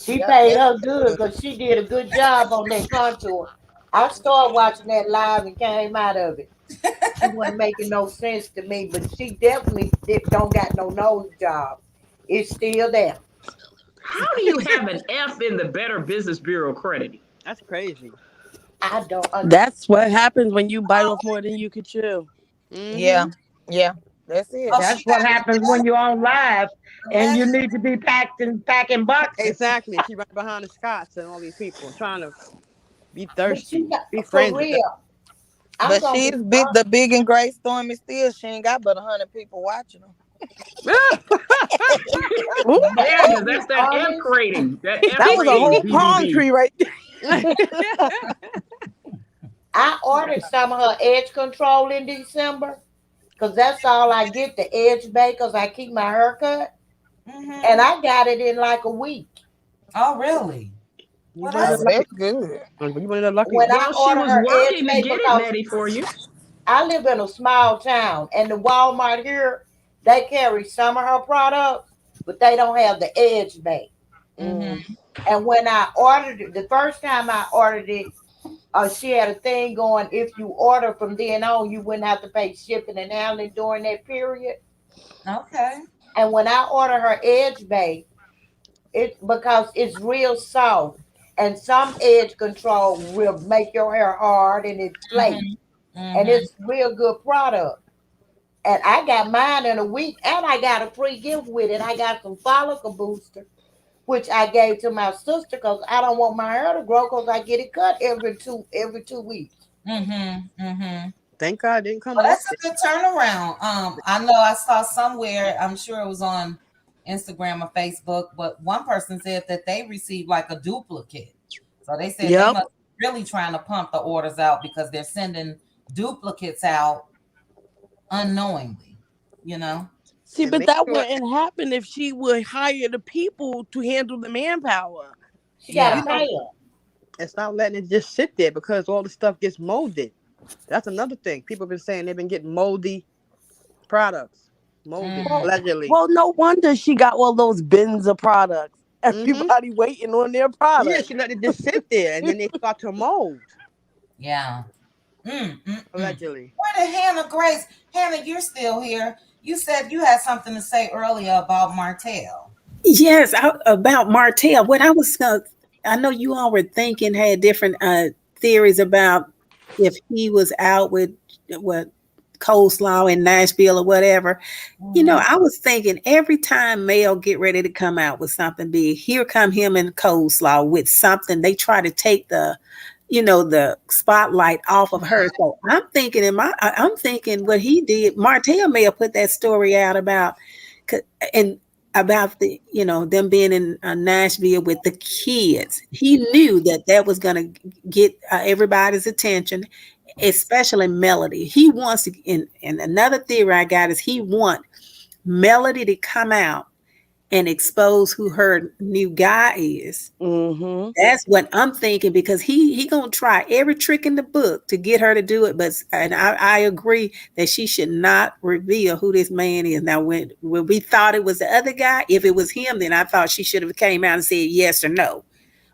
She yep, paid that's her what it good was. because she did a good job on that contour. I started watching that live and came out of it. She wasn't making no sense to me, but she definitely don't got no nose job. It's still there. How do you have an F in the Better Business Bureau credit? That's crazy. I don't understand. That's what happens when you bite off more than you can chew. Yeah, Mm-hmm. yeah, that's it. Oh, she That's what got happens when you're on live and you alleged. need to be packing boxes. Exactly. She right behind the Scots and all these people trying to be But she thirsty, got, be for friends with them. real. I'm But gonna she's be big. The big and great Stormy still. She ain't got but 100 people watching her. Ooh, but Yeah, to because be that's that F honest, rating. That F that was a rating, whole palm BBB. tree right there. I ordered some of her edge control in December because that's all I get, the edge bay, because I keep my hair cut. And Mm-hmm. I got it in like a week. Oh, really? You Well, one of Oh, the that's well, lucky. that's good. You one of the lucky. When I Well, she order was her edge working to bay, get it, because Nettie, for you. I live in a small town and the Walmart here, they carry some of her products, but they don't have the edge bay. Mm. mm-hmm. And when I ordered it, the first time I ordered it, she had a thing going. If you order from then on, you wouldn't have to pay shipping and handling during that period. Okay. And when I order her edge bay, it because it's real soft, and some edge control will make your hair hard and it flakes, Mm-hmm. and Mm-hmm. it's real good product. And I got mine in a week, and I got a free gift with it. I got some follicle booster, which I gave to my sister because I don't want my hair to grow because I get it cut every two weeks. Mm-hmm. Mm-hmm. Thank God it didn't come Well, off. that's a good turnaround. I know I saw somewhere, I'm sure it was on Instagram or Facebook, but one person said that they received like a duplicate. So they said they Yep. must be really trying to pump the orders out because they're sending duplicates out unknowingly, you know? See, And but make that sure wouldn't happen if she would hire the people to handle the manpower. She got to you Yeah. know pay her. and stop letting it just sit there because all the stuff gets molded. That's another thing. People have been saying they've been getting moldy products, molded Mm-hmm. Well, allegedly. well, no wonder she got all those bins of products. Mm-hmm. Everybody waiting on their Yeah, product. she let it just sit there and then they start to mold, Yeah. Mm-mm-mm. allegedly. Where did Hannah Grace? Hannah, you're still here. You said you had something to say earlier about Martell. Yes, about Martell. What I was going I know you all were thinking, had different theories about if he was out with what coleslaw in Nashville or whatever. You know, Mm-hmm. I was thinking every time Mel get ready to come out with something big, here come him and coleslaw with something. They try to take the spotlight off of her. So I'm thinking what he did. Martell may have put that story out about and about them being in Nashville with the kids. He knew that was going to get everybody's attention, especially Melody. He wants to. And another theory I got is he want Melody to come out and expose who her new guy is. Mm-hmm. That's what I'm thinking because he gonna try every trick in the book to get her to do it. But and I agree that she should not reveal who this man is. Now, when we thought it was the other guy, if it was him, then I thought she should have came out and said yes or no,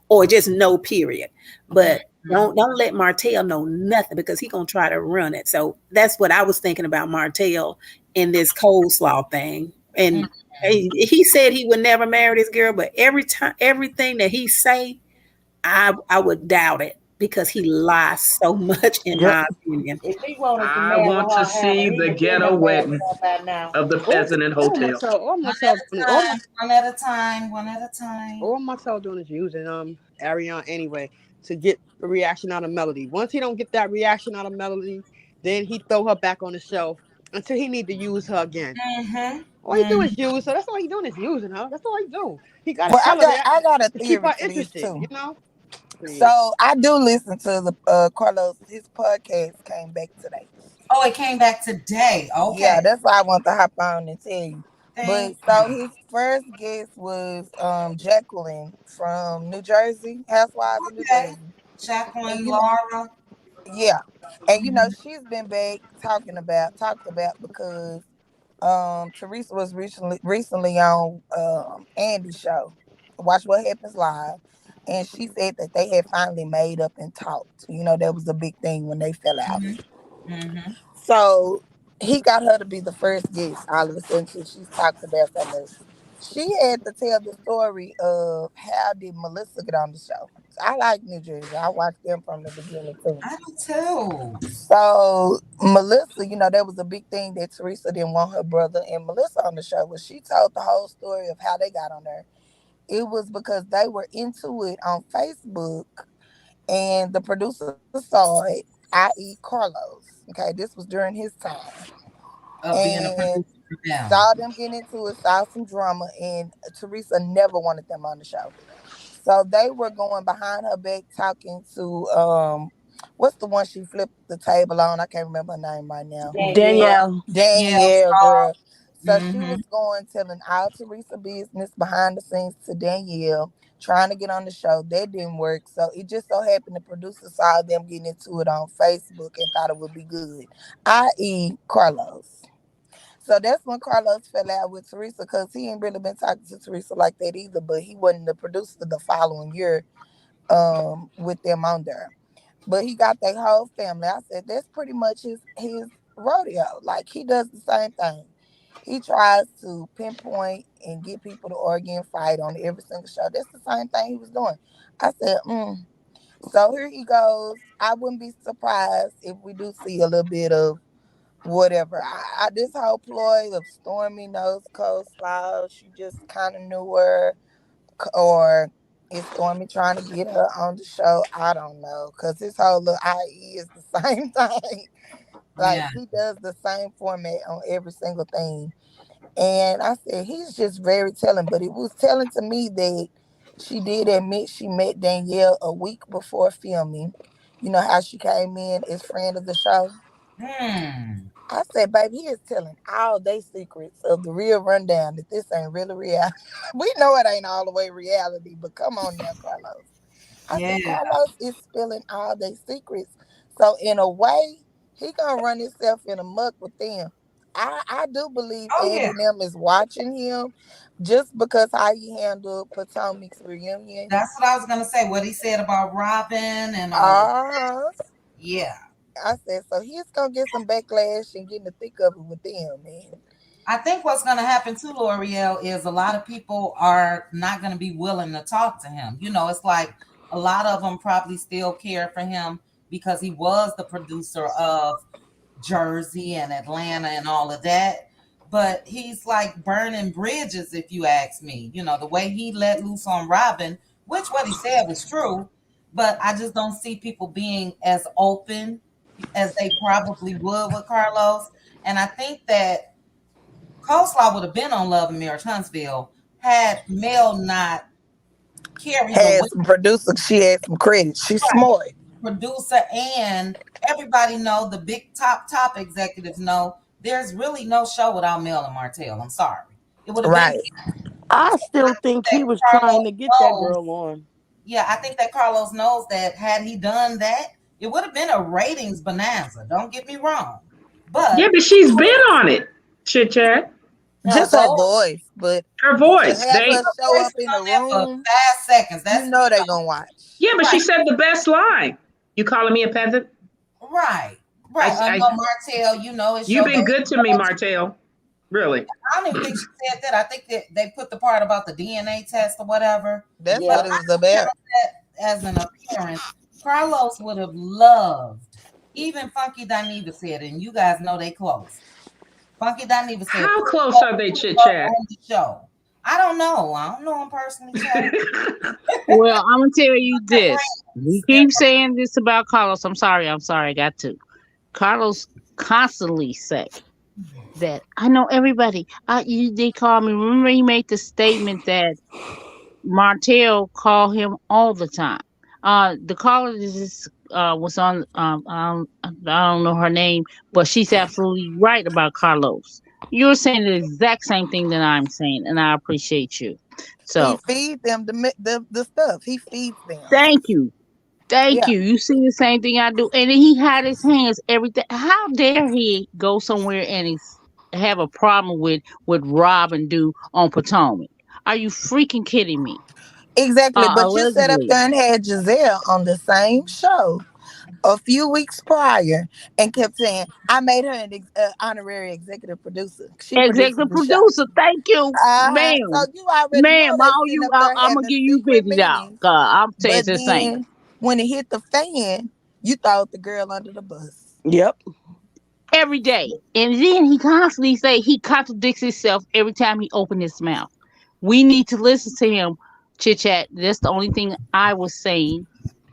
or just no period. But don't let Martell know nothing because he gonna try to run it. So that's what I was thinking about Martell in this coleslaw thing. And he said he would never marry this girl, but everything that he say, I would doubt it because he lies so much, in Yep. my opinion. If he wanted to I marry want to her, see Hannah, he'd the have been ghetto done married wedding her by now. of the peasant and hotel. One at a time, one at a time, one at a time. All Marcel doing is using Ariana anyway to get the reaction out of Melody. Once he don't get that reaction out of Melody, then he throw her back on the shelf until he need to use her again. All he do is use her. That's all he doing is using her. That's all he do. He gotta Well, tell her that I got a to keep theory her for this interested. too. You know. Please. So I do listen to the Carlos. His podcast came back today. Oh, it came back today. Yeah, Okay. that's why I want to hop on and tell you. But Thank so you. his first guest was Jacqueline from New Jersey, Housewives of New Okay. Jersey, and Jacqueline, you know, Laura. yeah, and she's been back talked about because Teresa was recently on Andy's show, Watch What Happens Live, and she said that they had finally made up and talked. That was a big thing when they fell out. Mm-hmm. So he got her to be the first guest. All of a sudden, she's talked about so much. She had to tell the story of how did Melissa get on the show. I like New Jersey. I watched them from the beginning too. I do too. So Melissa, there was a big thing that Teresa didn't want her brother and Melissa on the show. Well, she told the whole story of how they got on there. It was because they were into it on Facebook, and the producer saw it, i.e., Carlos. Okay, this was during his time, Of being a and producer for them. saw them getting into it, saw some drama, and Teresa never wanted them on the show. So they were going behind her back talking to what's the one she flipped the table on? I can't remember her name right now. Danielle. Danielle. Yeah. Danielle, girl. So she Mm-hmm. was going telling all Teresa business behind the scenes to Danielle, trying to get on the show. That didn't work. So it just so happened the producer saw them getting into it on Facebook and thought it would be good, i.e., Carlos. So that's when Carlos fell out with Teresa because he ain't really been talking to Teresa like that either. But he wasn't the producer the following year with them on there. But he got their whole family. I said that's pretty much his rodeo. Like he does the same thing. He tries to pinpoint and get people to argue and fight on every single show. That's the same thing he was doing. I said, So here he goes. I wouldn't be surprised if we do see a little bit of whatever. This whole ploy of Stormy knows coleslaw, she just kind of knew her, or is Stormy trying to get her on the show? I don't know, cause this whole little IE is the same thing. Like Yeah. he does the same format on every single thing. And I said he's just very telling, but it was telling to me that she did admit she met Danielle a week before filming. You know how she came in as friend of the show. Hmm. I said, baby, he is telling all they secrets of the real rundown that this ain't really reality. We know it ain't all the way reality, but come on now, Carlos. I Yeah. said, Carlos is spilling all their secrets. So in a way, he gonna run himself in a muck with them. I do believe Oh Eddie yeah. and them is watching him just because how he handled Potomac's reunion. That's what I was gonna say. What he said about Robin and all of Uh-huh. yeah. I said, so he's gonna get some backlash and get in the thick of it with them, man. I think what's going to happen to L'Oreal is a lot of people are not going to be willing to talk to him. It's like a lot of them probably still care for him because he was the producer of Jersey and Atlanta and all of that. But he's like burning bridges, if you ask me. The way he let loose on Robin, which what he said was true, but I just don't see people being as open as they probably would with Carlos. And I think that Coleslaw would have been on Love and Marriage Huntsville had Mel not carried the Had weight. some producer, she had some credit. She's Right. smart. Producer and everybody know the big top executives know there's really no show without Mel and Martell. I'm sorry. It would have been Right. I still think he was trying to get that girl on. Yeah, I think that Carlos knows that had he done that, it would have been a ratings bonanza. Don't get me wrong. Yeah, But but she's been on it, Chit Chat. Just her voice, but Her to voice. have her show up in the on there for room, 5 seconds. you know they gonna watch. Yeah, but she said the best line. You calling me a peasant? Right. No, Martell, you know it's You've your been baby. good to me, Martell. Really. I don't even think she said that. I think that they put the part about the DNA test or whatever. That's what it was about. As an appearance, Carlos would have loved. Even Funky Dineva said, and you guys know they close. Funky Dineva said, how close are they, Chit Chat? On the show. I don't know. I don't know him personally. Well, I'm gonna tell you this. You keep saying this about Carlos. I'm sorry. I got to. Carlos constantly say that I know everybody. They call me. Remember, he made the statement that Martell called him all the time. The caller was on. I don't know her name, but she's absolutely right about Carlos. You're saying the exact same thing that I'm saying, and I appreciate you. So he feeds them the stuff. He feeds them. thank you. Thank Yeah. you. You see the same thing I do. And then he had his hands everything. How dare he go somewhere and have a problem with Rob and do on Potomac? Are you freaking kidding me? Exactly. But you sat up Allegedly. there and had Giselle on the same show a few weeks prior and kept saying, I made her an honorary executive producer. She produces Executive the show. producer, thank you, ma'am. So you already know Ma'am, they sitting up there I'm gonna having give you secret $50. meetings. I'm saying But the same. then when it hit the fan, you thought the girl under the bus. Yep. Every day. And then he constantly he contradicts himself every time he opens his mouth. We need to listen to him, Chit Chat. That's the only thing I was saying,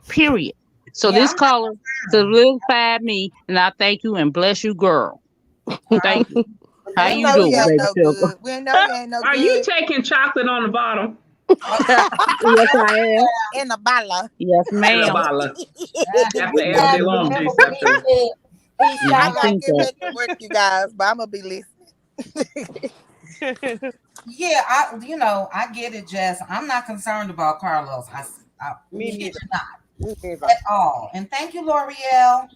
period. So this caller solidified me, and I thank you and bless you, girl. Thank you. How you doing, baby? Good. We know you ain't no Are good. you taking chocolate on the bottom? Yes, I am. In a bottle. Yes, ma'am. In a bottle. After LJ Long juice after. I gotta get back to work, you guys, but I'm gonna be listening. Yeah, I get it, Jess. I'm not concerned about Carlos. I Me kid neither. you not at all. And thank you, L'Oreal.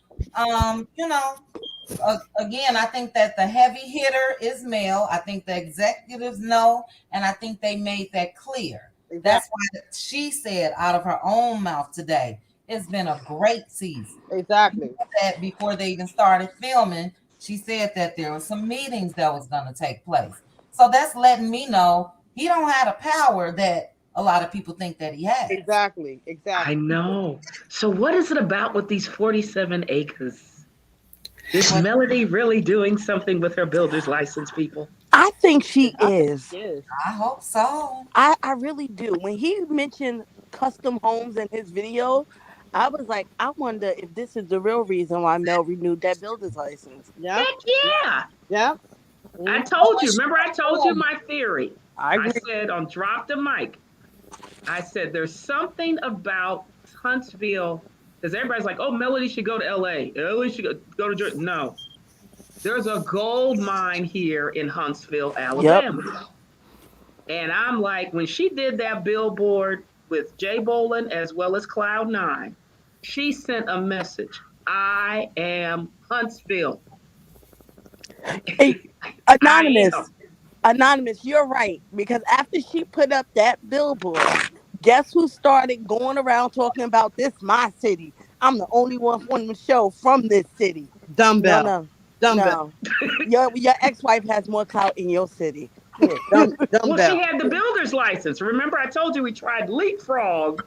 Again, I think that the heavy hitter is Mel. I think the executives know, and I think they made that clear. Exactly. That's why she said out of her own mouth today, it's been a great season. Exactly. That before they even started filming, she said that there were some meetings that was going to take place. So that's letting me know he don't have the power that a lot of people think that he has. Exactly. I know. So what is it about with these 47 acres? Is Melody really doing something with her builder's license, people? I think she is. I hope so. I really do. When he mentioned custom homes in his video, I was like, I wonder if this is the real reason why Mel renewed that builder's license. Yeah. Heck yeah. Yeah. I told you. Remember, I told you my theory. I said on Drop the Mic, I said there's something about Huntsville, because everybody's like, oh, Melody should go to LA. Melody should go to Georgia. No. There's a gold mine here in Huntsville, Alabama. Yep. And I'm like, when she did that billboard with Jay Bolin as well as Cloud9, she sent a message. I am Huntsville. Hey, Anonymous, you're right. Because after she put up that billboard, guess who started going around talking about this my city? I'm the only one on the show from this city. Dumbbell. No. Your ex-wife has more clout in your city. Yeah, well, she had the builder's license. Remember, I told you we tried Leapfrog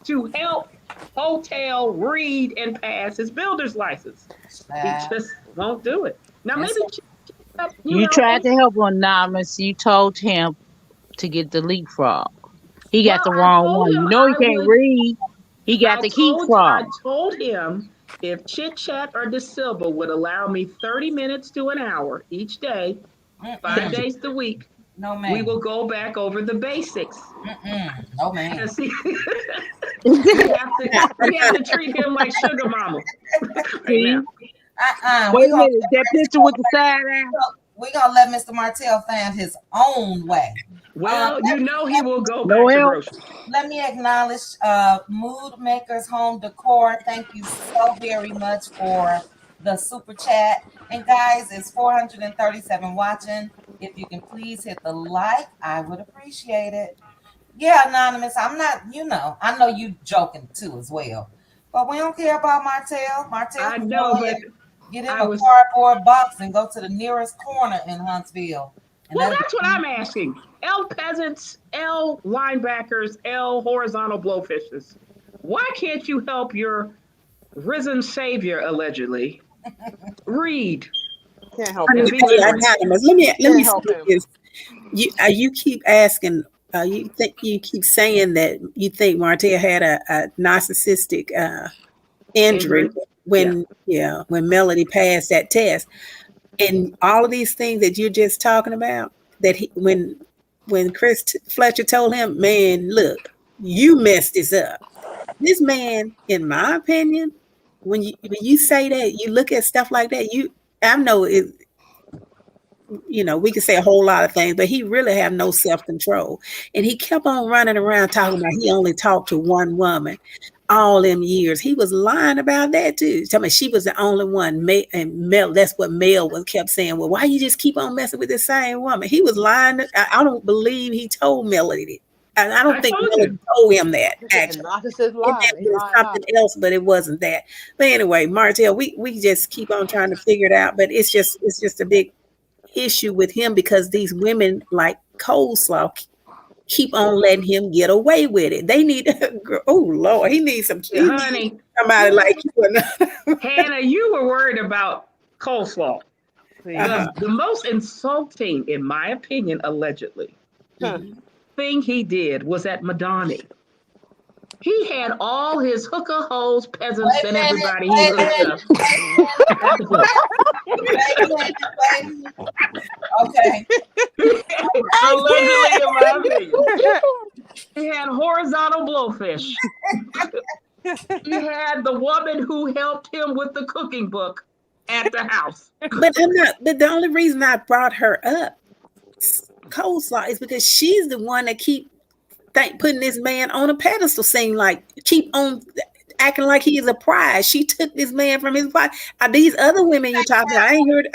to help Hotel read and pass his builder's license. He just won't do it. Now, maybe you tried to help Anonymous. You told him to get the Leapfrog. He got the wrong one. You know he can't read. He got the key frog. I told him if Chit Chat or De Silva would allow me 30 minutes to an hour each day, 5 days a week, we will go back over the basics. No, man. We have to treat him like Sugar Mama. Wait a minute, that picture with the side eye. We're going to let Mr. Martell find his own way. Well, you know he will go back to Noel? groceries. Let me acknowledge Mood Makers Home Decor. Thank you so very much for the super chat. And guys, it's 437 watching. If you can please hit the like, I would appreciate it. Yeah, Anonymous, I'm not, I know you joking too as well. But we don't care about Martell. Martell I can know, go but ahead, get him I a was cardboard box and go to the nearest corner in Huntsville. And well. that'll That's what be I'm asking. L peasants, L linebackers, L horizontal blowfishes. Why can't you help your risen savior allegedly read Can't help and him. be Hey, literate? Anonymous, let me Can't say help him. this. You keep asking. You keep saying that you think Martell had a narcissistic injury Injury? Yeah. when Melody passed that test, and all of these things that you're just talking about. That when Chris Fletcher told him, "Man, look, you messed this up." This man, in my opinion, when you say that, you look at stuff like that. I know it, we could say a whole lot of things, but he really have no self-control. And he kept on running around talking about he only talked to one woman all them years. He was lying about that too. Tell me she was the only one. And Mel, that's what Mel was kept saying. Well, why you just keep on messing with the same woman? He was lying. I don't believe he told Melody. And I I don't think told Melody you. told him that, And actually. narcissists It lie. may They have been lie a lot. something else, but it wasn't that. But anyway, Martell, we just keep on trying to figure it out. But it's just a big issue with him because these women like Coleslaw keep on letting him get away with it. They need oh Lord, he needs Honey, somebody like you. Hannah, you were worried about coleslaw. See? Uh-huh. The most insulting, in my opinion, allegedly, Huh. thing he did was at Madani. He had all his hooker hoes, peasants, Wait a and minute, everybody he wait a hooked minute, up at the club. wait a minute, wait a minute. Okay. Allegedly, in my opinion. He had horizontal blowfish. He had the woman who helped him with the cooking book at the house. But I'm not. But the only reason I brought her up, Coleslaw, is because she's the one that keep putting this man on a pedestal, saying like keep on acting like he is a prize. She took this man from his wife. Are these other women you talking about?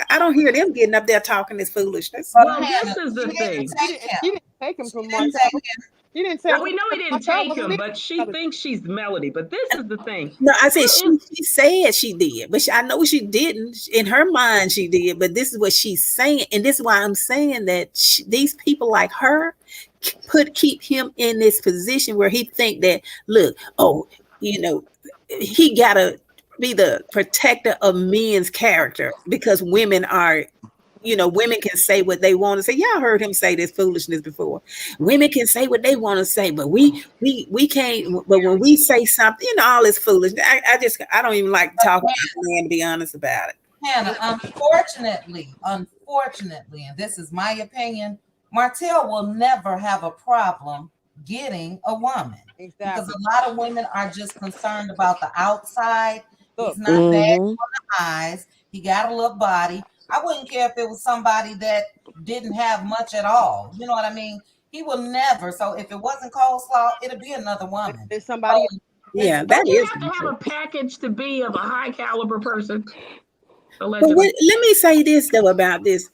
I don't hear them getting up there talking this foolishness. But Well, Hannah, this is the she didn't thing. take She him. didn't take him She from didn't Martell. take him. She didn't say Well, we know he didn't Martell take was him, but she leaving. thinks she's Melody. But this is the thing. No, I said What is she said she did, but I know she didn't. In her mind, she did. But this is what she's saying, and this is why I'm saying that these people like her keep him in this position where he think that look, he gotta be the protector of men's character because women are. Women can say what they want to say. Y'all heard him say this foolishness before. Women can say what they want to say, but we can't. But when we say something, all this foolish. I don't even like talking about man, to be honest about it. Hannah, unfortunately, and this is my opinion, Martell will never have a problem getting a woman. Because Exactly. a lot of women are just concerned about the outside. Look, He's not bad Mhm. on the eyes. He got a little body. I wouldn't care if it was somebody that didn't have much at all. You know what I mean? He will never. So if it wasn't Coleslaw, it'll be another woman. there's somebody. So Yeah, it's that don't you is. have to have a package to be of a high caliber person? But Allegedly. let me say this though about this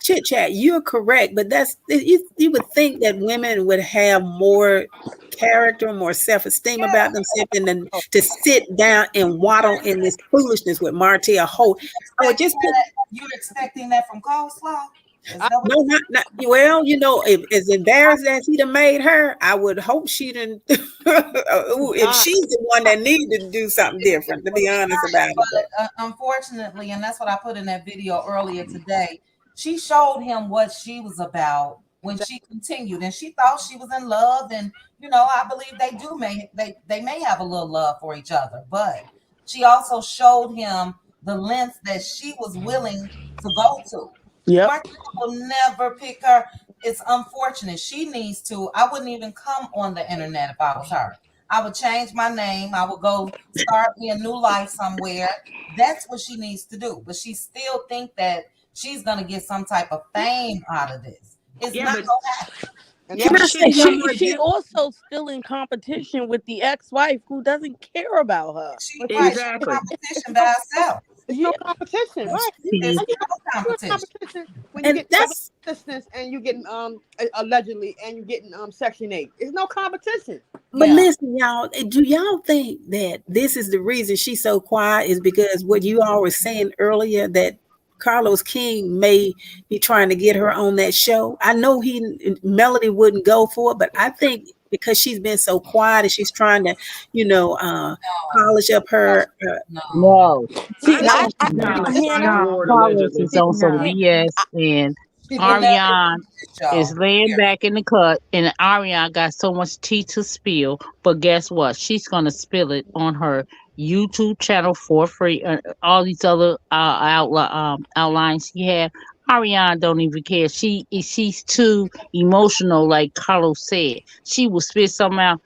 chit chat. You're correct, but you would think that women would have more character, more self-esteem about themselves than to sit down and waddle in this foolishness with Martell Holt. I would just put you're expecting that from Coleslaw? Is I- that what no, not well. If as embarrassed as he'd have made her, I would hope she didn't. If she's the one that needed to do something different, to be honest about it. But unfortunately, and that's what I put in that video earlier today, she showed him what she was about when she continued, and she thought she was in love. And I believe they may have a little love for each other, but she also showed him the lengths that she was willing to go to. Yep. Martha will never pick her. It's unfortunate. She needs to. I wouldn't even come on the internet if I was her. I would change my name. I would go start me a new life somewhere. That's what she needs to do. But she still think that she's gonna get some type of fame out of this. It's Yeah, not but gonna happen. And Yeah, Can that's I but what she say she's didn't doing she? right She there. also still in competition with the ex-wife who doesn't care about her. she But right, see, she in Exactly. competition it's by no, herself. it's Yeah. no competition, right? It's How See, you no you in competition. competition when you And get regular that's assistance and you getting allegedly and you getting Section 8. It's no competition. but Yeah. listen, y'all. Do y'all think that this is the reason she's so quiet? Is because what you all were saying earlier that Carlos King may be trying to get her on that show. I know Melody wouldn't go for it, but I think because she's been so quiet and she's trying to, you know, No, polish up her. no. no, See, I no, think I she's trying to Hannah, no. sideboard Carlos allegedly. is on some Han- BS, and She's He been never Ariane did this show. is laying Period. back in the cut, and Ariane got so much tea to spill. But guess what? She's gonna spill it on her YouTube channel for free. All these other outlines she have. Ariane don't even care. She's too emotional, like Carlos said. She will spit something out.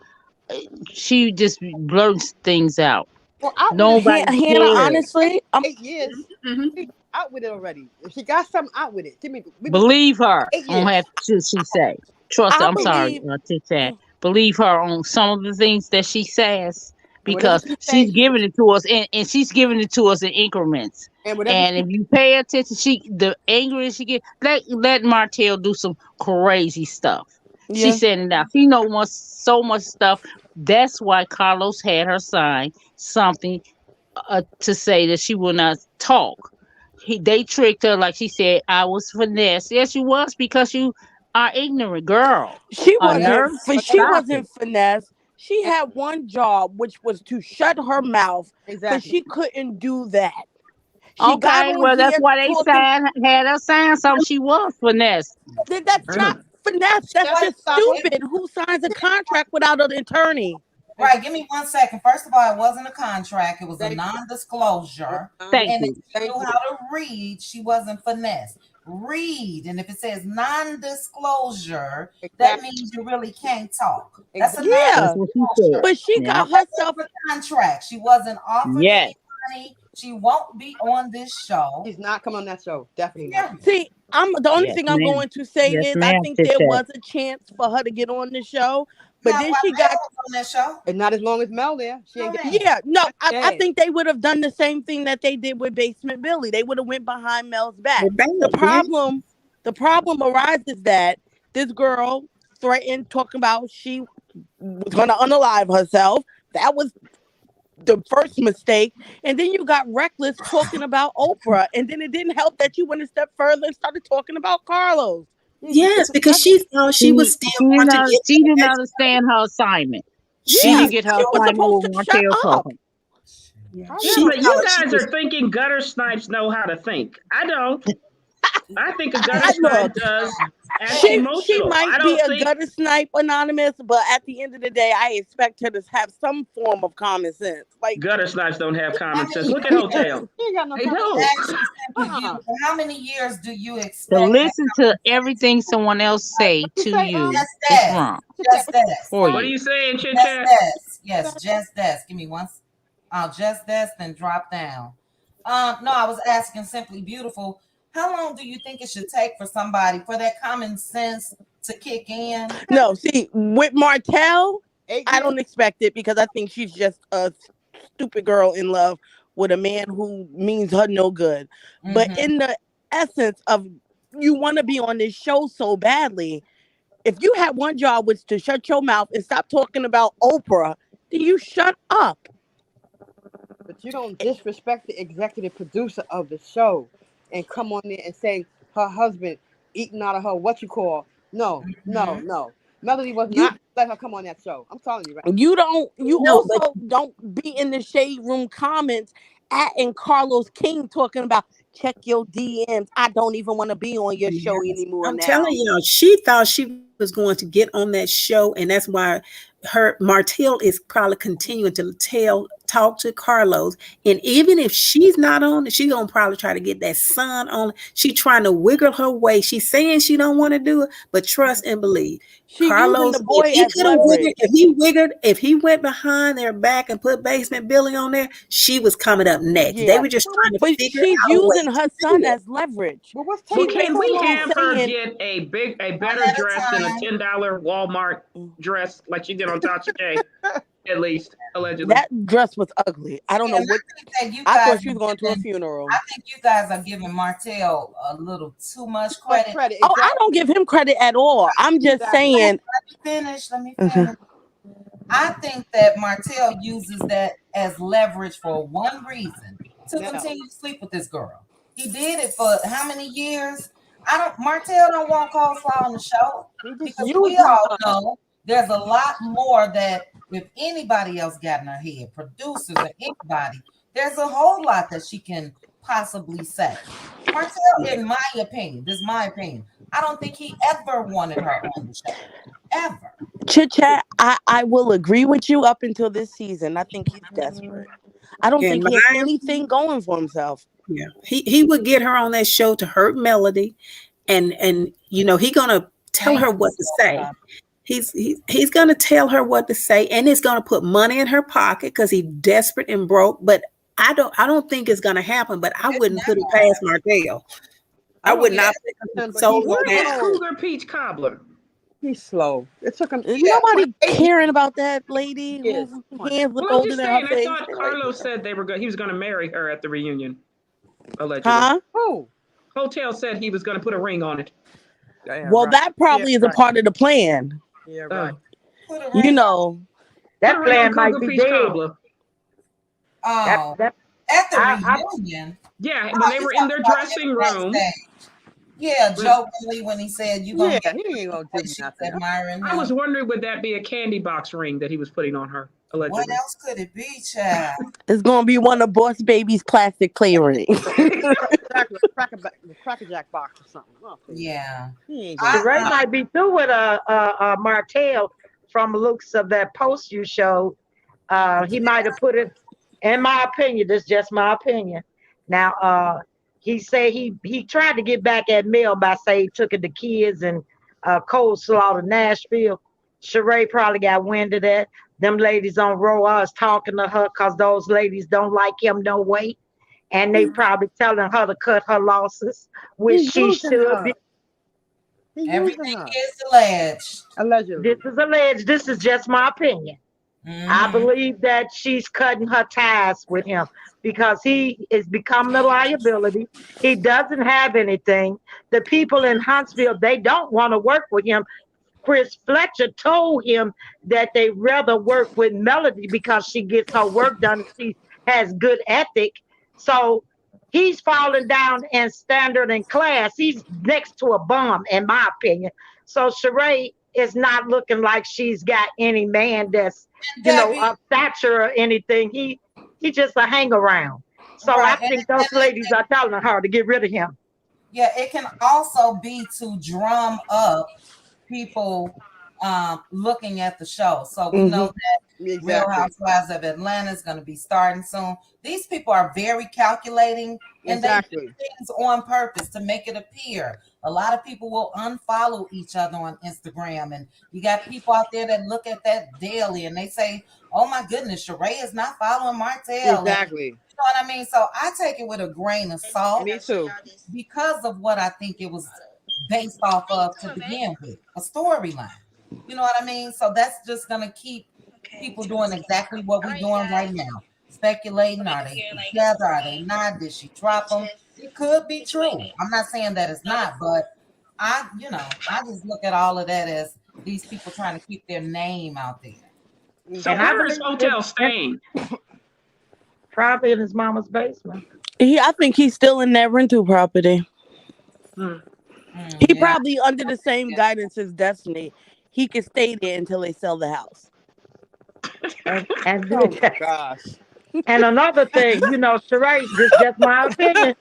She just blurts things out. well out with it. Nobody Hannah, cares. honestly, 8 years. Hmm. She's out with it already. If she got something out with it, give me. We've been Believe her 8 years. on have she say. Trust her. I I'm sorry, believe Tic Tac. Believe her on some of the things that she says And whatever because she say, she's giving it to us, and she's giving it to us in increments. and whatever And she if you pay attention, the angrier she get, let Martell do some crazy stuff. She yeah. said it out. She know so much stuff. That's why Carlos had her sign something to say that she will not talk. They tricked her, like she said, I was finesse. Yes, you was because you are ignorant, girl. She A whatever wasn't nurse, she whatever stop it. wasn't finesse. She and had one job, which was to shut her mouth, but exactly. she couldn't do that. She got Okay, on well that's here why they talking. had her sign something. She was finesse. That's not Mm. finesse. She That's got Wait, to just stop her. stupid. Who signs a contract without an attorney? right, give me 1 second. First of all, it wasn't a contract, it was a Thank you. non-disclosure. Thank And if you. she Thank knew you. how to read, she wasn't finesse. Read. And if it says non-disclosure, that Exactly. means you really can't talk. That's a Exactly. That's Yeah, what she said. non-disclosure. but she Yeah. got That herself. was a contract. She wasn't offered Yes. any money. She won't be on this show. She's not coming on that show. Definitely not. Period. See, I'm the only Yes, thing I'm ma'am. going to say Yes, is I ma'am. think Tic there Tac. was a chance for her to get on the show, but Now, then while she Mel got. was on that show, And not as long as Mel there. She no ain't getting. man. Yeah, no, That's I dead. think they would have done the same thing that they did with Basement Billy. They would have went behind Mel's back. We're bad, The yes. problem, the problem arises that this girl threatened talking about she was going to unalive herself. That was the first mistake. And then you got Reckless talking about Oprah. And then it didn't help that you went a step further and started talking about Carlos. Yes, because she thought she was still going to get She didn't that. understand her assignment. She Yeah, didn't She get her she was assignment supposed when to shut Martell told up. her. yeah, I Yeah, know. she but you thought she guys was are thinking gutter snipes know how to think. I don't. I think a gutter Look, snipe does act she emotional. I might be don't a think gutter snipe anonymous, but at the end of the day, I expect her to have some form of common sense. Like, gutter snipes don't have How common sense. many Look at years? Hotel. She ain't got no They common Let me don't. sense. ask you simply, beautiful. How many years do you To expect that listen to common sense? everything someone else say What you to say, you Just is this. wrong Just this. for What are you. you saying, Chit Just Chat? this. Yes, just this. Give me one. I'll just this, then drop down. No, I was asking simply beautiful. How long do you think it should take for somebody for that common sense to kick in? no, see, with Martell, Eight I years. don't expect it because I think she's just a stupid girl in love with a man who means her no good. But Mm-hmm. in the essence of you want to be on this show so badly, if you had one job was to shut your mouth and stop talking about Oprah, then you shut up. But you don't disrespect the executive producer of the show and come on there and say her husband eating out of her what you call. No, no, Mm-hmm. no. Melody was You not let her come on that show. I'm telling you right. you no, but also don't be in the shade room comments at and Carlos King talking about check your DMs. I don't even want to be on your show yes, anymore I'm telling now. y'all, she thought she was going to get on that show, and that's why her Martell is probably continuing to talk to Carlos, and even if she's not on it, she's gonna probably try to get that son on. She trying to wiggle her way. She's saying she don't want to do it, but trust and believe. She using Carlos, the boy if he as could have wiggled, leverage. if he went behind their back and put Basement Billy on there, she was coming up next. They Yeah. were just trying to But figure she's out a way using to her do son it. as leverage. But what's Well, She's taking can we basically have her saying, get a better at a dress than a time. $10 Walmart dress like she did on Tasha K? At least allegedly. that dress was ugly. I don't know And what. I think that you I guys thought she was are going to a giving- funeral. I think you guys are giving Martell a little too much much credit. credit? Oh, I don't give him credit at all. I'm just Exactly. saying. Let me finish. I think that Martell uses that as leverage for one reason, to Yeah. continue to sleep with this girl. He did it for how many years? Martell don't want coleslaw on the show He just because using we all her. know there's a lot more that if anybody else got in her head, producers or anybody, there's a whole lot that she can possibly say. Martell, in my opinion, this is my opinion, I don't think he ever wanted her on the show. Ever. Chit Chat, I will agree with you up until this season. I think he's desperate. I don't In think he has my anything going for himself. Yeah, he would get her on that show to hurt Melody, and he gonna tell her what to say. He's gonna tell her what to say, and it's gonna put money in her pocket because he's desperate and broke. But I don't think it's gonna happen. But I wouldn't put it past Martell. I would not put it so Where is down. Cougar Peach Cobbler? He's slow. It took him. Is nobody caring about that lady whose hands look Well, I'm older just than saying. her I face? thought Carlos said he was going to marry her at the reunion. Allegedly. Huh? Oh, Hotel said he was going to put a ring on it. yeah, Well, right. that probably Yeah, is a right. part of the plan. Yeah, right. You know. Put a That ring plan on might Cougar be Peach dead. Cobbler. Oh, That at the I- reunion. Yeah, when they were in their dressing room. Yeah, jokingly when he said you gonna Yeah, he ain't gonna do nothing. admiring I him. was wondering, would that be a candy box ring that he was putting on her? Allegedly. What else could it be, child? It's gonna be one of Boss Baby's plastic play rings. Exactly, the Cracker Jack box or something. Oh, Yeah. he ain't Ray gonna. might be through with Martell from the looks of that post you showed. He might have put it, in my opinion, this is just my opinion. Now, he said he tried to get back at Mel by saying he took it to kids and coleslaw to Nashville. Sheree probably got wind of that. Them ladies on Raw was talking to her because those ladies don't like him no way. And they probably telling her to cut her losses, which He's she using should her. be. He's Everything using her. is alleged. Allegedly. This is alleged. This is just my opinion. I believe that she's cutting her ties with him because he is becoming a liability. He doesn't have anything. The people in Huntsville, they don't want to work with him. Chris Fletcher told him that they rather work with Melody because she gets her work done. She has good ethic. So he's falling down in standard and class. He's next to a bum, in my opinion. So Sheree is not looking like she's got any man that's of stature or anything. He just a hang around. So Right. I think those ladies are telling her to get rid of him. Yeah, it can also be to drum up people looking at the show. So we know that Real Housewives of Atlanta is going to be starting soon. These people are very calculating, and they do things on purpose to make it appear. A lot of people will unfollow each other on Instagram, and you got people out there that look at that daily and they say, "Oh my goodness, Sheree is not following Martell." Exactly. And, you know what I mean? So I take it with a grain of salt. Me too. Because of what I think it was based off of to begin with, a storyline. You know what I mean? So that's just gonna keep people doing exactly what we're doing right now. Speculating, are they together? Are they not? Did she drop them? It could be true. I'm not saying that it's not, but I just look at all of that as these people trying to keep their name out there. So where is Hotel staying? Probably in his mama's basement. I think he's still in that rental property. He probably under the same guidance as Destiny. He can stay there until they sell the house. And Oh my gosh. And another thing, Sheree, this is just my opinion.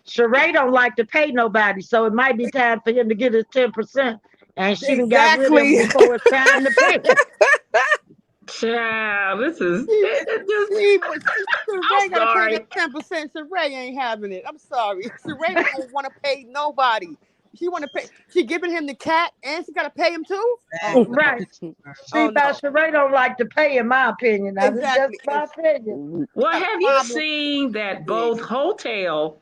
Sheree don't like to pay nobody, so it might be time for him to get his 10%. And she done got rid of him before it's time to pay him. Child, this is See, it Sheree gotta pay sorry. that 10%. Sheree ain't having it. I'm sorry. Sheree don't want to pay nobody. She want to pay. She giving him the cat, and she gotta pay him too. Oh, Right. See, oh no. Sheree don't like to pay, in my opinion. Now, Exactly. this is just my opinion. Well, Got a have you problem. seen that both hotel,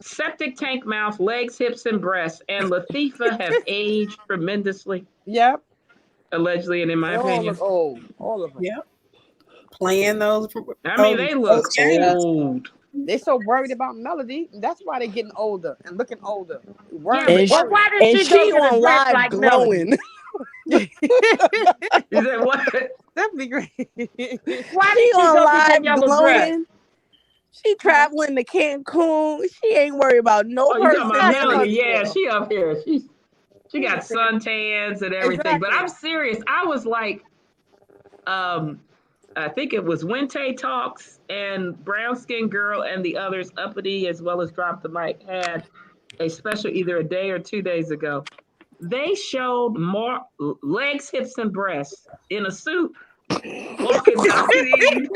septic tank mouth, legs, hips, and breasts, and Latifah have aged tremendously, Yep. allegedly, and in my They all opinion. look old. All of them. Yep. Playing those. I mean, they look those games. old. They so worried about Melody. That's why they're getting older and looking older. Worried. but- And, Well, why did and she go she get a on dress live like Melody? glowing. You said what? That'd be great. Why She did she on go get live that yellow dress? glowing. She traveling to Cancun. She ain't worried about no Oh, you talking person. about That's Melody? her Yeah, deal. she up here. She got suntans and everything. But Exactly. I'm serious. I was like, I think it was Wente Talks and Brown Skin Girl and the others, Uppity as well as Drop the Mic, had a special either a day or 2 days ago. They showed more legs, hips, and breasts in a suit walking down the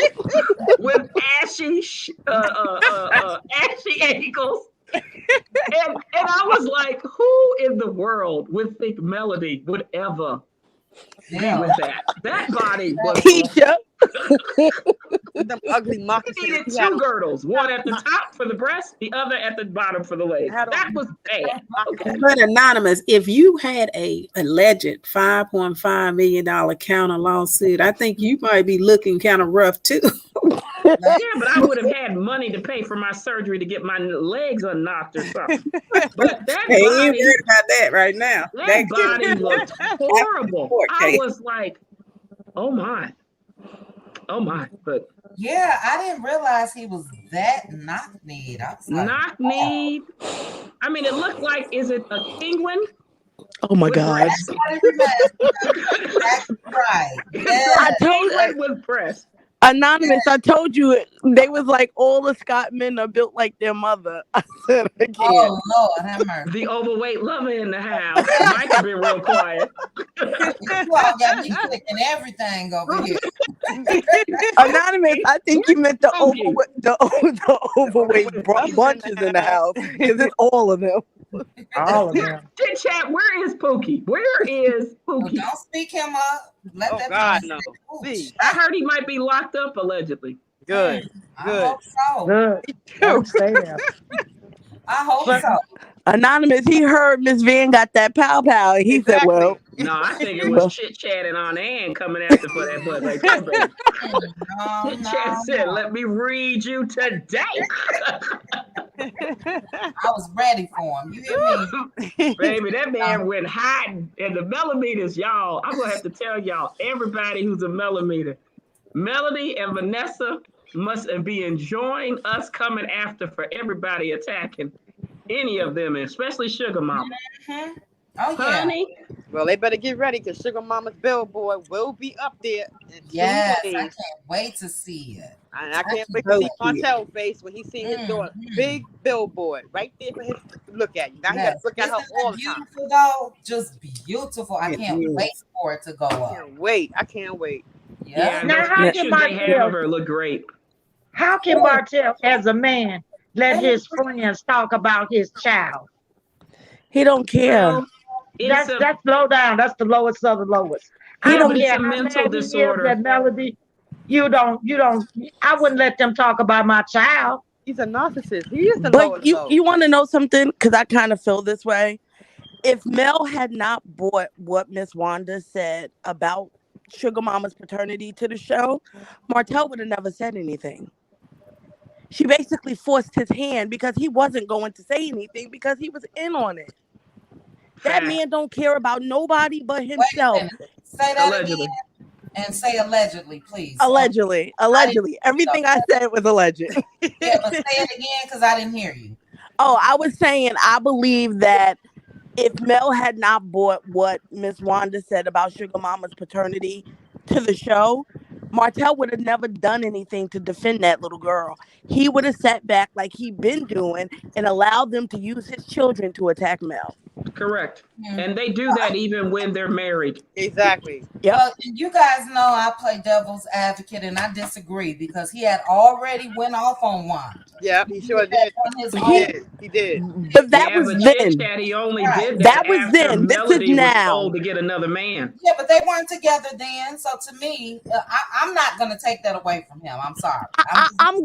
with ashy ankles. And I was like, who in the world would think Melody would ever be with that? That body was Keisha. Them ugly He moccasins. needed He had two on girdles, one at the top for the breast, the other at the bottom for the legs. Had on- That was bad. Okay. But Anonymous, if you had a alleged $5.5 million counter lawsuit, I think you might be looking kind of rough too. Yeah, but I would have had money to pay for my surgery to get my legs unknocked or something. But that Hey, you ain't body, worried about that right now. that body looked horrible. court I case. was like, oh my. Oh my. But Yeah, I didn't realize he was that knock-kneed. I was like, knock-kneed. I mean, it looked like, is it a penguin? Oh my With God. breasts? That's right. I Yes. told Penguin with breasts. Anonymous, I told you they was like all the Scott men are built like their mother. I said I can't. Oh Lord, have mercy. The overweight lover in the house. Mike have been real quiet. You all got me clicking everything over here. Anonymous, I think you meant the Okay. overweight bunches in the house because it's all of them. All of them. Chit Chat, where is Pookie? Where is Well, Pookie? don't speak him up. Let Oh that God, man no. say, "Ooh, See, I heard he might be locked up allegedly. good. I Good. hope so. Good. Don't say that. I hope But- so. Anonymous, he heard Miss Van got that pow pow, and he said, Exactly. "Well, No, I think it was Chit Chat and Aunt Ann coming after for that butt right there, baby. No, Chit Chat said, let me read you today. I was ready for him. You hear me? Baby, that man went hiding. And the millimeters, y'all, I'm going to have to tell y'all, everybody who's a millimeter, Melody and Vanessa must be enjoying us coming after for everybody attacking any of them, especially Sugar Mama. Mhm. Oh yeah. Honey, Well, they better get ready because Sugar Mama's billboard will be up there in 2 Yes, I days. can't wait to see it. And I can't wait to see Montel's face when he see his daughter. Big billboard right there for him to look at you. Now he got to Yes. look at her Isn't all it the time. beautiful though? Just beautiful. I It can't is. wait for it to go I up. can't wait. I can't wait. yeah, Yeah. Now, those how can pictures they have Martell- of her look great. How can Martell, as a man, let his friends talk about his child? he don't care." Well, it's a, That's low down. That's the lowest of the lowest. He I don't- don't it's care a how mental mad he is disorder. at Melody. You don't. I wouldn't let them talk about my child. He's a narcissist. He is the low of But the you low. you want to know something? Because I kind of feel this way. If Mel had not brought what Miss Wanda said about Sugar Mama's paternity to the show, Martell would have never said anything. She basically forced his hand because he wasn't going to say anything because he was in on it. That Fact. man don't care about nobody but Wait a himself. minute. Say that Allegedly. again and say allegedly, please. Allegedly. Everything I said was alleged. Yeah, but say it again because I didn't hear you. Oh, I was saying I believe that if Mel had not brought what Miss Wanda said about Sugar Mama's paternity to the show, Martell would have never done anything to defend that little girl. He would have sat back like he been doing and allowed them to use his children to attack Mel. Correct. Mhm. And they do that even when they're married. Exactly. Yep. Well, you guys know I play devil's advocate, and I disagree because he had already went off on Wanda. Yep, he sure did that did. on his He own. did. He did. But that Yeah, was but Chit then. Chat, he only Right. did That that was after then. This is Melody was now. told to get another man. Yeah, but they weren't together then. So to me, I'm not going to take that away from him. I'm sorry. I'm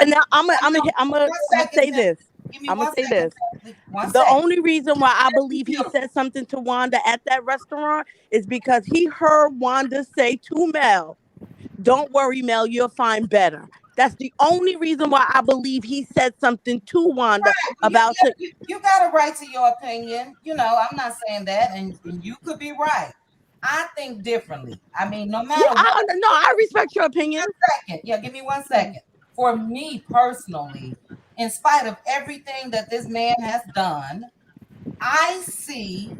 now. I'm gonna say this. Give me I'm gonna one say second. this. One The second. only reason why I believe he Beautiful. said something to Wanda at that restaurant is because he heard Wanda say to Mel, "Don't worry, Mel, you'll find better." That's the only reason why I believe he said something to Wanda about it. You got a right to your opinion. You know, I'm not saying that, and you could be right. I think differently. I mean, no matter what. No, I respect your opinion. Second. Yeah, give me 1 second. For me personally, in spite of everything that this man has done, I see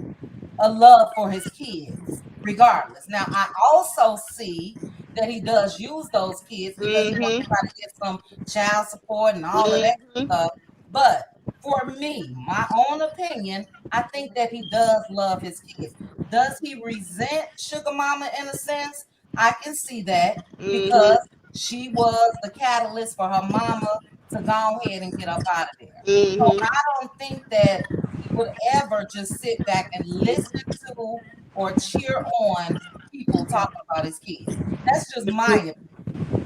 a love for his kids, regardless. Now, I also see that he does use those kids because he wants everybody to get some child support and all of that stuff. But for me, my own opinion, I think that he does love his kids. Does he resent Sugar Mama in a sense? I can see that because she was the catalyst for her mama to go ahead and get up out of there. So I don't think that he would ever just sit back and listen to or cheer on people talking about his kids. That's just my opinion.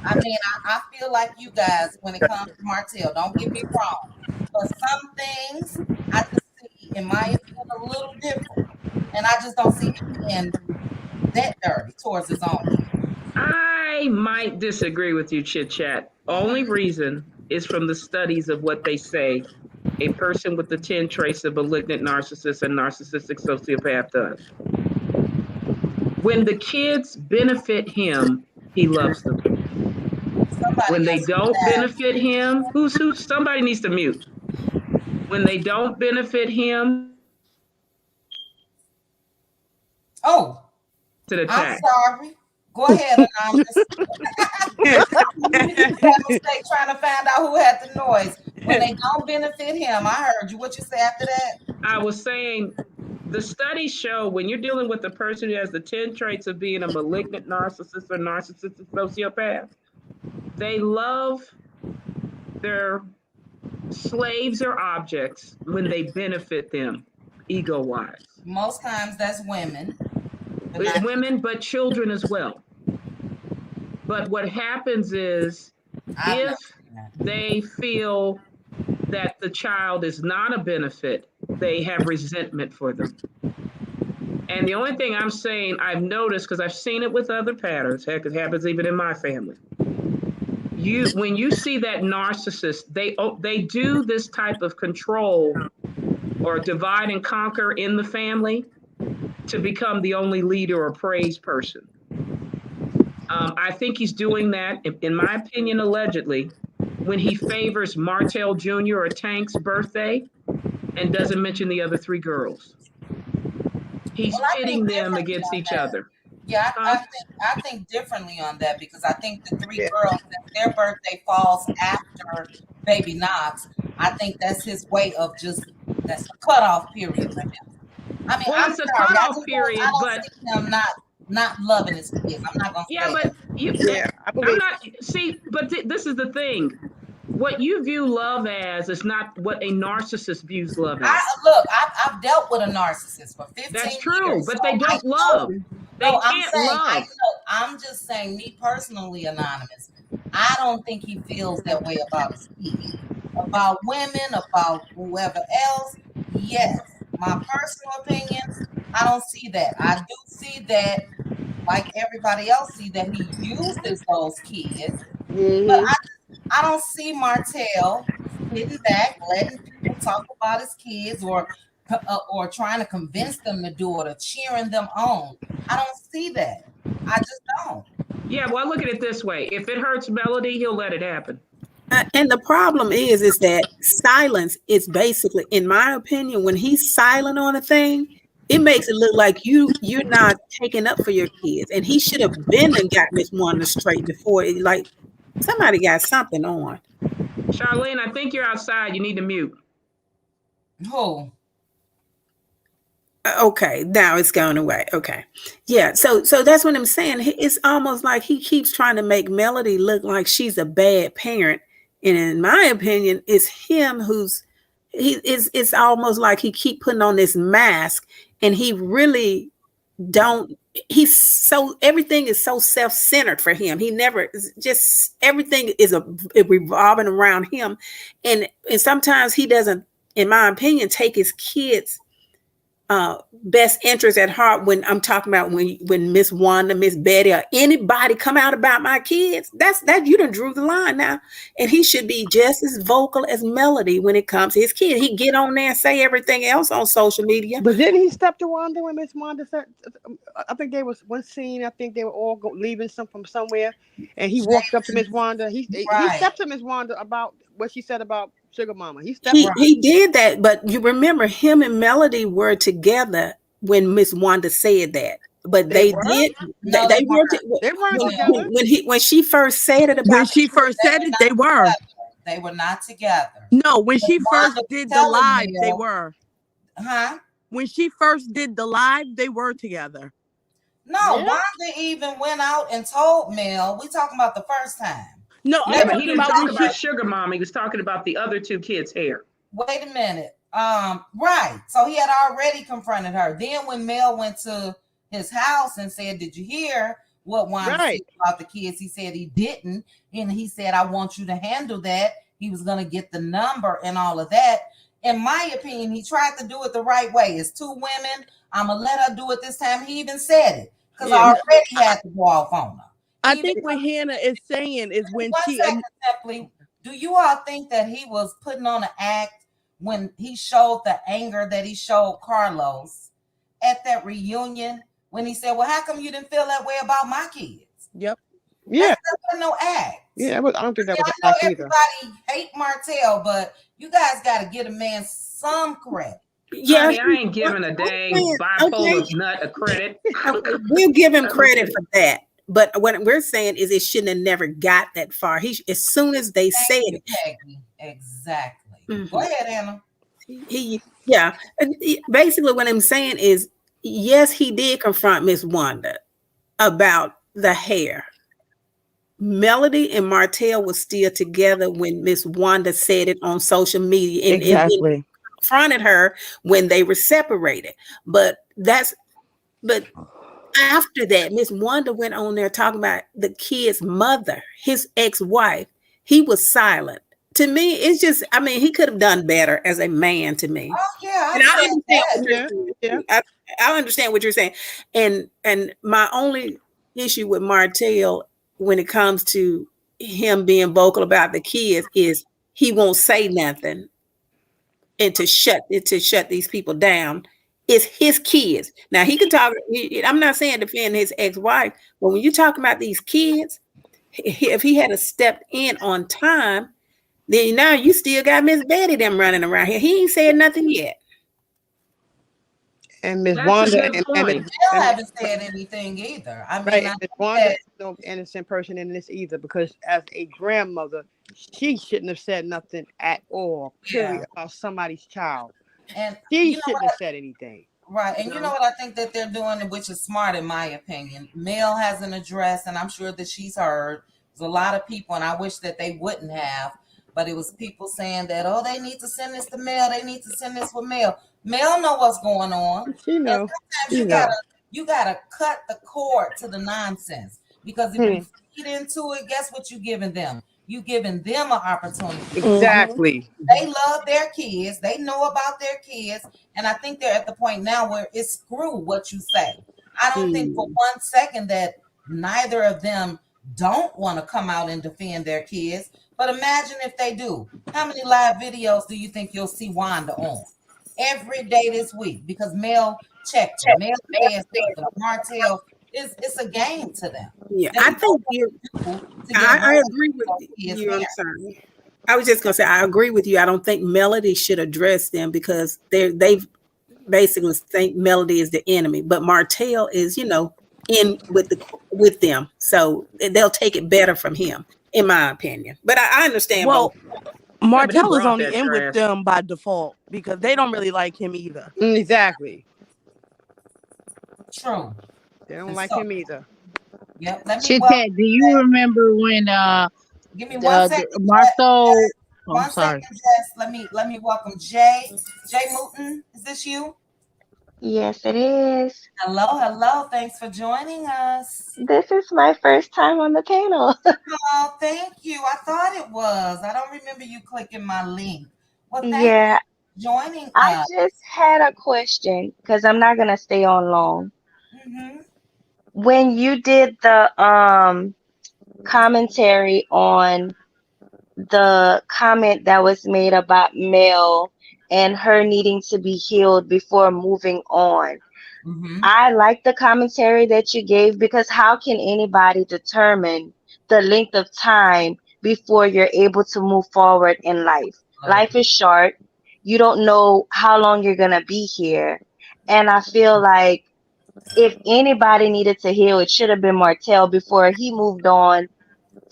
I mean, I feel like you guys, when it comes to Martell, don't get me wrong, but some things I just see, in my opinion, a little different. And I just don't see him being that dirty towards his own kids. I might disagree with you, Chit Chat. Only reason is from the studies of what they say a person with the 10 traits of malignant narcissist and narcissistic sociopath does. When the kids benefit him, he loves them. When they don't benefit him, who's somebody needs to mute. When they don't benefit him, oh, to the I'm chat. sorry. Go ahead, Anonymous. Mistake trying to find out who had the noise. When they don't benefit him, I heard you. What you say after that? I was saying the studies show when you're dealing with a person who has the 10 traits of being a malignant narcissist or narcissistic sociopath, they love their slaves or objects when they benefit them ego-wise. Most times that's women. It's women, but children as well. But what happens is if they feel that the child is not a benefit, they have resentment for them. And the only thing I'm saying, I've noticed, because I've seen it with other patterns, heck, it happens even in my family. When you see that narcissist, they do this type of control or divide and conquer in the family to become the only leader or praised person. I think he's doing that, in my opinion, allegedly, when he favors Martell Jr. or Tank's birthday and doesn't mention the other 3 girls. He's pitting them against each other. Yeah, I think differently on that because I think the 3 girls, their birthday falls after Baby Knox. I think that's his way of that's a cutoff period for him. I mean, well, it's a cutoff period, but see him not loving his kids. I'm not gonna say I'm not. See, but this is the thing. What you view love as is not what a narcissist views love as. I've dealt with a narcissist for 15 years. That's true, but they don't love. They can't love. I'm just saying, me personally, Anonymous, I don't think he feels that way about his kids. About women, about whoever else, yes. My personal opinion, I don't see that. I do see that, like everybody else, see that he uses those kids. But I don't see Martell sitting back, letting people talk about his kids or trying to convince them to do it or cheering them on. I don't see that. I just don't. Yeah, well, look at it this way. If it hurts Melody, he'll let it happen. And the problem is that silence is basically, in my opinion, when he's silent on a thing, it makes it look like you're not taking up for your kids. And he should have been and got Miss Wanda straight before it, like somebody got something on. Charlene, I think you're outside. You need to mute. Who? Okay, now it's gone away. Okay. Yeah, so that's what I'm saying. It's almost like he keeps trying to make Melody look like she's a bad parent. And in my opinion, it's him who's he is it's almost like he keep putting on this mask and he really don't he's so everything is so self-centered for him. He never just everything is revolving around him. And sometimes he doesn't, in my opinion, take his kids best interest at heart. When I'm talking about when Miss Wanda, Miss Betty, or anybody come out about my kids, that you done drew the line now. And he should be just as vocal as Melody when it comes to his kid. He get on there and say everything else on social media. But didn't he step to Wanda when Miss Wanda said? I think there was one scene. I think they were all leaving from somewhere, and he walked up to Miss Wanda. He stepped to Miss Wanda about what she said about Sugar Mama. He did that, but you remember him and Melody were together when Miss Wanda said that. But they did. No, they weren't together. When she first said it about when she first said it, they were. They were not together. No, when she first did the live, they were. Huh? When she first did the live, they were together. No, Wanda even went out and told Mel. We talking about the first time. No, yeah, but he didn't talk about Sugar Mom. He was talking about the other two kids' hair. Wait a minute. Right. So he had already confronted her. Then when Mel went to his house and said, "Did you hear what Wanda said about the kids?" He said he didn't, and he said, "I want you to handle that." He was going to get the number and all of that. In my opinion, he tried to do it the right way. It's two women. I'm gonna let her do it this time. He even said it because I already had to go off on her. I think what Hannah is saying is when simply, do you all think that he was putting on an act when he showed the anger that he showed Carlos at that reunion when he said, "Well, how come you didn't feel that way about my kids?" Yep. Yeah. That's no act. Yeah, I don't think that was an I know act either. everybody hate Martell, but you guys got to get a man some credit. Yeah, honey, I ain't giving a dang bipolar nut a credit. We'll give him credit for that. But what we're saying is it shouldn't have never got that far. As soon as they said it. Exactly. Mm-hmm. Go ahead, Anna. Basically what I'm saying is, yes, he did confront Miss Wanda about the hair. Melody and Martell was still together when Miss Wanda said it on social media. And confronted her when they were separated. But after that, Miss Wanda went on there talking about the kid's mother, his ex-wife. He was silent. To me, it's just, I mean, he could have done better as a man to me. Oh, yeah. I understand what you're saying. And my only issue with Martell when it comes to him being vocal about the kids is he won't say nothing and to shut these people down. It's his kids. Now he can talk. I'm not saying defend his ex-wife, but when you talk about these kids, if he had stepped in on time, then now you still got Miss Betty them running around here. He ain't said nothing yet. And Miss Wanda and haven't said anything either. I mean, Miss Wanda is no innocent person in this either, because as a grandmother, she shouldn't have said nothing at all. Period, about somebody's child. And she shouldn't have said anything. Right. And you know what I think that they're doing, which is smart in my opinion. Mel has an address, and I'm sure that she's heard. There's a lot of people, and I wish that they wouldn't have, but it was people saying that, oh, they need to send this to Mel. They need to send this with Mel. Mel know what's going on. She know. Sometimes you gotta cut the cord to the nonsense, because if you get into it, guess what you're giving them? You giving them an opportunity. Exactly. They love their kids. They know about their kids. And I think they're at the point now where it's screw what you say. I don't think for 1 second that neither of them don't want to come out and defend their kids. But imagine if they do. How many live videos do you think you'll see Wanda on? Every day this week. Because Mel checked her. Mel says Martell. It's a game to them. Yeah, I think I agree with you. I'm sorry. I was just gonna say I agree with you. I don't think Melody should address them because they basically think Melody is the enemy, but Martell is, in with them, so they'll take it better from him, in my opinion. But I understand. Well, Martell is only in with them by default because they don't really like him either. Exactly. True. They don't And like so, him either. yep. Let me Chit welcome. Chat, do you remember when Give me one second. Martho? Oh, I'm One second, sorry. Jess. Let me welcome Jay. Jay Mooten, is this you? Yes, it is. Hello, hello. Thanks for joining us. This is my first time on the panel. Oh, thank you. I thought it was. I don't remember you clicking my link. Well, thank you Yeah, for joining I us. just had a question because I'm not gonna stay on long. Hmm. When you did the commentary on the comment that was made about Mel and her needing to be healed before moving on, Hmm. I like the commentary that you gave because how can anybody determine the length of time before you're able to move forward in life? Life is short. You don't know how long you're going to be here. And I feel like if anybody needed to heal, it should have been Martell before he moved on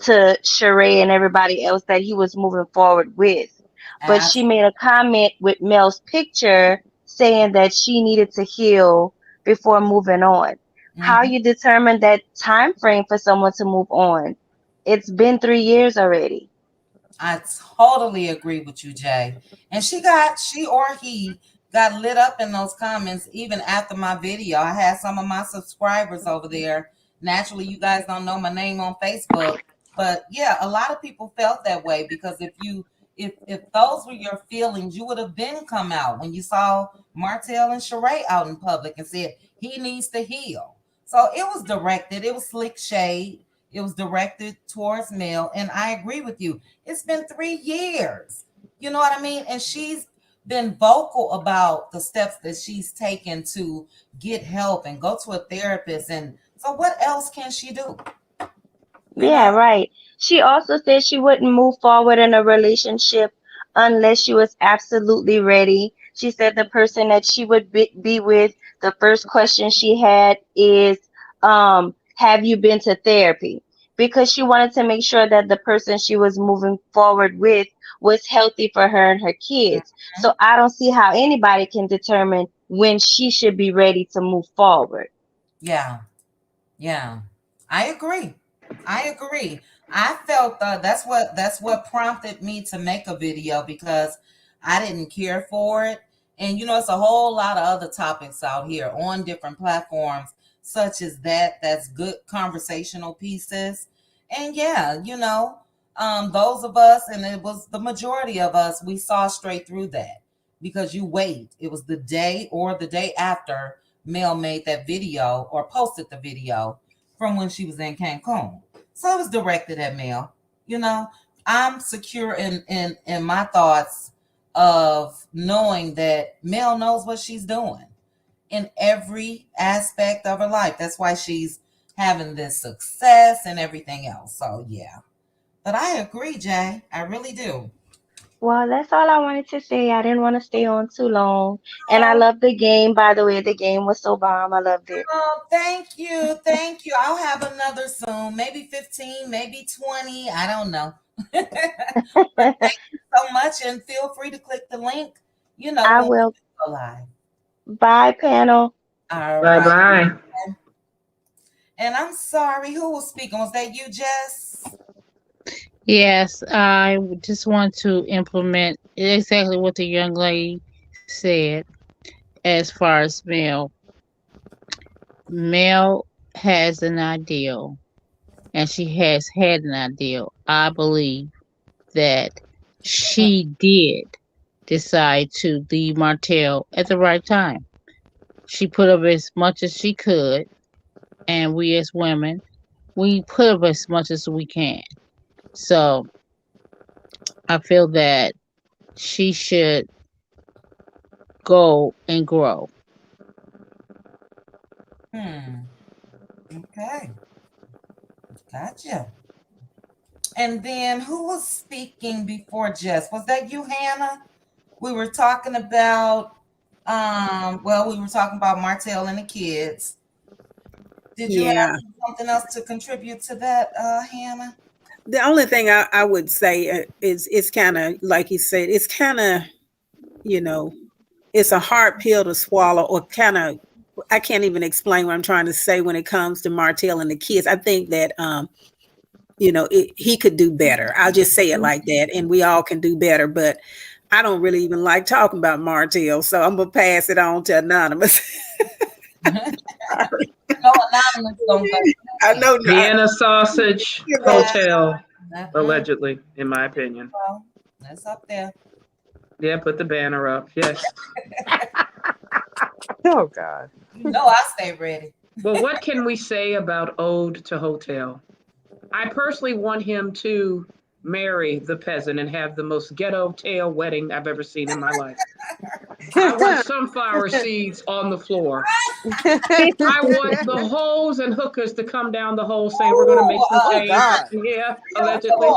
to Sheree and everybody else that he was moving forward with. But she made a comment with Mel's picture saying that she needed to heal before moving on. How Hmm. you determine that time frame for someone to move on? It's been 3 years already. I totally agree with you, Jay. And she or he got lit up in those comments even after my video. I had some of my subscribers over there. Naturally, you guys don't know my name on Facebook, but yeah, a lot of people felt that way because if those were your feelings, you would have been come out when you saw Martell and Sheree out in public and said he needs to heal. So it was directed, it was slick shade, it was directed towards Mel, and I agree with you. It's been 3 years. You know what I mean? And she's been vocal about the steps that she's taken to get help and go to a therapist. And so, what else can she do? You know? Yeah, right. She also said she wouldn't move forward in a relationship unless she was absolutely ready. She said the person that she would be with, the first question she had is, have you been to therapy? Because she wanted to make sure that the person she was moving forward with was healthy for her and her kids. So I don't see how anybody can determine when she should be ready to move forward. Yeah. Yeah, I agree. I agree. I felt that's what prompted me to make a video because I didn't care for it. And it's a whole lot of other topics out here on different platforms such as that's good conversational pieces. And yeah, those of us, and it was the majority of us, we saw straight through that because you wait. It was the day or the day after Mel made that video or posted the video from when she was in Cancun. So it was directed at Mel. You know, I'm secure in my thoughts of knowing that Mel knows what she's doing in every aspect of her life. That's why she's having this success and everything else. So yeah. But I agree, Jay. I really do. Well, that's all I wanted to say. I didn't want to stay on too long. And I Oh, love the game, by the way. The game was so bomb. I loved it. oh, thank you. Thank you. I'll have another soon. Maybe 15, maybe 20. I don't know. But thank you so much. And feel free to click the link, I when we will. go live. Bye, panel. All Bye right. bye. And I'm sorry, who was speaking? Was that you, Jess? Yes, I just want to implement exactly what the young lady said as far as Mel. Mel has an ideal, and she has had an ideal. I believe that she did decide to leave Martell at the right time. She put up as much as she could, and we as women, we put up as much as we can. So I feel that she should go and grow. Hmm. Okay. Gotcha. And then who was speaking before Jess? Was that you, Hannah? We were talking about we were talking about Martell and the kids. Did you have Yeah. something else to contribute to that, Hannah? The only thing I would say is it's kind of like you said, it's kind of, you know, it's a hard pill to swallow or kind of I can't even explain what I'm trying to say when it comes to Martell and the kids. I think that he could do better. I'll just say it like that, and we all can do better. But I don't really even like talking about Martell, so I'm gonna pass it on to Anonymous. Sorry. No, Anonymous don't go. I know. Vienna sausage hotel, allegedly, in my opinion. Well, that's up there. Yeah, put the banner up. Yes. Oh God. You know I stay ready. Well, what can we say about Ode to Hotel? I personally want him to marry the peasant and have the most ghetto tail wedding I've ever seen in my life. I want sunflower seeds on the floor. I want the hoes and hookers to come down the hole saying we're going to make some change here, allegedly,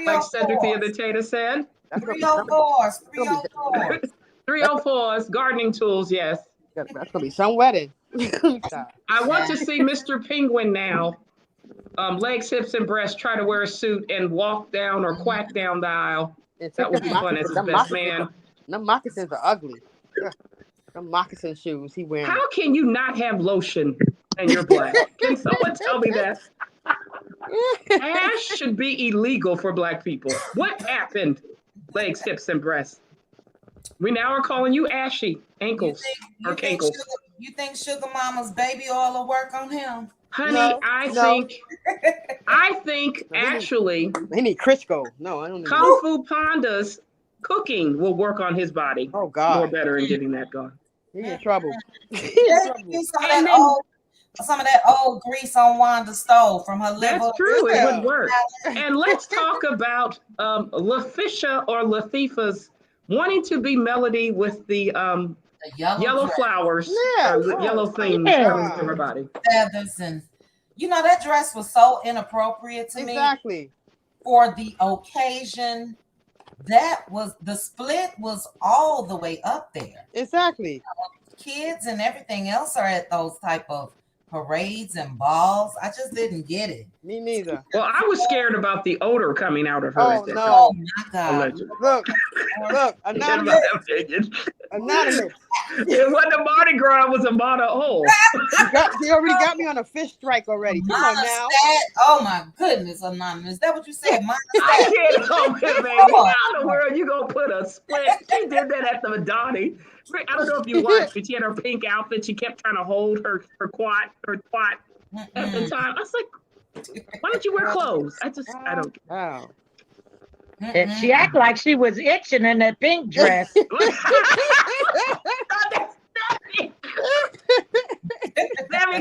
like Cedric the Entertainer said. 304s, 304s. 304s, gardening tools, yes. That's going to be some wedding. I want to see Mr. Penguin now, legs, hips, and breasts, try to wear a suit and walk down or quack down the aisle. That would be fun as his best man. Them moccasins are ugly. Them moccasin shoes he wearing. How can you not have lotion and you're black? Can someone tell me that? Ash should be illegal for black people. What happened? Legs, hips, and breasts. We now are calling you Ashy ankles or cankles. You think Sugar Mama's baby oil will work on him? Honey, I think actually they need Crisco. No, I don't need Kung Fu Panda's cooking will work on his body. Oh God. More better in getting that going. He's in trouble. Some of that old grease on Wanda's stove from her liver. That's true. It would work. And let's talk about LaFisha or Latifah's wanting to be Melody with the yellow flowers, yellow things coming to her body. Feathers and that dress was so inappropriate to me. Exactly. For the occasion, that was the split was all the way up there. Exactly. Kids and everything else are at those type of parades and balls. I just didn't get it. Me neither. Well, I was scared about the odor coming out of her. Oh no! Oh my God! Allegedly. Look, Anonymous. Anonymous. It wasn't a Mardi Gras, it was a Mardi hole. He already got me on a fish strike already. Come on now. Oh my goodness, Anonymous. Is that what you said? I can't help it, baby. How in the world you gonna put a split? She did that at the Madonna. I don't know if you watched, but she had her pink outfit. She kept trying to hold her twat at the time. I was like, why don't you wear clothes? I don't. Wow. And she acted like she was itching in that pink dress. Sammy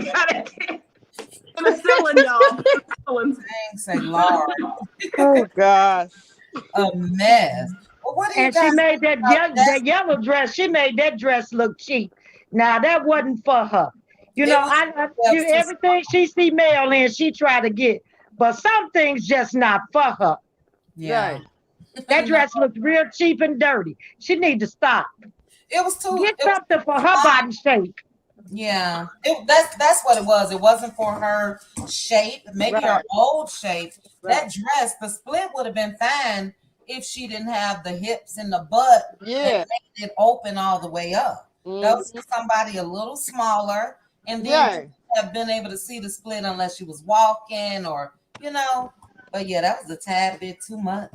got it. Penicillin, y'all. Penicillin. Thanks, Lord. Oh gosh. A mess. Well, and she made that yellow dress. She made that dress look cheap. Now that wasn't for her. Everything she see male in, she try to get, but some things just not for her. Yeah. Right. That dress looked real cheap and dirty. She need to stop. It was too. Get something for her body shape. Yeah, that's what it was. It wasn't for her shape, maybe her old shape. Right. That dress, the split would have been fine if she didn't have the hips and the butt. Yeah, made it open all the way up. That was for somebody a little smaller, and then have been able to see the split unless she was walking or But yeah, that was a tad bit too much.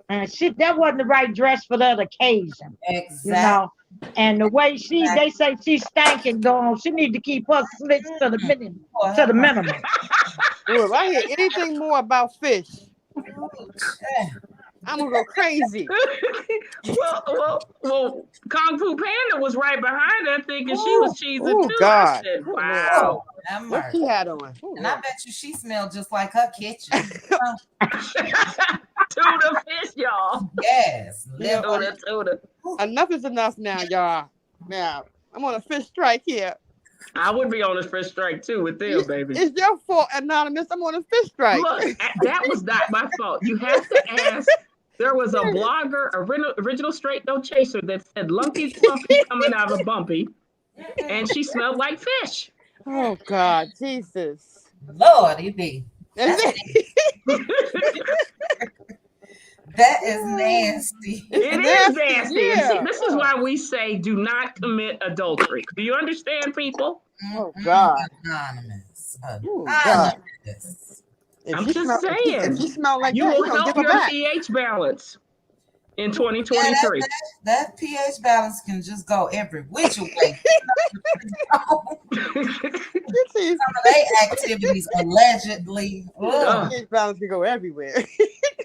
And that wasn't the right dress for that occasion. Exactly. And the way they say she's stanking going, she need to keep her slits to the minimum. Well, if I hear anything more about fish, I'm gonna go crazy. well, Kung Fu Panda was right behind her, thinking she was cheesing too. God. Said, wow. What she had on? And I bet you she smelled just like her kitchen. Tuna fish, y'all. Yes. Tuna. Enough is enough now, y'all. Now, I'm on a fish strike here. I would be on a fish strike too with them, baby. It's your fault, Anonymous. I'm on a fish strike. Look, that was not my fault. You have to ask. There was a blogger, original straight no chaser, that said Lumpy Stumpy coming out of Bumpy, and she smelled like fish. Oh God, Jesus, Lord, it be. That is nasty. It's It is nasty. nasty. And see, Yeah. this is why we say do not commit adultery. Do you understand, people? Oh God. Anonymous. Oh God. Anonymous. If I'm she just smell, if saying. she smell like You that, will you gonna give help her your back. pH balance in Yeah, 2023. that pH balance can just go every which way. You see, Some of their activities allegedly. Ugh. Ugh. pH balance can go everywhere.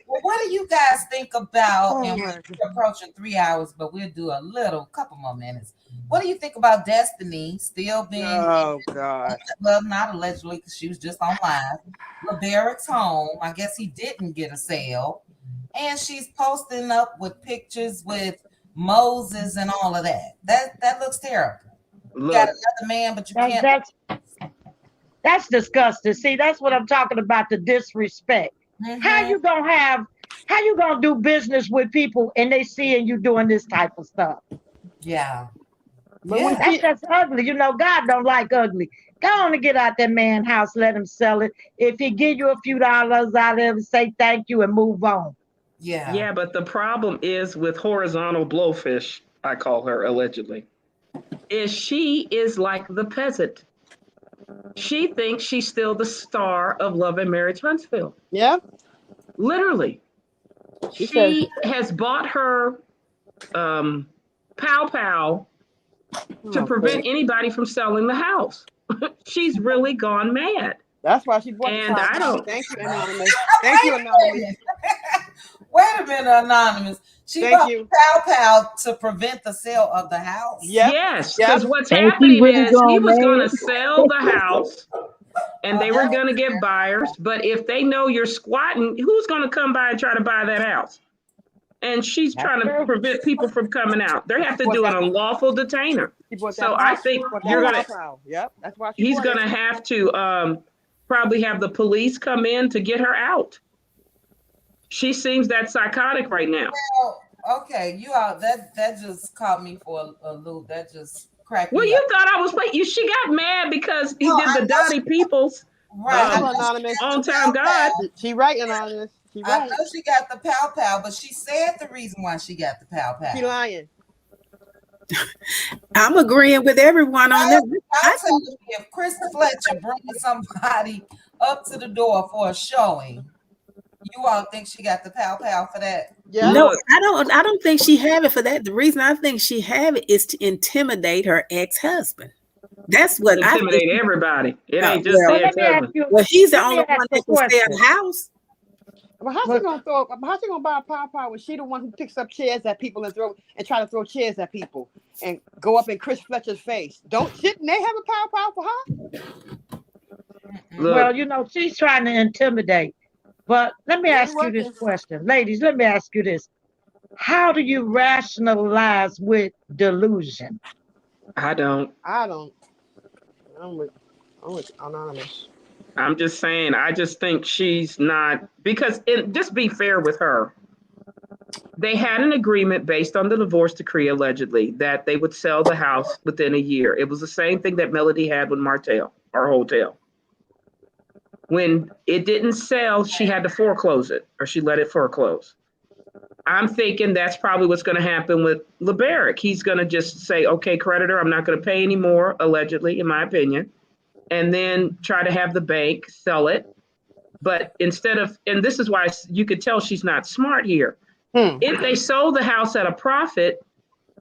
Well, what do you guys think about? Oh And my God. we're approaching 3 hours, but we'll do a couple more minutes. What do you think about Destiny still being, Oh God. well, not allegedly because she was just on live? LeBarrett's home. I guess he didn't get a sale. And she's posting up with pictures with Moses and all of that. That looks terrible. You got Look, another man, but you That, can't. that's disgusting. See, that's what I'm talking about, the disrespect. How Mhm. you gonna how you gonna do business with people and they seeing you doing this type of stuff? Yeah. But when Yeah. That's she, just ugly. You know, God don't like ugly. Go on and get out that man's house, let him sell it. If he give you a few dollars out of it, say thank you and move on. Yeah. yeah, but the problem is with horizontal blowfish, I call her allegedly, is she is like the peasant. She thinks she's still the star of Love and Marriage Huntsville. yeah, Literally. she says, She has bought her pow pow to oh, prevent anybody from selling the house. She's really gone mad. that's why she bought the And pow I pow. don't, Thank you, anonymous. Thank you, Wait a anonymous. minute. Wait a minute, Anonymous. She Thank bought you. Pow Pow to prevent the sale of the house. Yep. yes, Yep. because what's Think he happening really is he gone was going mad? to sell the house and they were going to get buyers. But if they know you're squatting, who's going to come by and try to buy that house? And she's That's trying to true. prevent people from coming out. They have to Bought do an that, unlawful detainer. she bought that So pow. I think Bought you're that going pow to, pow. Yep. That's why she he's bought going it. to have to probably have the police come in to get her out. She seems that psychotic right now. Well, okay, you all that just caught me for a loop. That just cracked Well, me up. you thought I was playing. She got mad because he No, did I the know Dottie Peoples right. I Hello, know she anonymous. got on the time Pow God. Pow. She right, anonymous. She I right. know she got the Pow Pow, but she said the reason why she got the Pow She Pow. lying. I'm agreeing with everyone on that. I'll I tell think you, if Chris Fletcher brings somebody up to the door for a showing, you all think she got the Pow Pow for that? Yeah. no, Look, I don't think she have it for that. The reason I think she have it is to intimidate her ex-husband. That's what I think. intimidate everybody. It ain't just Well, the Well, let me ask ex-husband. you. well, he's the Let me only ask one a that can sell question. the house. But how's she Well, gonna throw? How's she gonna buy a pow pow when she the one who picks up chairs at people and try to throw chairs at people and go up in Chris Fletcher's face? Shouldn't they have a pow pow for her? Look, you know, she's trying to intimidate. But let me It ain't ask you this working. question, ladies. Let me ask you this: how do you rationalize with delusion? I don't. I don't. I'm with anonymous. I'm just saying. I just think she's not because just be fair with her. They had an agreement based on the divorce decree, allegedly, that they would sell the house within a year. It was the same thing that Melody had with Martell, our hotel. When it didn't sell, she had to foreclose it or she let it foreclose. I'm thinking that's probably what's going to happen with LeBarrick. He's going to just say, okay, creditor, I'm not going to pay anymore, allegedly, in my opinion, and then try to have the bank sell it. But instead of, and this is why you could tell she's not smart here. If they sold the house at a profit,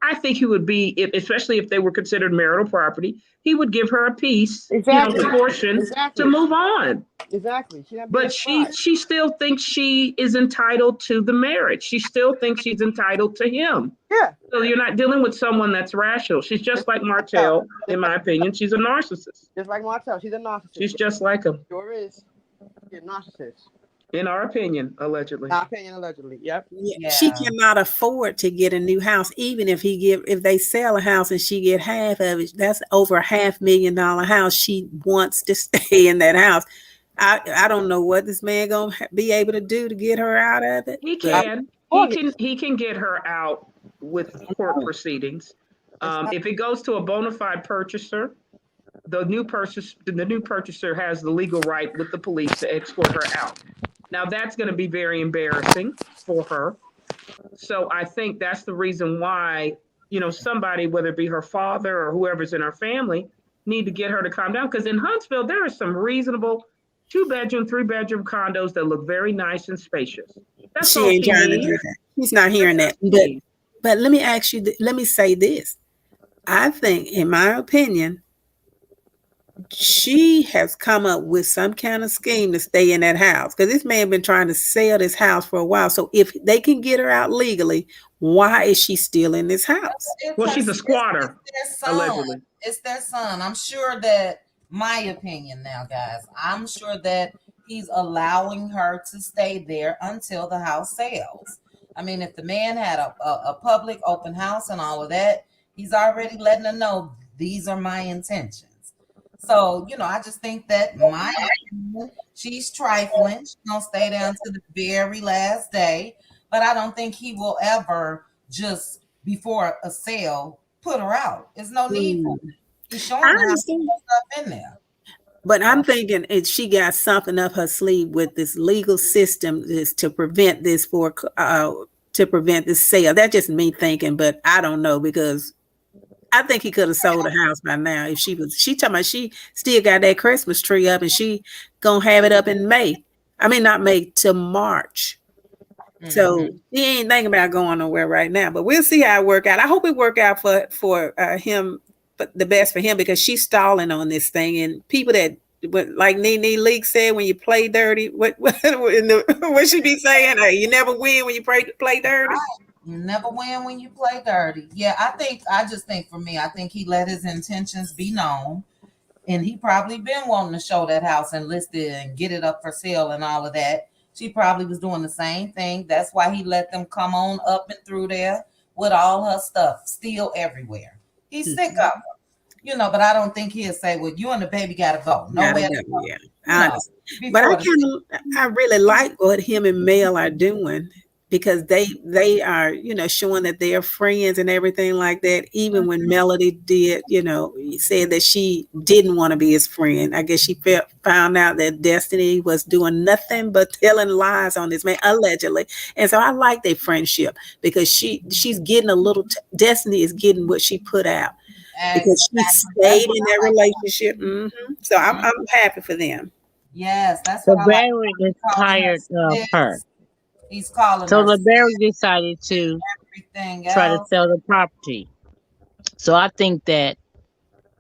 I think he would be, especially if they were considered marital property, he would give her a piece, Exactly. a portion Exactly. to move on. Exactly. But she still thinks she is entitled to the marriage. She still thinks she's entitled to him. Yeah. So you're not dealing with someone that's rational. She's just like Martell, in my opinion. She's a narcissist. Just like Martell, she's a narcissist. She's just like him. Sure is. She's a narcissist. In our opinion, allegedly. My opinion, allegedly. Yep. Yeah. She cannot afford to get a new house, even if they sell a house and she get half of it. That's over $500,000 house. She wants to stay in that house. I don't know what this man gonna be able to do to get her out of it. He but- can. He can get her out with court proceedings. If it goes to a bona fide purchaser, the new purchaser has the legal right with the police to escort her out. Now that's going to be very embarrassing for her. So I think that's the reason why, somebody, whether it be her father or whoever's in her family, need to get her to calm down. Because in Huntsville, there are some reasonable 2-bedroom, 3-bedroom condos that look very nice and spacious. That's She all ain't she trying to needs. do that. She's not That's hearing all that. she needs. But let me ask you. Let me say this. I think, in my opinion, she has come up with some kind of scheme to stay in that house because this man been trying to sell this house for a while. So if they can get her out legally, why is she still in this house? Well, she's a squatter, their son. allegedly. It's their son. I'm sure that, my opinion now, guys, I'm sure that he's allowing her to stay there until the house sells. I mean, if the man had a public open house and all of that, he's already letting her know these are my intentions. So, I just think that, my opinion, she's trifling. She's gonna stay down to the very last day. But I don't think he will ever just before a sale put her out. There's no need for it. He's I showing her how to understand. put stuff in there. But I'm thinking she got something up her sleeve with this legal system is to prevent this to prevent this sale. That's just me thinking, but I don't know because I think he could have sold the house by now if she talking about she still got that Christmas tree up and she gonna have it up in May. I mean not May till March. So he ain't thinking about going nowhere right now, but we'll see how it work out. I hope it work out for him, but the best for him because she's stalling on this thing and people that. Like Nene Leak said, when you play dirty, what she be saying? Hey, you never win when you play dirty. You never win when you play dirty. Yeah, I just think for me, I think he let his intentions be known. And he probably been wanting to show that house and list it and get it up for sale and all of that. She probably was doing the same thing. That's why he let them come on up and through there with all her stuff still everywhere. He's sick of her. But I don't think he'll say, well, you and the baby gotta go. Nowhere to go. Yeah, I No. understand. But I really Mm-hmm. like what him and Mel are doing because they are, showing that they're friends and everything like that. Even when Melody did, said that she didn't want to be his friend. I guess she found out that Destiny was doing nothing but telling lies on this man, allegedly. And so I like their friendship because she's getting a little, Destiny is getting what she put out. Because she Exactly. That's stayed what in I that like. relationship. So I'm Mhm. happy for them. Yes, that's what I like. LeBerry is He's calling her tired of her. sis. He's calling So her LeBerry decided to everything try to else. sell the property. So I think that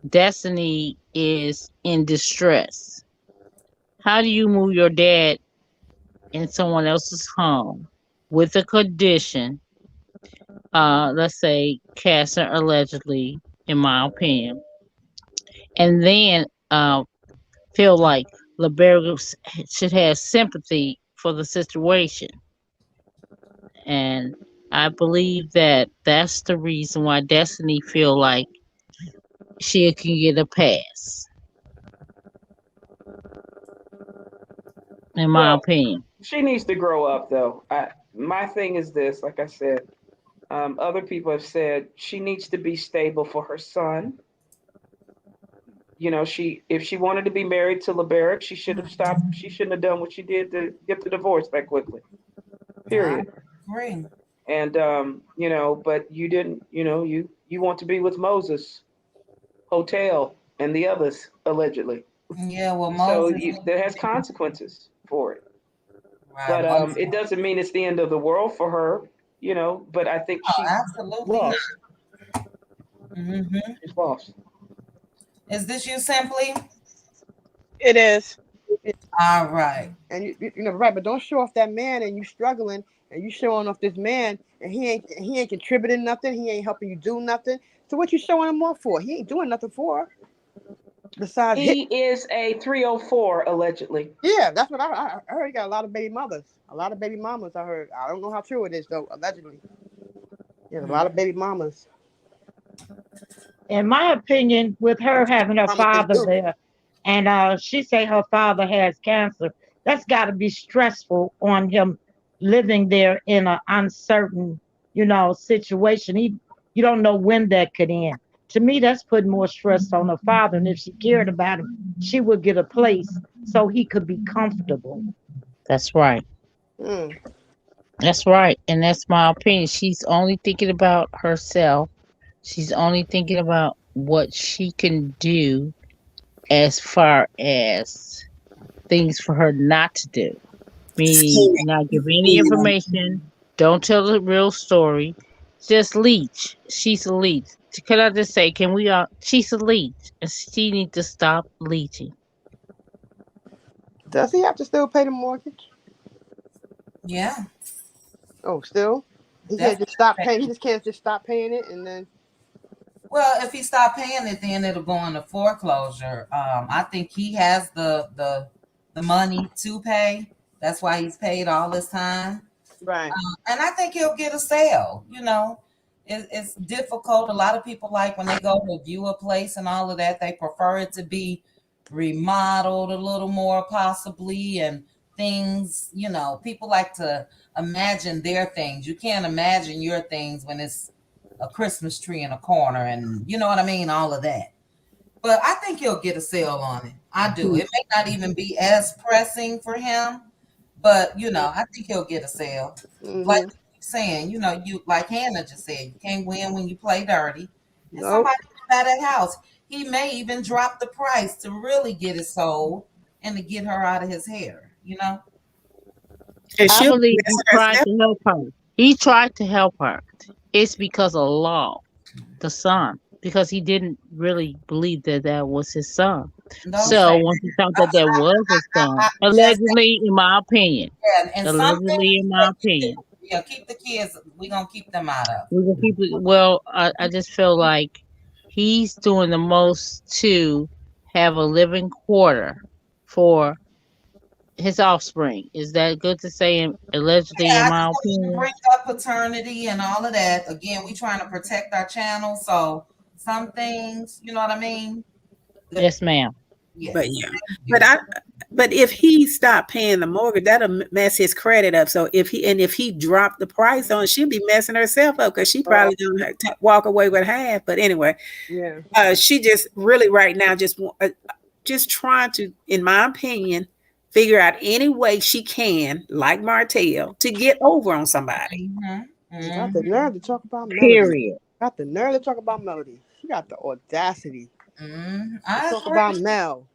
Destiny is in distress. How do you move your dad in someone else's home with a condition, let's say cancer allegedly, in my opinion, and then feel like LeBerry should have sympathy for the situation? And I believe that that's the reason why Destiny feel like she can get a pass, in my Well, opinion. she needs to grow up, though. My thing is this, like I said, other people have said she needs to be stable for her son. If she wanted to be married to LeBerick, she should have stopped. She shouldn't have done what she did to get the divorce that quickly. I Period. agree. And but you didn't. You want to be with Moses, Hotel, and the others allegedly. Yeah, well, So Moses. that has consequences for it. Right, But Moses. it doesn't mean it's the end of the world for her. But I think Oh, she's absolutely not. lost. Hmm. She's lost. Is this you, Simply? It is. All right. And right, but don't show off that man and you struggling and you showing off this man and he ain't contributing nothing, he ain't helping you do nothing. So what you showing him off for? He ain't doing nothing for her. Besides hit. He is a 304 allegedly. Yeah, that's what I heard. He got a lot of baby mothers, a lot of baby mamas. I heard. I don't know how true it is though. Allegedly, he has a lot of baby mamas. In my opinion, with her having her Mamas can father do. there, and she say her father has cancer, that's got to be stressful on him living there in an uncertain, situation. You don't know when that could end. To me, that's putting more stress on her father. And if she cared about him, she would get a place so he could be comfortable. That's right. Mm. That's right. And that's my opinion. She's only thinking about herself. She's only thinking about what she can do as far as things for her not to do. Meaning not give any information, don't tell the real story. Just leech. She's a leech. Can I just say, can we all she's a leech and she needs to stop leeching. Does he have to still pay the mortgage? Yeah, Oh, still? He can't just stop definitely. paying. He just can't just stop paying it and then. Well, if he stop paying it, then it'll go into foreclosure. I think he has the money to pay. That's why he's paid all this time. Right. And I think he'll get a sale. It's difficult. A lot of people like when they go to view a place and all of that, they prefer it to be remodeled a little more, possibly, and things. People like to imagine their things. You can't imagine your things when it's a Christmas tree in a corner, and you know what I mean, all of that. But I think he'll get a sale on it. I do. It may not even be as pressing for him, but I think he'll get a sale. Like Mm-hmm. you saying, you like Hannah just said, you can't win when you play dirty. And Nope. somebody buy that house. He may even drop the price to really get it sold and to get her out of his hair. And I she'll be believe he messing tried herself. to help her. He tried to help her. It's because of law, the son, because he didn't really believe that that was his son. Don't So say once he found I, that that was his son, just allegedly, in my opinion, and some allegedly, in my opinion, keep the kids. We're gonna keep them out of. we will keep it. Well, I just feel like he's doing the most to have a living quarter for his offspring. Is that good to say? Allegedly, Yeah, in I my just want you to opinion. bring up paternity and all of that. Again, we trying to protect our channel, so some things, you know what I mean? Yes, ma'am. But Yes, yeah, thank but you. I, but if he stopped paying the mortgage, that'll mess his credit up. So if he dropped the price on, she'll be messing herself up because she Oh, probably gonna walk away with half. But anyway, yeah. she just really right now just trying to, in my opinion, figure out any way she can, like Martell, to get over on somebody. Mm-hmm. You got the Mm-hmm. nerve to talk about Melody. Period. Got the nerve to talk about Melody. She got the audacity Mm-hmm. to I talk about agree. Mel.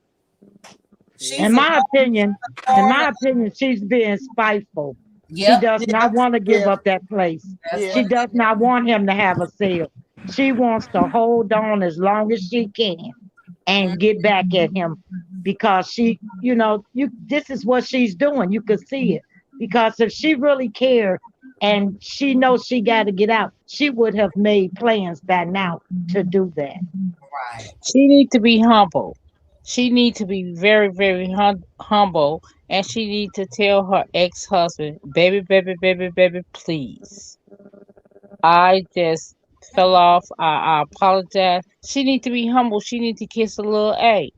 See? She's a In daughter. my opinion, she's being spiteful. She Yep, does not Yeah. want to give Yeah. up that place. that's Yeah. what She it does not want him to have a sale. She wants to hold on as long as she can is. and get back at him because this is what she's doing. You could see it. Because if she really cared and she knows she got to get out, she would have made plans by now to do that. Right. She need to be humble. She need to be very, very humble, and she need to tell her ex-husband, "Baby, baby, baby, baby, please. I just fell off. I apologize." She need to be humble. She need to kiss a little A,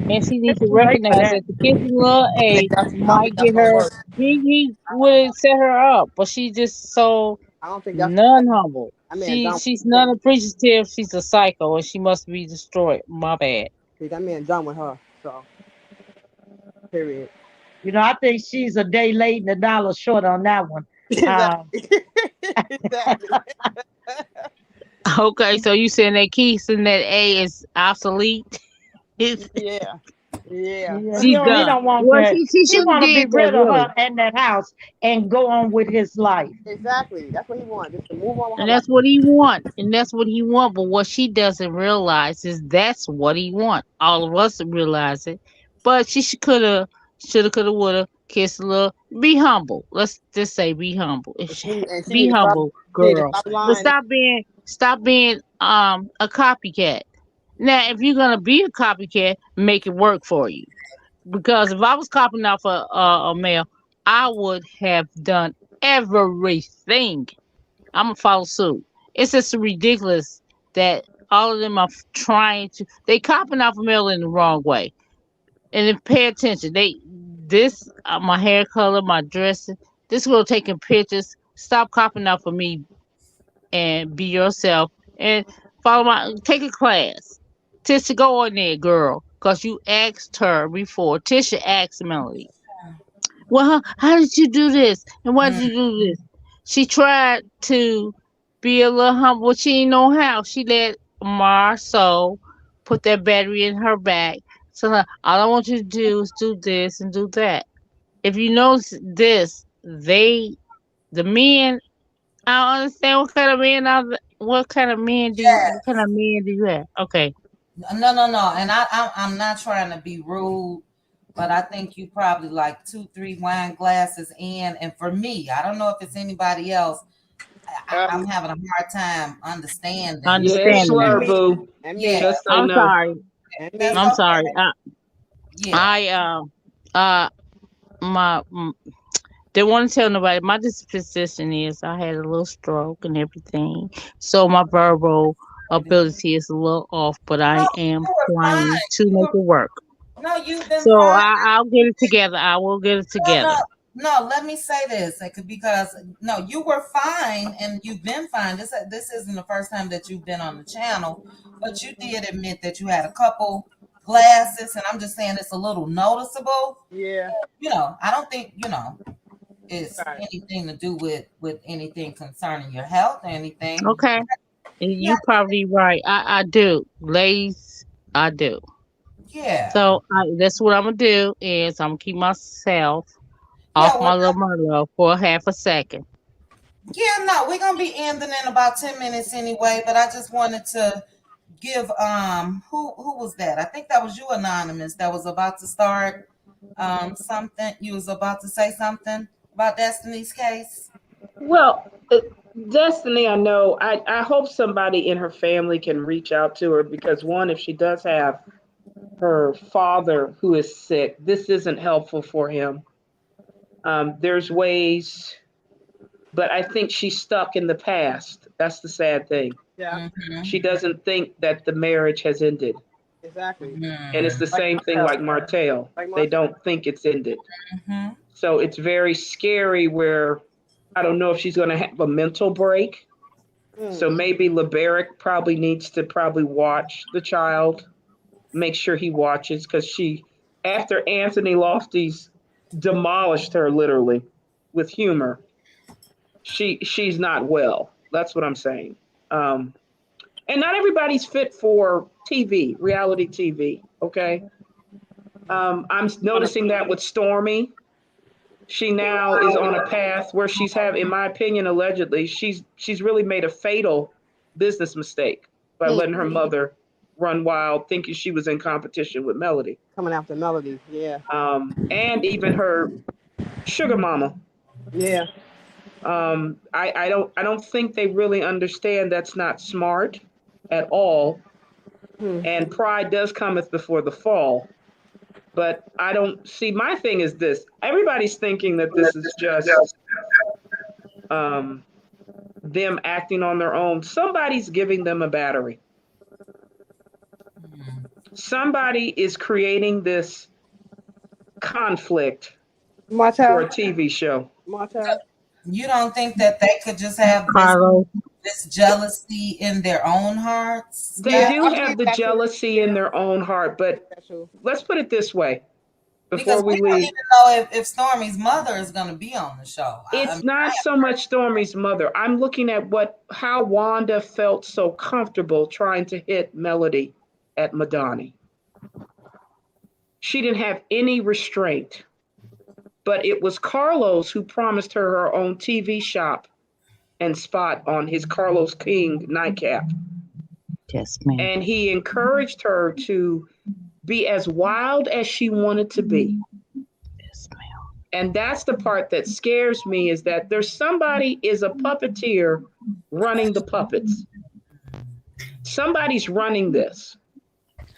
and she need It's to too late for recognize that. that the kissing little I A don't might think that's get gonna her. work. He would set her up, but she just so I don't think that's. non humble. I mean, done. She's non appreciative. She's a psycho, and she must be destroyed. My bad. See, that man done with her. So, period. I think she's a day late and a dollar short on that one. Um, Exactly. Exactly. Okay, so you saying that kissing that A is obsolete? It's, Yeah. Yeah. yeah, she's he done. don't want Well, that. she He should have want to be did that rid of really. her and that house and go on with his life. Exactly. That's what he wants. Just to move on with her And life. that's what he want. And that's what he want. But what she doesn't realize is that's what he want. All of us realize it. But she shoulda, coulda, woulda, kiss a little. Be humble. Let's just say be humble. And she Be need to stop. humble, She need to girl. stop But lying. stop being a copycat. Now, if you're gonna be a copycat, make it work for you. Because if I was copying off a male, I would have done everything. I'm gonna follow suit. It's just ridiculous that all of them are trying to. They copying off a male in the wrong way. And then pay attention. This my hair color, my dressing. This girl taking pictures. Stop copying off of me and be yourself and follow my take a class. Tisha, go on there, girl, cause you asked her before. Tisha asked Melody, Well, how did you do this? And why did you do this? She tried to be a little humble. She didn't know how. She let Marceau put that battery in her back. So all I want you to do is do this and do that. If you notice this, the men, I don't understand what kind of men do you have? Okay. No. And I'm not trying to be rude, but I think you probably like 2, 3 wine glasses in. And for me, I don't know if it's anybody else. I'm having a hard time understanding. Yeah, it's Understanding slur, that. boo. Yeah, Just so you I'm know. sorry. that's I'm sorry. okay. Yeah. I uh my didn't want to tell nobody. My disposition is I had a little stroke and everything, so my verbal ability is a little off, but No, I am you were trying fine. to make it work. No, you've been So fine. I'll get it together. I will get it No, no, together. no. Let me say this, because no, you were fine, and you've been fine. This isn't the first time that you've been on the channel, but you did admit that you had a couple glasses, and I'm just saying it's a little noticeable. Yeah. I don't think it's Right. anything to do with anything concerning your health or anything. Okay, Yeah, you probably right. I do, ladies. I do. yeah, So that's what I'm gonna do is I'm gonna keep myself yeah. off Well, my little Merlot for a half a second. yeah. No, we're gonna be ending in about 10 minutes anyway. But I just wanted to give who was that? I think that was you, Anonymous, that was about to start something. You was about to say something about Destiny's case. Well, Destiny, I know. I hope somebody in her family can reach out to her because, one, if she does have her father who is sick, this isn't helpful for him. There's ways, but I think she's stuck in the past. That's the sad thing. Yeah. She Mm-hmm. doesn't think that the marriage has ended. Exactly. And it's Mm-hmm. the same thing like Martell. Like They Martha. don't think it's ended. Mm-hmm. So it's very scary where I don't know if she's going to have a mental break. So maybe Liberic probably needs to probably watch the child, make sure he watches because after Anthony Lofty's demolished her literally with humor, she's not well. That's what I'm saying. Um, and not everybody's fit for TV, reality TV. Okay. I'm noticing that with Stormy. She now is on a path where in my opinion, allegedly, she's really made a fatal business mistake by letting her mother run wild, thinking she was in competition with Melody, Coming after Melody. Yeah. and even her sugar mama. Yeah. I don't think they really understand that's not smart at all, and pride does cometh before the fall. But I don't see. My thing is this: everybody's thinking that this is just um, them acting on their own. Somebody's giving them a battery. Somebody is creating this conflict for a Martell. TV show. Martell. You don't think that they could just have Carlos. this jealousy in their own hearts? They Yeah, do I have believe the that too. jealousy in their own heart, but That's true. let's put it this way Because before we we don't leave. even know if Stormy's mother is going to be on the show. I It's mean, not so much Stormy's mother. I'm looking at how Wanda felt so comfortable trying to hit Melody at Madani. She didn't have any restraint, but it was Carlos who promised her own TV shop and spot on his Carlos King nightcap. Yes, ma'am. And he encouraged her to be as wild as she wanted to be. Yes, ma'am. And that's the part that scares me is that there's somebody is a puppeteer running the puppets. Somebody's running this.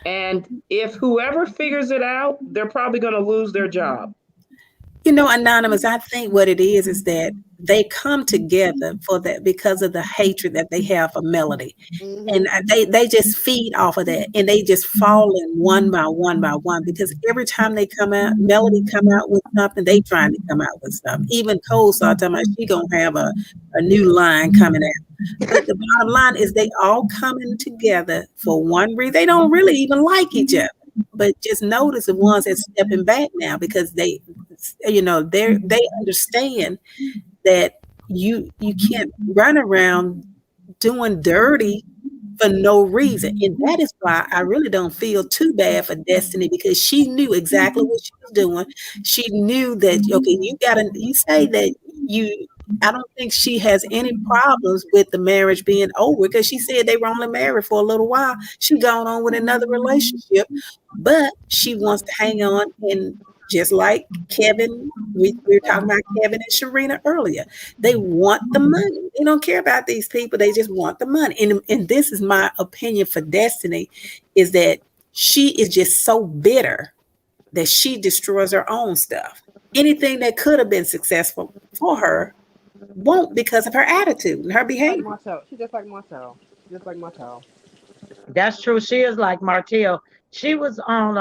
And if whoever figures it out, they're probably going to lose their job. Anonymous, I think what it is that they come together for that because of the hatred that they have for Melody. And they just feed off of that, and they just fall in one by one because every time they come out, Melody come out with something, they trying to come out with something. Even Cole saw talking about she gonna have a new line coming out. But the bottom line is they all coming together for one reason. They don't really even like each other. But just notice the ones that's stepping back now because they understand that you can't run around doing dirty for no reason. And that is why I really don't feel too bad for Destiny, because she knew exactly what she was doing. She knew that, okay, you say that you, I don't think she has any problems with the marriage being over, because she said they were only married for a little while. She gone on with another relationship, but she wants to hang on. And just like Kevin, we were talking about Kevin and Sharina earlier. They want the money. They don't care about these people. They just want the money. And this is my opinion for Destiny, is that she is just so bitter that she destroys her own stuff. Anything that could have been successful for her won't, because of her attitude and her Like behavior. Marcel. She just like Marcel. Just like Marcel. That's true. She is like Martell. She was on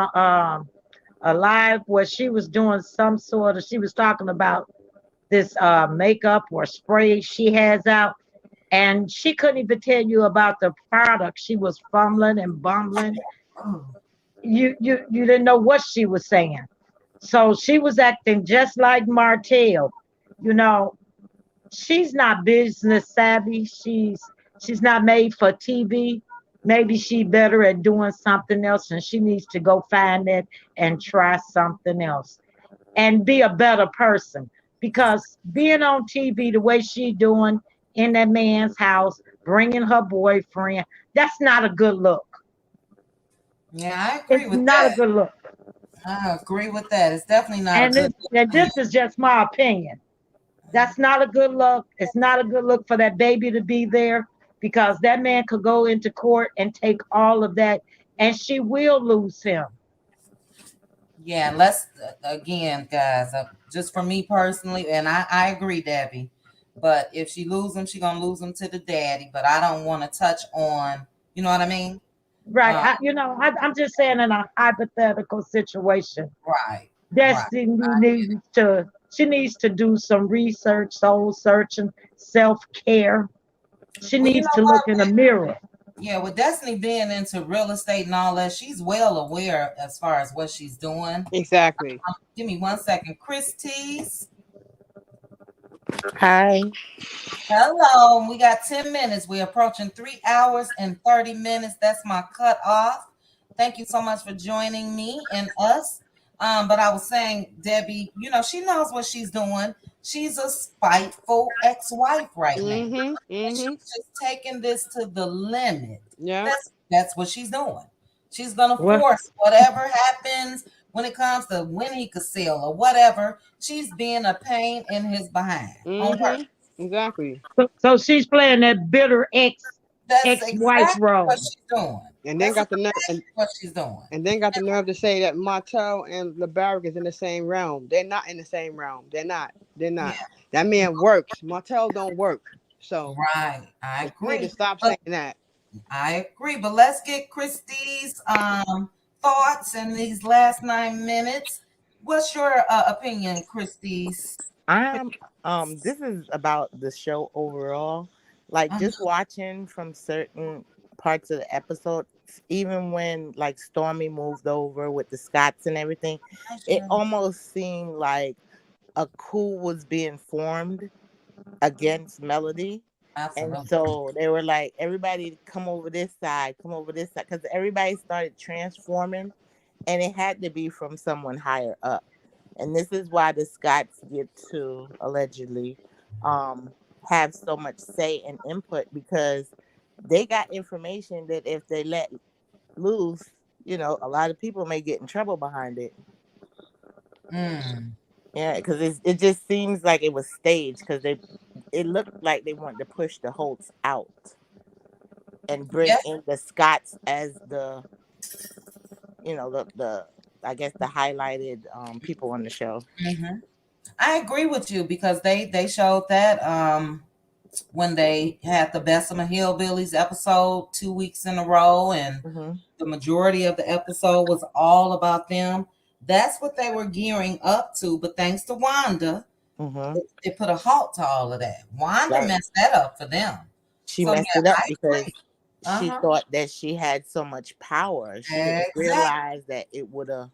a live where she was doing some sort of, she was talking about this makeup or spray she has out, and she couldn't even tell you about the product. She was fumbling and bumbling. You didn't know what she was saying. So she was acting just like Martell. You know, she's not business savvy. She's not made for TV. Maybe she better at doing something else, and she needs to go find it and try something else and be a better person. Because being on TV the way she doing in that man's house, bringing her boyfriend, that's not a good look. Yeah, I agree It's with not a that. good look. I agree with that. It's definitely not a And good this, and look. this is just my opinion. That's not a good look. It's not a good look for that baby to be there, because that man could go into court and take all of that, and she will lose him. Yeah, let's again, guys. Just for me personally, and I agree, Debbie. But if she lose him, she gonna lose him to the daddy. But I don't want to touch on. You know what I mean? Right. Um, I'm just saying in a hypothetical situation. right, right. Destiny needs to, she needs to do some research, soul searching, self-care. She Well, you needs know to look what? in the mirror. Yeah, with Destiny being into real estate and all that, she's well aware as far as what she's doing. Exactly. Give me 1 second, Christie's. Hi. Hello, we got 10 minutes. We're approaching 3 hours and 30 minutes. That's my cutoff. Thank you so much for joining me and us. But I was saying, Debbie, she knows what she's doing. She's a spiteful ex-wife right now. Mm-hmm. And Mm-hmm. she's just taking this to the limit. Yeah. That's what she's doing. She's gonna Well, force whatever happens when it comes to when he could sell or whatever. She's being a pain in his behind on Mm-hmm. purpose. Exactly. so she's playing that bitter That's ex-wife exactly what role. she's doing. And then That's got the nerve exactly what she's doing. and then got the nerve to say that Martel and LeBaric is in the same realm. They're not in the same realm. They're not. They're Yeah, not. That man works. Martel don't work. So right. I you need to agree. stop But saying that. I agree. But let's get Christie's thoughts in these last 9 minutes. What's your opinion, Christie's? I'm this is about the show overall. Like, Uh, just watching from certain parts of the episode, even when like Stormy moved over with the Scots and everything, it almost seemed like a coup was being formed against Melody. And Absolutely. so they were like, everybody come over this side, because everybody started transforming, and it had to be from someone higher up. And this is why the Scots get to allegedly um, have so much say and input, because they got information that if they let loose, a lot of people may get in trouble behind it. Mm. Yeah, because it just seems like it was staged, because it looked like they wanted to push the Holtz out and bring Yes. in the Scots as the I guess the highlighted people on the show. Mhm. I agree with you because they showed that when they had the Bessemer Hillbillies episode 2 weeks in a row, and Mm-hmm. the majority of the episode was all about them. That's what they were gearing up to, but thanks to Wanda, Mm-hmm. it put a halt to all of that. Wanda Right. messed that up for them. She So messed yeah, it up I because agree. she Uh-huh. thought that she had so much power. She didn't Exactly. realize that it would have,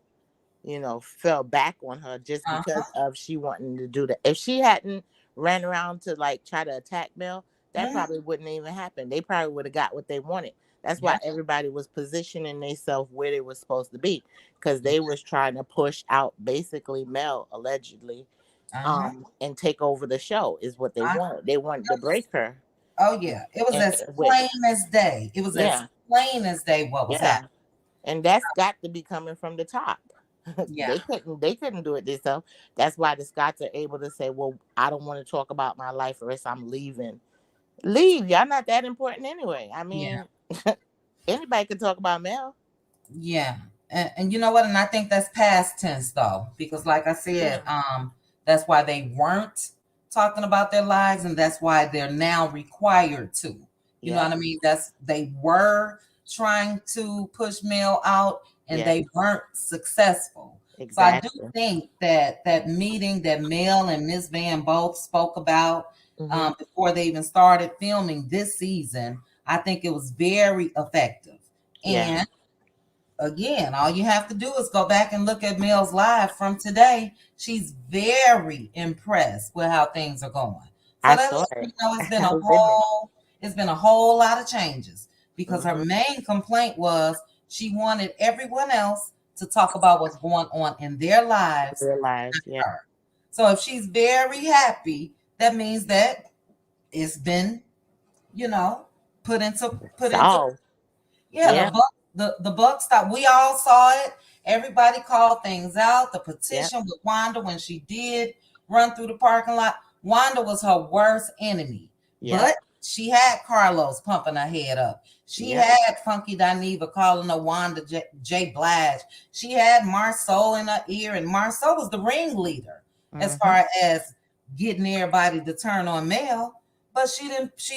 fell back on her just Uh-huh. because of she wanting to do that. If she hadn't ran around to like try to attack Mel, that Mhm. probably wouldn't even happen. They probably would have got what they wanted. That's why Yeah. everybody was positioning themselves where they were supposed to be, because Yeah. they was trying to push out basically Mel allegedly, Uh-huh. and take over the show is what they I, wanted. They wanted to break her. oh yeah. It was And as with plain as day. It was as yeah, plain as day what was yeah, happening. and that's got to be coming from the top. Yeah. They couldn't do it themselves. That's why the Scots are able to say, "Well, I don't want to talk about my life, or else I'm leaving." Leave, y'all not that important anyway. I Yeah. mean, anybody can talk about Mel. Yeah. And you know what? And I think that's past tense though, because like I said, Sure. that's why they weren't talking about their lives, and that's why they're now required to. You know Yep. what I mean? That's they were trying to push Mel out and Yes. they weren't successful. So I do Exactly. think that that meeting that Mel and Miss Van both spoke about Hmm. before they even started filming this season, I think it was very effective. Yeah. And again, all you have to do is go back and look at Mills Live from today. She's very impressed with how things are going. So I that saw lets me it. know I was in there. it's been a whole lot of changes because her Hmm. main complaint was she wanted everyone else to talk about what's going on in their lives, Realized. Yeah. not her. So if she's very happy, that means that it's been, you know, put into Solved. yeah, Yeah. the buck stopped. We all saw it. Everybody called things out. The Yep. petition with Wanda when she did run through the parking lot. Wanda was her worst enemy, Yep. but she had Carlos pumping her head up. She Yep. had Funky Dineva calling her Wanda J. Blige. She had Marceau in her ear, and Marceau was the ringleader as Hmm. far as getting everybody to turn on Mel. But she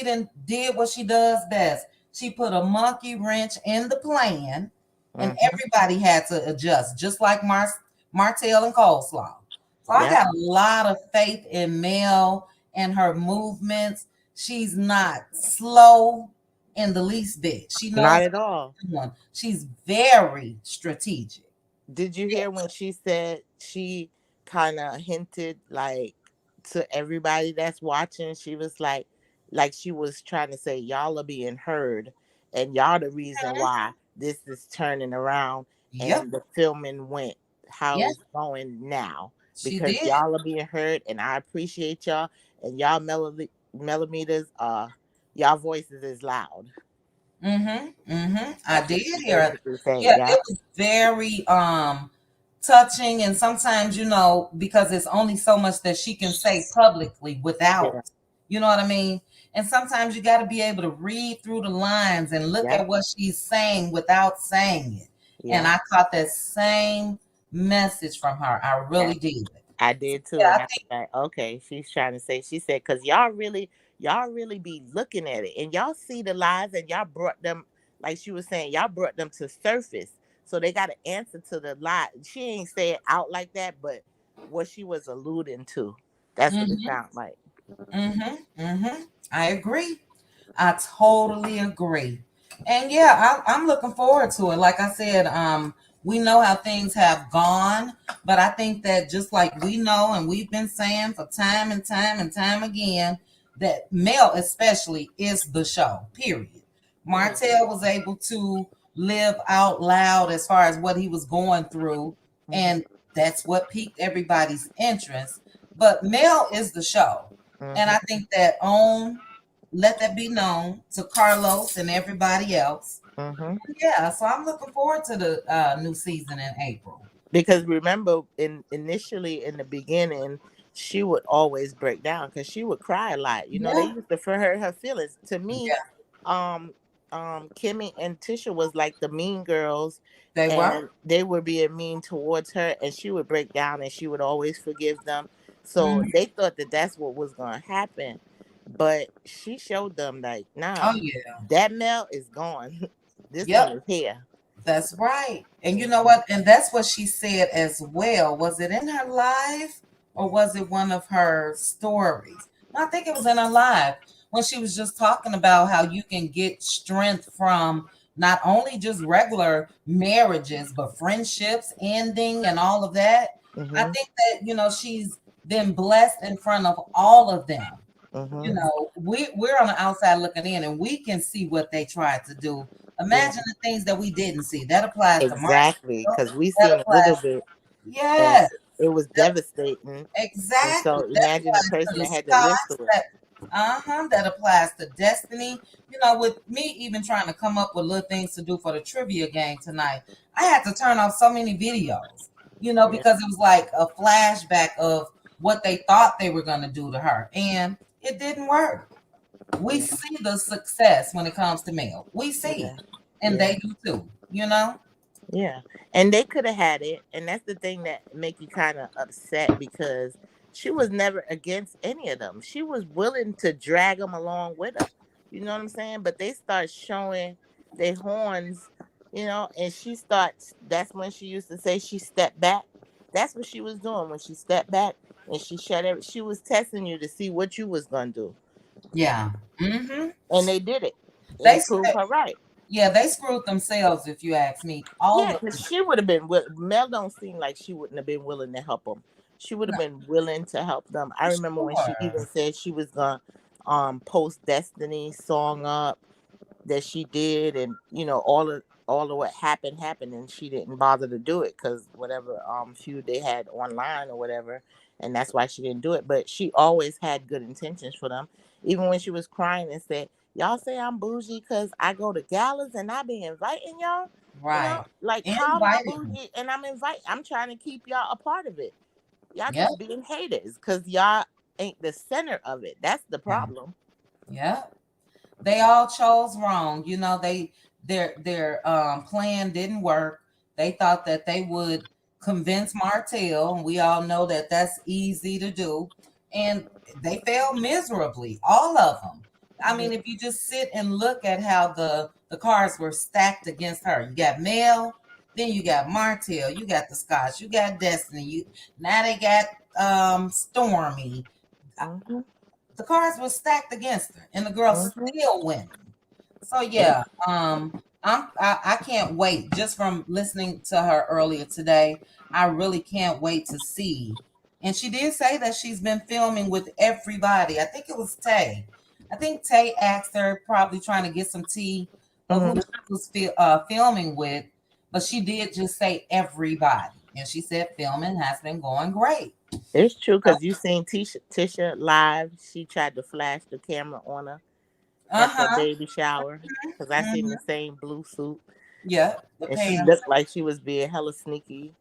didn't did what she does best. She put a monkey wrench in the plan, and Hmm. everybody had to adjust, just like Martell and Coleslaw. So I Yep. got a lot of faith in Mel and her movements. She's not slow in the least bit. She Not knows at all. what she's doing. She's very strategic. Did you hear when she said she kind of hinted like to everybody that's watching? She was like she was trying to say, y'all are being heard, and y'all the reason Mhm. why this is turning around Yep. and the filming went how Yeah, it's going now, she because did. y'all are being heard, and I appreciate y'all, and y'all millimeters, y'all voices is loud. Mm-hmm. Mm-hmm. I That's what did she hear it. basically said. Yeah, Yeah. it was very touching, and sometimes, because it's only so much that she can say publicly Yeah. without, you know what I mean? And sometimes you got to be able to read through the lines and look Yeah. at what she's saying without saying it. And Yeah. I caught that same message from her. I Yeah. really did. I So, did too, yeah, and I I was think like, okay, she's trying to say. She said, "Cause y'all really be looking at it, and y'all see the lies, and y'all brought them, like she was saying, y'all brought them to surface, so they got to answer to the lie." She ain't say it out like that, but what she was alluding to, that's what it mm-hmm, sounded like. mm-hmm. I agree. I totally agree. And yeah, I'm looking forward to it. Like I said, we know how things have gone, but I think that just like we know and we've been saying for time and time and time again, that Mel especially is the show, period. Mhm. Martell was able to live out loud as far as what he was going through, Mhm. and that's what piqued everybody's interest. But Mel is the show. And I Mhm. think that let that be known to Carlos and everybody else. Mhm. Yeah, so I'm looking forward to the new season in April. Because remember, initially in the beginning, she would always break down because she would cry a lot. They Yeah, used to for her feelings. To me, yeah, um, Kimmy and Tisha was like the mean girls, they were. and they were being mean towards her, and she would break down, and she would always forgive them. So Mhm. they thought that that's what was going to happen, but she showed them like, Oh nah, yeah, that Mel is gone. This one yep. is here. That's right. And you know Mhm. what? And that's what she said as well. Was it in her live or was it one of her stories? No, I think it was in her live when she was just talking about how you can get strength from not only just regular marriages, but friendships ending and all of that. I Mhm. think that, she's been blessed in front of all of them. Mhm. We're on the outside looking in, and we can see what they tried to do. Yeah. Imagine the things that we didn't see. That applies to Exactly. Marcel. Because we That seen a little applies, bit, and yes, it was that, devastating. And exactly. so That imagine the applies to person the that had to live Scots. through it. That applies to Destiny. With me even trying to come up with little things to do for the trivia game tonight, I had to turn off so many videos. Yeah. Because it was like a flashback of what they thought they were going to do to her, and it didn't work. We Yeah. see the success when it comes to male. We see it, Yeah. and Yeah. they do too. Yeah, and they could have had it, and that's the thing that make you kind of upset because she was never against any of them. She was willing to drag them along with her. You know what I'm saying? But they start showing their horns, and she starts. That's when she used to say she stepped back. That's what she was doing when she stepped back and she shut every. She was testing you to see what you was gonna do, Yeah. Mm-hmm. and they did it, and They it proved her right. Yeah, they screwed themselves, if you ask me. All Yeah, of because she would have been. Mel don't seem like she wouldn't have been willing to help them. She would have no, been willing to help them. I remember when she even sure. said she was gonna post Destiny song up that she did, and all of what happened, and she didn't bother to do it because whatever feud they had online or whatever, and that's why she didn't do it. But she always had good intentions for them, even when she was crying and said, "Y'all say I'm bougie because I go to galas and I be inviting y'all." Right. Like how am I Invited. bougie and I'm trying to keep y'all a part of it. Y'all Yep. just being haters because y'all ain't the center of it. That's the Yeah. problem. Yep. They all chose wrong. Their plan didn't work. They thought that they would convince Martell, and we all know that that's easy to do, and they failed miserably, all of them. I Yeah. mean, if you just sit and look at how the cards were stacked against her, you got Mel, then you got Martell, you got the Scotch, you got Destiny, now they got Stormy. Mm-hmm. The cards were stacked against her, and the girl Mm-hmm. still winning. So yeah, I can't wait. Just from listening to her earlier today, I really can't wait to see. And she did say that she's been filming with everybody. I think it was Tay. I think Tay asked her, probably trying to get some tea of who Mm-hmm. she was filming with, but she did just say everybody, and she said filming has been going great. It's true because you seen Tisha live. She tried to flash the camera on her Uh at the huh. baby shower because I seen the same blue suit Yeah, the and she pants. looked like she was being hella sneaky.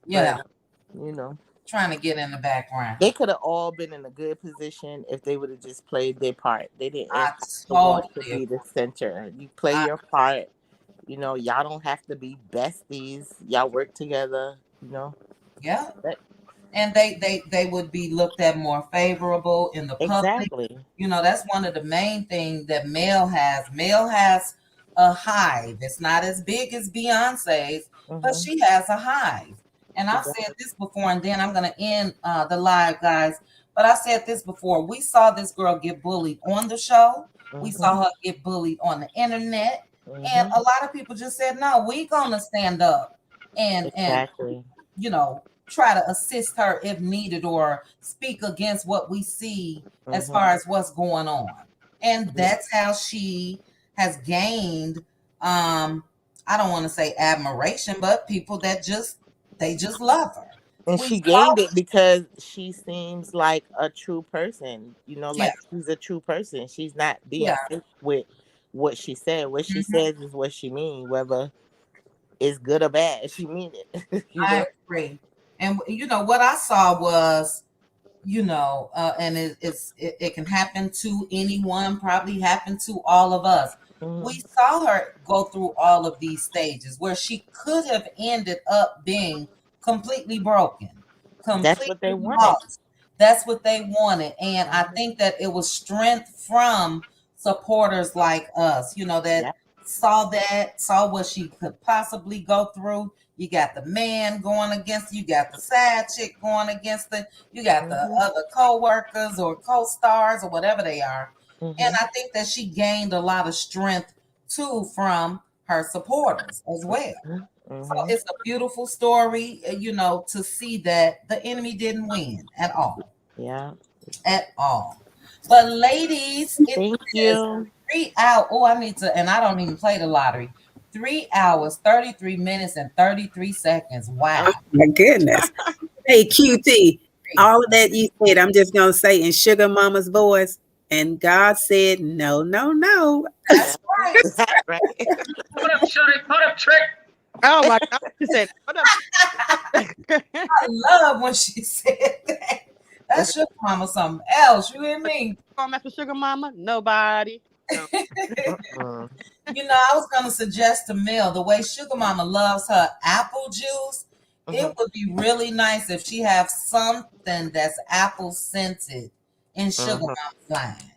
Yeah, But you know, trying to get in the background. they could have all been in a good position if they would have just played their part. They didn't I have to want to totally be the agree. center. You play I, your part. Y'all don't have to be besties. Y'all work together. yeah, But and they would be looked at more favorable in the public. exactly. That's one of the main things that Mel has. Mel has a hive. It's not as big as Beyonce's, but Hmm. she has a hive. And She I've does. said this before, and then I'm going to end the live, guys. But I said this before. We saw this girl get bullied on the show. We Hmm. saw her get bullied on the internet. And Hmm. a lot of people just said, no, we going to stand up and Exactly. try to assist her if needed, or speak against what we see as Hmm. far as what's going on. And that's how she has gained I don't want to say admiration, but people that just love her. And We she saw gained it because she seems like a true person. yeah, Like she's a true person. She's not being yeah. fake with what she said. What she Mhm. says is what she means, whether it's good or bad. She mean it. I agree. And what I saw was, and it can happen to anyone, probably happen to all of us. We Mhm. saw her go through all of these stages where she could have ended up being completely broken, That's what they completely wanted. lost. That's what they wanted. And I Hmm. think that it was strength from supporters like us, that Yeah. saw what she could possibly go through. You got the man going against you got the side chick going against the you got the Hmm. other co-workers or co-stars or whatever they are. And Hmm. I think that she gained a lot of strength too from her supporters as well. So it's a beautiful story, to see that the enemy didn't win at all. Yeah. At all. But ladies, it Thank is you. 3 hours. Oh, I need to, and I don't even play the lottery. 3 hours, 33 minutes, and 33 seconds. Oh Wow. my goodness. Hey, QT, all of that you said, I'm just going to say in Sugar Mama's voice, and God said, no, no, no. That's right. Right. Put up, shut it. Put up, trick. Oh my God. She said, what up? I love when she said that. That's Sugar Mama something else. You hear me? Come after Sugar Mama? Nobody. No. I was going to suggest to Mel the way Sugar Mama loves her apple juice. It would be really nice if she have something that's apple scented in Sugar Mama's line.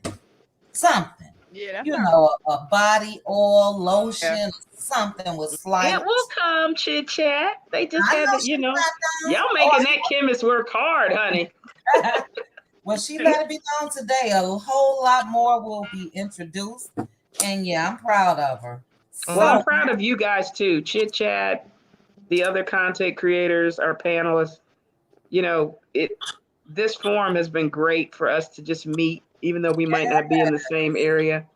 Something. Yeah, that's not. A body oil, Yeah. lotion, something with slight. It will come, Chit Chat. They just I had know to, she not y'all done. making that chemist work hard, honey. Well, she let it be known today. A whole lot more will be introduced. And yeah, I'm proud of her. Well, I'm So, proud of you guys too. Chit Chat, the other content creators, our panelists. This forum has been great for us to just meet, even though we might not be in the same area,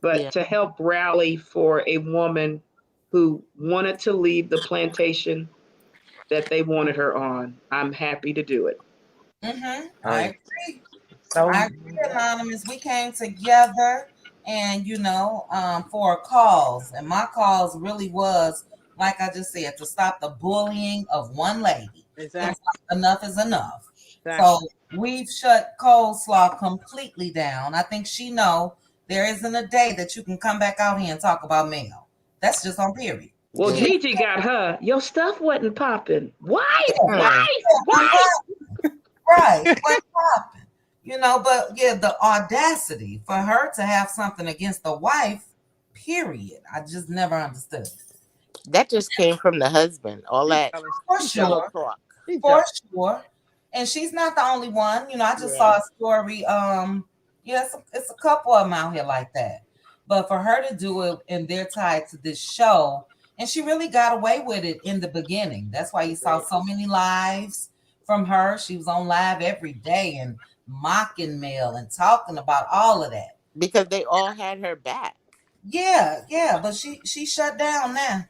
but Yeah. to help rally for a woman who wanted to leave the plantation that they wanted her on. I'm happy to do it. I agree. So I agree, Anonymous. We came together and, for a cause. And my cause really was, like I just said, to stop the bullying of one lady. Exactly. Enough is enough. Exactly. So we've shut coleslaw completely down. I think she know there isn't a day that you can come back out here and talk about Mel. That's just on period. Well, She- Gigi got her. Your stuff wasn't popping. Why? Yeah. Why? Right. What happened? But yeah, the audacity for her to have something against the wife, period. I just never understood. that just came from the husband. All that For pillow sure. talk. For sure. And she's not the only one. I just saw a story. Yes, it's a couple of them out here like that. But for her to do it and they're tied to this show, and she really got away with it in the beginning. That's why you saw so many lives from her. She was on live every day and mocking Mel and talking about all of that. Because they all had her back. Yeah, but she shut down now.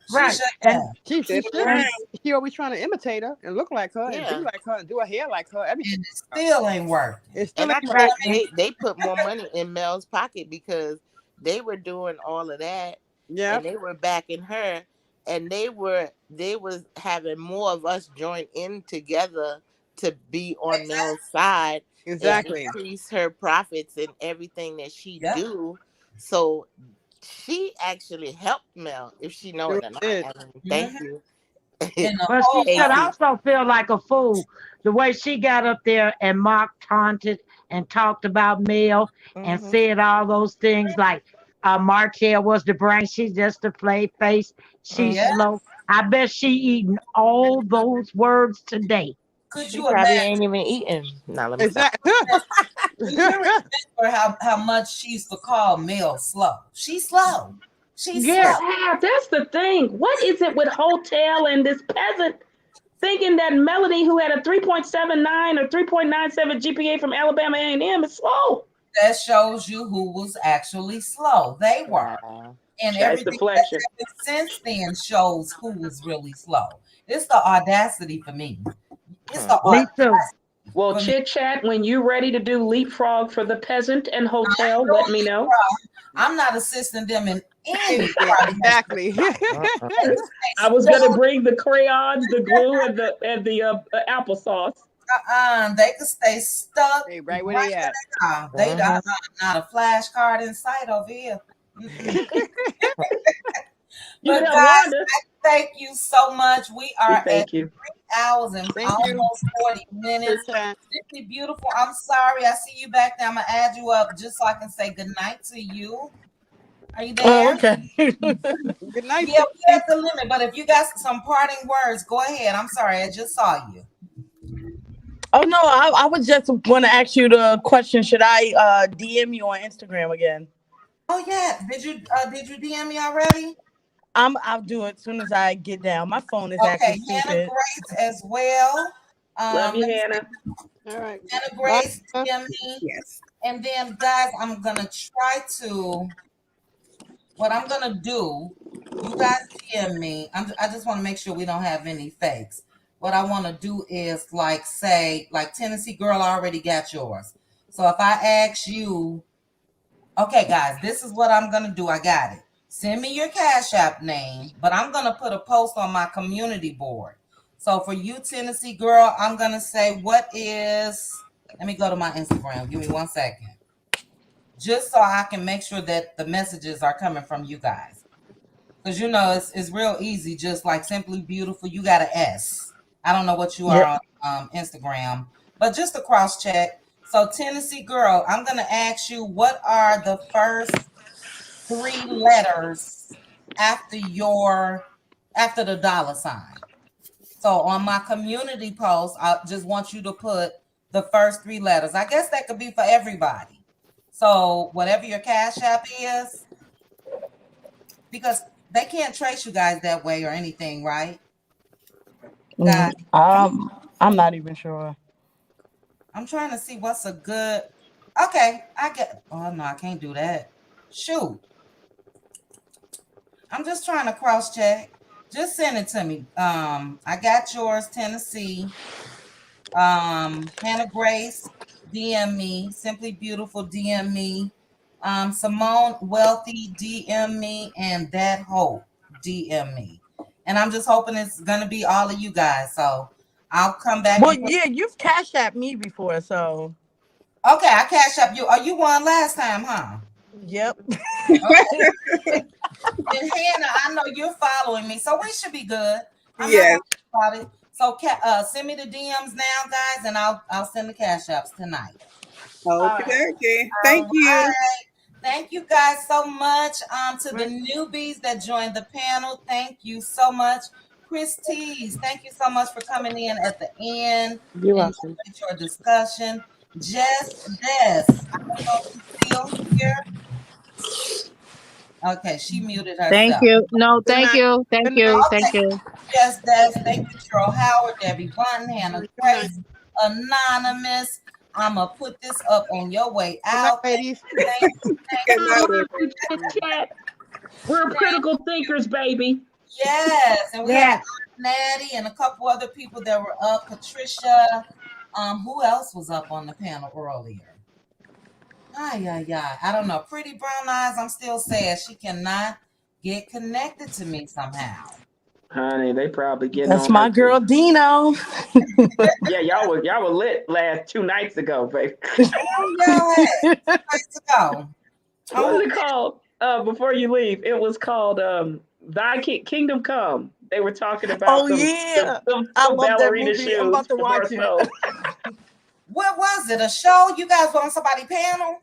She Right. shut And down. She should Right. be. She always trying to imitate her and look like her and be Yeah. like her and do her hair like her. Everything. And it still ain't working. It's still And I ain't think working. they put more money in Mel's pocket because they were doing all of that Yeah. and they were backing her and they was having more of us join in together to be on Mel's side Exactly. and increase her profits and everything that she Yep. do. So she actually helped Mel, if she know Sure it or not. did. I mean, thank you. And the but whole she should AC. also feel like a fool the way she got up there and mocked, taunted, and talked about Mel and Mhm. said all those things like Martell was the brain. She's just a play face. She's yeah. slow. I bet she eaten all those words today. Could She you probably imagine? ain't even eating. Now let me stop. Exactly. Do you remember how much she used to call Mel slow? She's slow. She's slow. Yes. Yeah, that's the thing. What is it with Hotel and this peasant thinking that Melody, who had a 3.79 or 3.97 GPA from Alabama A&M, is slow? That shows you who was actually slow. They were. Wow. And That's everything deflection. that happened since then shows who was really slow. It's the audacity for me. It's the Me audacity too. Well, for me. Chit Chat, when you're ready to do leapfrog for the peasant and Hotel, let me know. I'm not assisting them in any Exactly. I was gonna bring the crayons, the glue, and the applesauce. They could stay stuck Hey, right where they at. They not a flashcard in sight over here. You But know, guys, Wanda. thank you so much. We are at Thank you. 3 hours and Thank you. almost 40 minutes. Chit Chat. Simply beautiful. I'm sorry. I see you back there. I'm gonna add you up just so I can say good night to you. Are you there? Oh, okay. Good night. Yeah, we at the limit. But if you got some parting words, go ahead. I'm sorry. I just saw you. Oh no, I would just want to ask you the question. Should I DM you on Instagram again? Oh yeah. Did you DM me already? I'll do it as soon as I get down. My phone is acting Okay, Hannah stupid. Grace as well. Love you, Let me see. Hannah. All right. Hannah Bye. Grace, DM me. Yes. And then, guys, I'm going to try to, what I'm going to do, you guys DM me. I just want to make sure we don't have any fakes. What I want to do is like say, like Tennessee Girl, I already got yours. So if I ask you, okay, guys, this is what I'm going to do. I got it. Send me your Cash App name, but I'm going to put a post on my community board. So for you, Tennessee Girl, I'm going to say, what is, let me go to my Instagram. Give me 1 second. Just so I can make sure that the messages are coming from you guys. Because you know, it's real easy, just like Simply Beautiful. You got an S. I don't know what you are Yep. on Instagram, but just to cross check. So, Tennessee Girl, I'm going to ask you, what are the first 3 letters after the dollar sign? So, on my community post, I just want you to put the first 3 letters. I guess that could be for everybody. So, whatever your Cash App is, because they can't trace you guys that way or anything, right? Guys, I'm not even sure. I'm trying to see what's a good. Okay, I get. Oh no, I can't do that. Shoot, I'm just trying to cross check. Just send it to me. I got yours, Tennessee. Hannah Grace, DM me. Simply Beautiful, DM me. Simone Wealthy, DM me, and That Hope, DM me. And I'm just hoping it's gonna be all of you guys. So I'll come back Well, and put. yeah, you've cashed at me before, so Okay, I cash up you. Oh, you won last time, huh? yep. Okay. And Hannah, I know you're following me, so we should be good. I'm not Yes. worried about it. So send me the DMs now, guys, and I'll send the cash apps tonight. All Okay. right. Okay. All Thank you. right. Thank you guys so much. To the newbies that joined the panel, thank you so much. Chris Tees, thank you so much for coming in at the end. You're welcome. Enjoyed your discussion. Jess Des, I don't know if you're still here. Okay, she muted Thank herself. you. No, Good thank night. you. Thank Good you. night. Thank Okay, you. Jess Des, thank you, Cheryl Howard, Debbie Bunton, Hannah Good night. Grace, Anonymous. I'm going to put this up on your way Good night, out. ladies. Thank you, thank Good you. night, Love you, everyone. Chit Chat. We're critical thinkers, baby. Yes, and we had Yeah. Aunt Natty and a couple other people that were up. Patricia. Who else was up on the panel earlier? Yeah. I don't know. Pretty Brown Eyes. I'm still sad she cannot get connected to me somehow. Honey, they probably getting That's on her my too. girl Dino. Yeah, y'all were lit last 2 nights ago, baby. Oh, yeah. 2 nights ago. What Oh, was it called? Before you leave, it was called Thy Kingdom Come. They were talking about Oh them yeah. I them love that ballerina movie. I'm shoes about to for watch it. Marceau. what was it? A show? You guys were on somebody panel?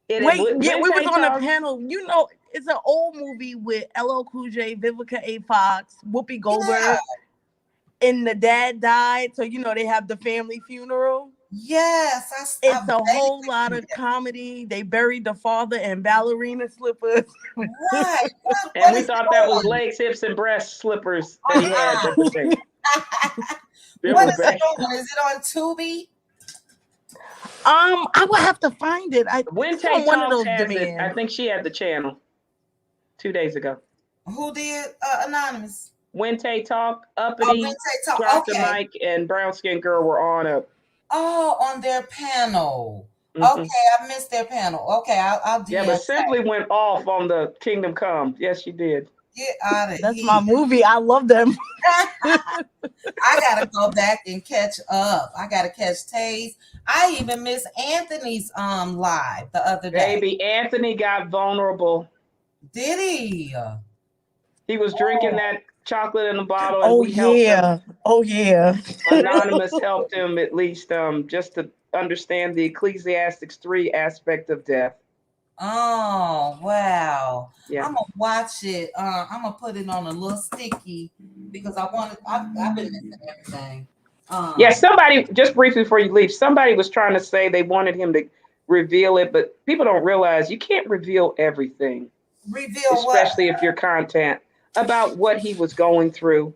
It Wait, yeah, when we was Tay on a talk, panel. You know, it's an old movie with LL Cool J, Vivica A. Fox, Whoopi Yeah. Goldberg, and the dad died. So you know they have the family funeral. Yes. I It's a whole lot vaguely. of comedy. They buried the father in ballerina slippers. Right. and What we is it thought that was on? legs, hips, and breast slippers that he had at the thing. It What was is it bad. on? Is it on Tubi? I will have to find it. When It's Tay on one of Talks those has it, I demands. think she had the channel 2 days ago. Who did Anonymous? When Tay Talk, Oh, Uppity, Wednesday Talk. Drop the Okay. Mic, and Brown Skin Girl were on a. Oh, on their panel. Mm-hmm. Okay, I missed their panel. Okay, I'll Yeah, but DM. Simply went off on the Kingdom Come. Yes, she did. Get out of That's here. my movie. I love them. I gotta go back and catch up. I gotta catch Taze. I even missed Anthony's live the other day. Baby, Anthony got vulnerable. Did he? He was drinking that chocolate in the bottle, and Oh we helped him. yeah. Oh yeah. Anonymous helped him at least just to understand the Ecclesiastics 3 aspect of death. Oh wow! Yeah. I'm gonna watch it. I'm gonna put it on a little sticky because I want it. I've been missing everything. Yeah, somebody, just briefly before you leave, somebody was trying to say they wanted him to reveal it, but people don't realize you can't reveal everything, Reveal what? especially if you're content. about what he was going through.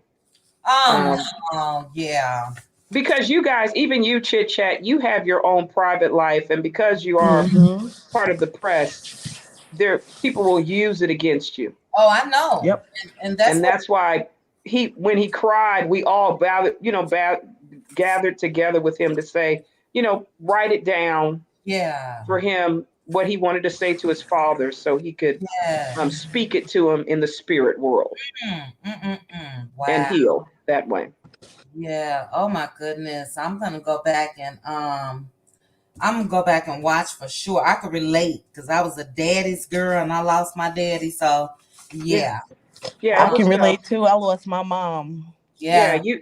Oh Um, no, yeah. because you guys, even you, Chit Chat, you have your own private life, and because you are Mm-hmm. part of the press, there people will use it against you, Oh, I know. Yep. And that's and what, that's why when he cried, we all gathered together with him to say, write it down yeah. for him what he wanted to say to his father, so he could Yes. speak it to him in the spirit world and Wow. heal that way. Yeah. Oh my goodness. I'm gonna go back and watch for sure. I could relate because I was a daddy's girl and I lost my daddy. So Yeah, yeah. yeah, it I Um, was can tough. relate too. I lost my mom. Yeah, yeah. you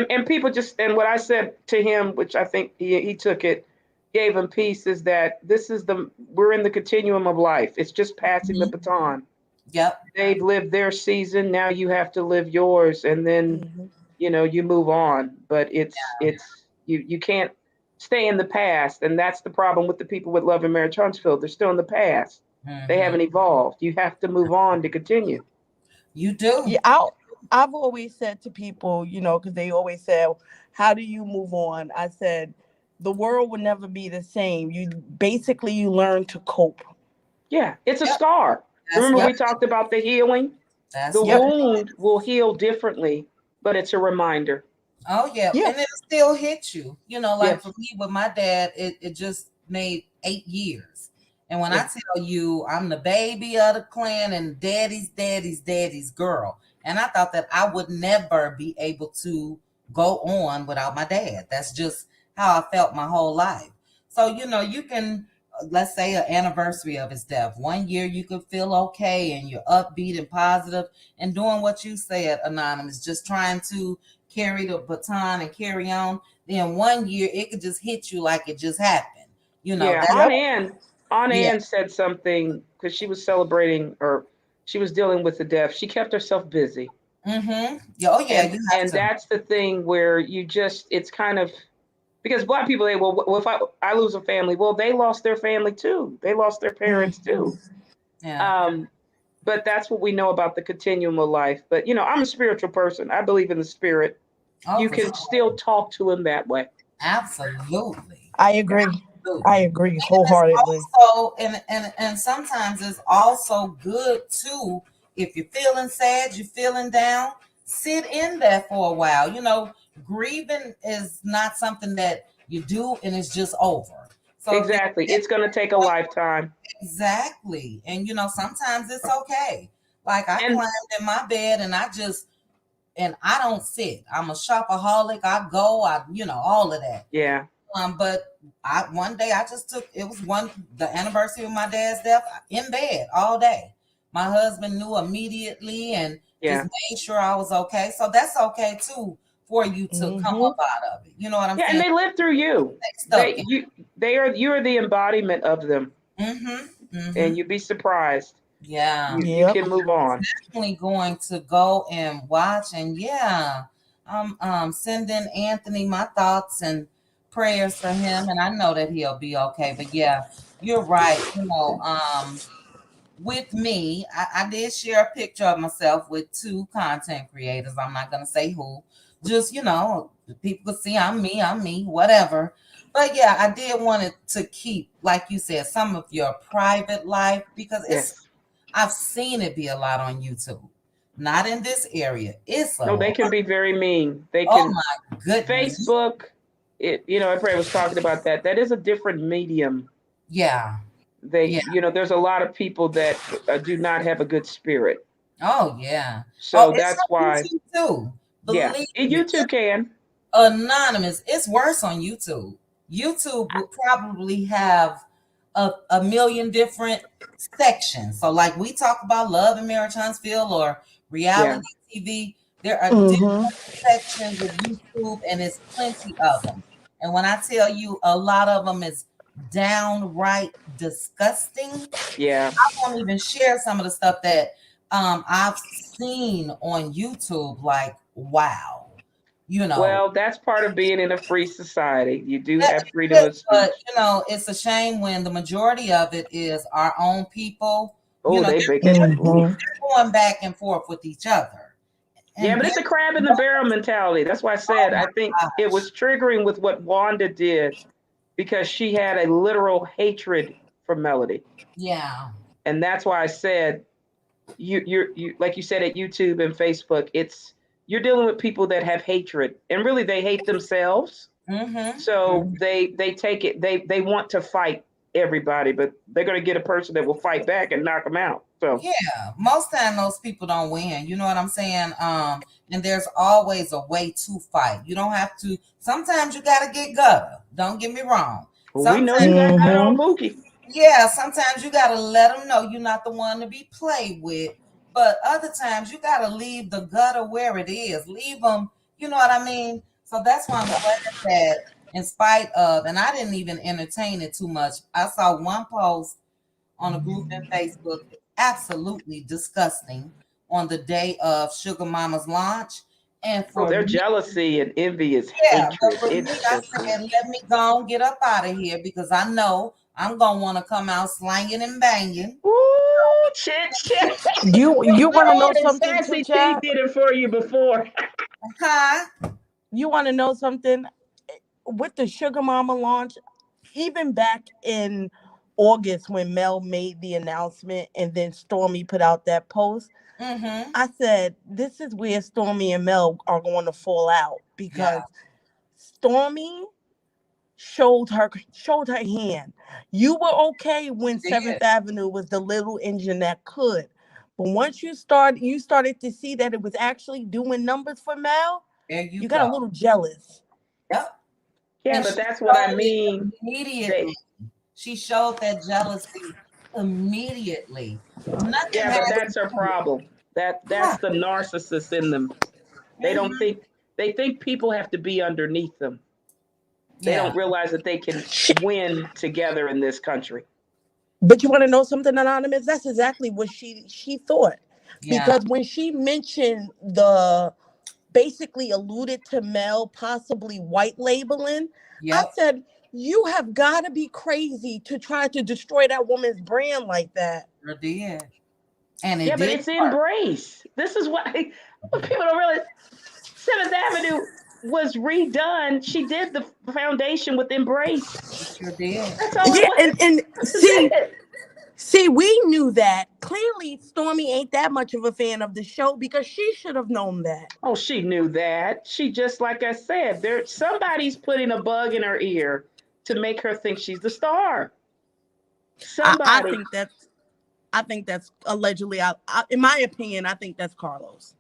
and people just, and what I said to him, which I think he took it, gave him peace, is that this is we're in the continuum of life. It's just passing the Mhm. baton. Yep. They've lived their season, now you have to live yours, and then Hmm. you move on. But it's you can't stay in the past, and that's the problem with the people with Love and Marriage Huntsville. They're still in the past. They Hmm. haven't evolved. You have to move on to continue. You do. Yeah, I've always said to people, because they always say, "How do you move on?" I said, "The world will never be the same. You learn to cope." Yeah, it's a Yep. scar. That's Remember what. we talked about the healing? That's The what. Yep. wound will heal differently, but it's a reminder. Oh yeah, Yeah. and it'll still hit you. Like for Yes. me with my dad, it just made 8 years. And when I Yeah. tell you I'm the baby of the clan and daddy's girl, and I thought that I would never be able to go on without my dad. That's just how I felt my whole life. So you can let's say an anniversary of his death. One year you could feel okay and you're upbeat and positive and doing what you said, Anonymous, just trying to carry the baton and carry on. Then one year it could just hit you like it just happened. Yeah. That's Yep. Aunt yeah. Ann said something because she was celebrating, or she was dealing with the death. She kept herself busy. Mm-hmm. Yeah, oh yeah, And you have and to. that's the thing where it's kind of, because black people say, well, if I lose a family, well, they lost their family too. They lost their parents Hmm. too. Yeah. Um, but that's what we know about the continuum of life. But I'm a spiritual person. I believe in the spirit. Oh, You for can sure. still talk to him that way. Absolutely. I agree. I Absolutely. agree And it's wholeheartedly. also and sometimes it's also good too if you're feeling sad, you're feeling down, sit in there for a while. Grieving is not something that you do and it's just over. So if you're Exactly. It's going to take a lifetime. exactly, and sometimes it's okay. Like I And climbed in my bed and I don't sit. I'm a shopaholic. I go, all of that. yeah, But I one day I just took it was the anniversary of my dad's death in bed all day. My husband knew immediately and just yeah, made sure I was okay. So that's okay too for you to come Hmm. up out of it. You know what I'm yeah. And saying? they live through you. Stay stuck in. You're the embodiment of them, Mm-hmm. Mm-hmm. and you'd be surprised. Yeah. You Yep. can move on. Definitely going to go and watch and yeah. I'm sending Anthony my thoughts and prayers for him and I know that he'll be okay. But yeah, you're right. With me, I did share a picture of myself with two content creators. I'm not gonna say who. Just people could see I'm me, whatever. But yeah, I did want it to keep, like you said, some of your private life because Yes. I've seen it be a lot on YouTube. Not in this area. It's a No, they lot. can be very mean. They Oh can. my goodness. Facebook. Everybody was talking about that. That is a different medium. Yeah. They, Yeah. there's a lot of people that do not have a good spirit. Oh yeah. Oh, So it's that's on why, YouTube too. yeah, Believe and me. you too can. Anonymous. It's worse on YouTube. YouTube would probably have a million different sections. So, like we talk about Love and Marriage Huntsville or Yeah. reality TV, there are Hmm. different sections of YouTube, and it's plenty of them. And when I tell you, a lot of them is downright disgusting. Yeah. I won't even share some of the stuff that I've seen on YouTube. Like, wow, you know, Well, that's part of being in a free society. You do that have freedom is, of but speech. it's a shame when the majority of it is our own people Oh, they They're make it. Oof. going back and forth with each other. Yeah, And but it's a crab in the barrel mentality. That's why I said I think it was triggering with what Wanda did because she had a literal hatred for Melody. yeah. And that's why I said you like you said at YouTube and Facebook, it's you're dealing with people that have hatred and really they hate themselves. So they take it they want to fight everybody, but they're going to get a person that will fight back and knock them out. So Yeah, most time those people don't win. You know what I'm saying? And there's always a way to fight. You don't have to. Sometimes you gotta get gutter. Don't get me wrong. well, we know Sometimes, you got good on Mookie. yeah, sometimes you gotta let them know you're not the one to be played with. But other times you gotta leave the gutter where it is. Leave them. You know what I mean? So that's why I'm glad that, in spite of, and I didn't even entertain it too much. I saw one post on a group in Facebook, absolutely disgusting, on the day of Sugar Mama's launch. And Oh, for their me, jealousy and envy is yeah, but hatred. for me, It's I just said, let me go and get up out of here because I know I'm gonna want to come out slanging and banging. ooh, Chit. You want to know And something too, Sassy T Chad? did it for you before. Huh? You want to know something? With the Sugar Mama launch, even back in August when Mel made the announcement and then Stormy put out that post, I said, this is where Stormy and Mel are going to fall out because Stormy showed her hand. You were okay when Seventh Avenue was the little engine that could. But once you started to see that it was actually doing numbers for Mel, There you go. got a little jealous. Yep. Yeah, And but she that's what I showed mean. it immediately. She showed that jealousy immediately. Nothing Yeah, had but to that's her do with it. problem. That's the narcissist in them. They don't think they think people have to be underneath them. They Yeah. don't realize that they can win together in this country. But you want to know something, Anonymous? That's exactly what she thought. Yeah. Because when she mentioned basically alluded to Mel possibly white labeling, I Yep. said, you have got to be crazy to try to destroy that woman's brand like that. Sure did. And it Yeah, but did it's work. embrace. This is why people don't realize Seventh Avenue was redone. She did the foundation with embrace. It sure did. That's all it Yeah, was. and This is it. see, we knew that. Clearly, Stormy ain't that much of a fan of the show because she should have known that. Oh, she knew that. She just like I said, there somebody's putting a bug in her ear to make her think she's the star. I Somebody. think that's allegedly. In my opinion, I think that's Carlos.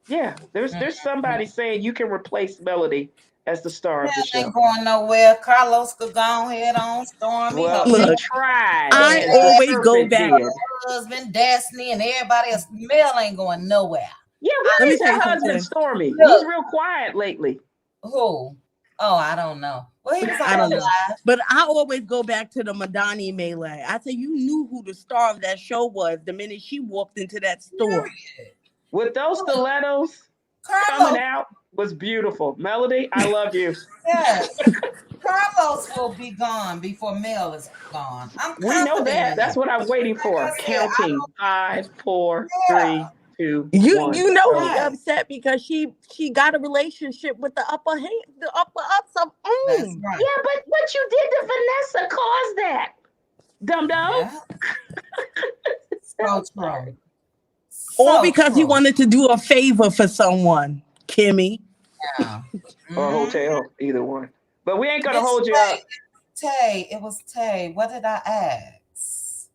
Yeah, there's somebody saying you can replace Melody as the star of the That ain't show. going nowhere. Carlos could go ahead on Stormy. Her Well, he Look, tried, I as the always go serpent back. did. husband, Destiny, and everybody else. Mel ain't going nowhere. Yeah, Let where me is tell you her husband, something. Stormy? He's Look, real quiet lately. who? Oh, I don't know. Well, he was I don't on know. live. But I always go back to the Madani melee. I say you knew who the star of that show was the minute she walked into that store. With those stilettos coming Carlos, out was beautiful. Melody, I love you. yes. Carlos will be gone before Mel is gone. I'm We know confident that. in That's it. what I'm waiting Like I for. said, I Counting five, four, don't care. 3, 2, You 1. you know Go. he Right. upset because she got a relationship with the upper ups of That's right. Yeah, but what you did to Vanessa caused that. Dum dum. Yeah. So Sorry. true. All So because he true. wanted to do a favor for someone. Kimmy. Yeah. Or a Mm-hmm. hotel, either one. But we ain't gonna Miss hold you up. Tay. It was Tay. What did I ask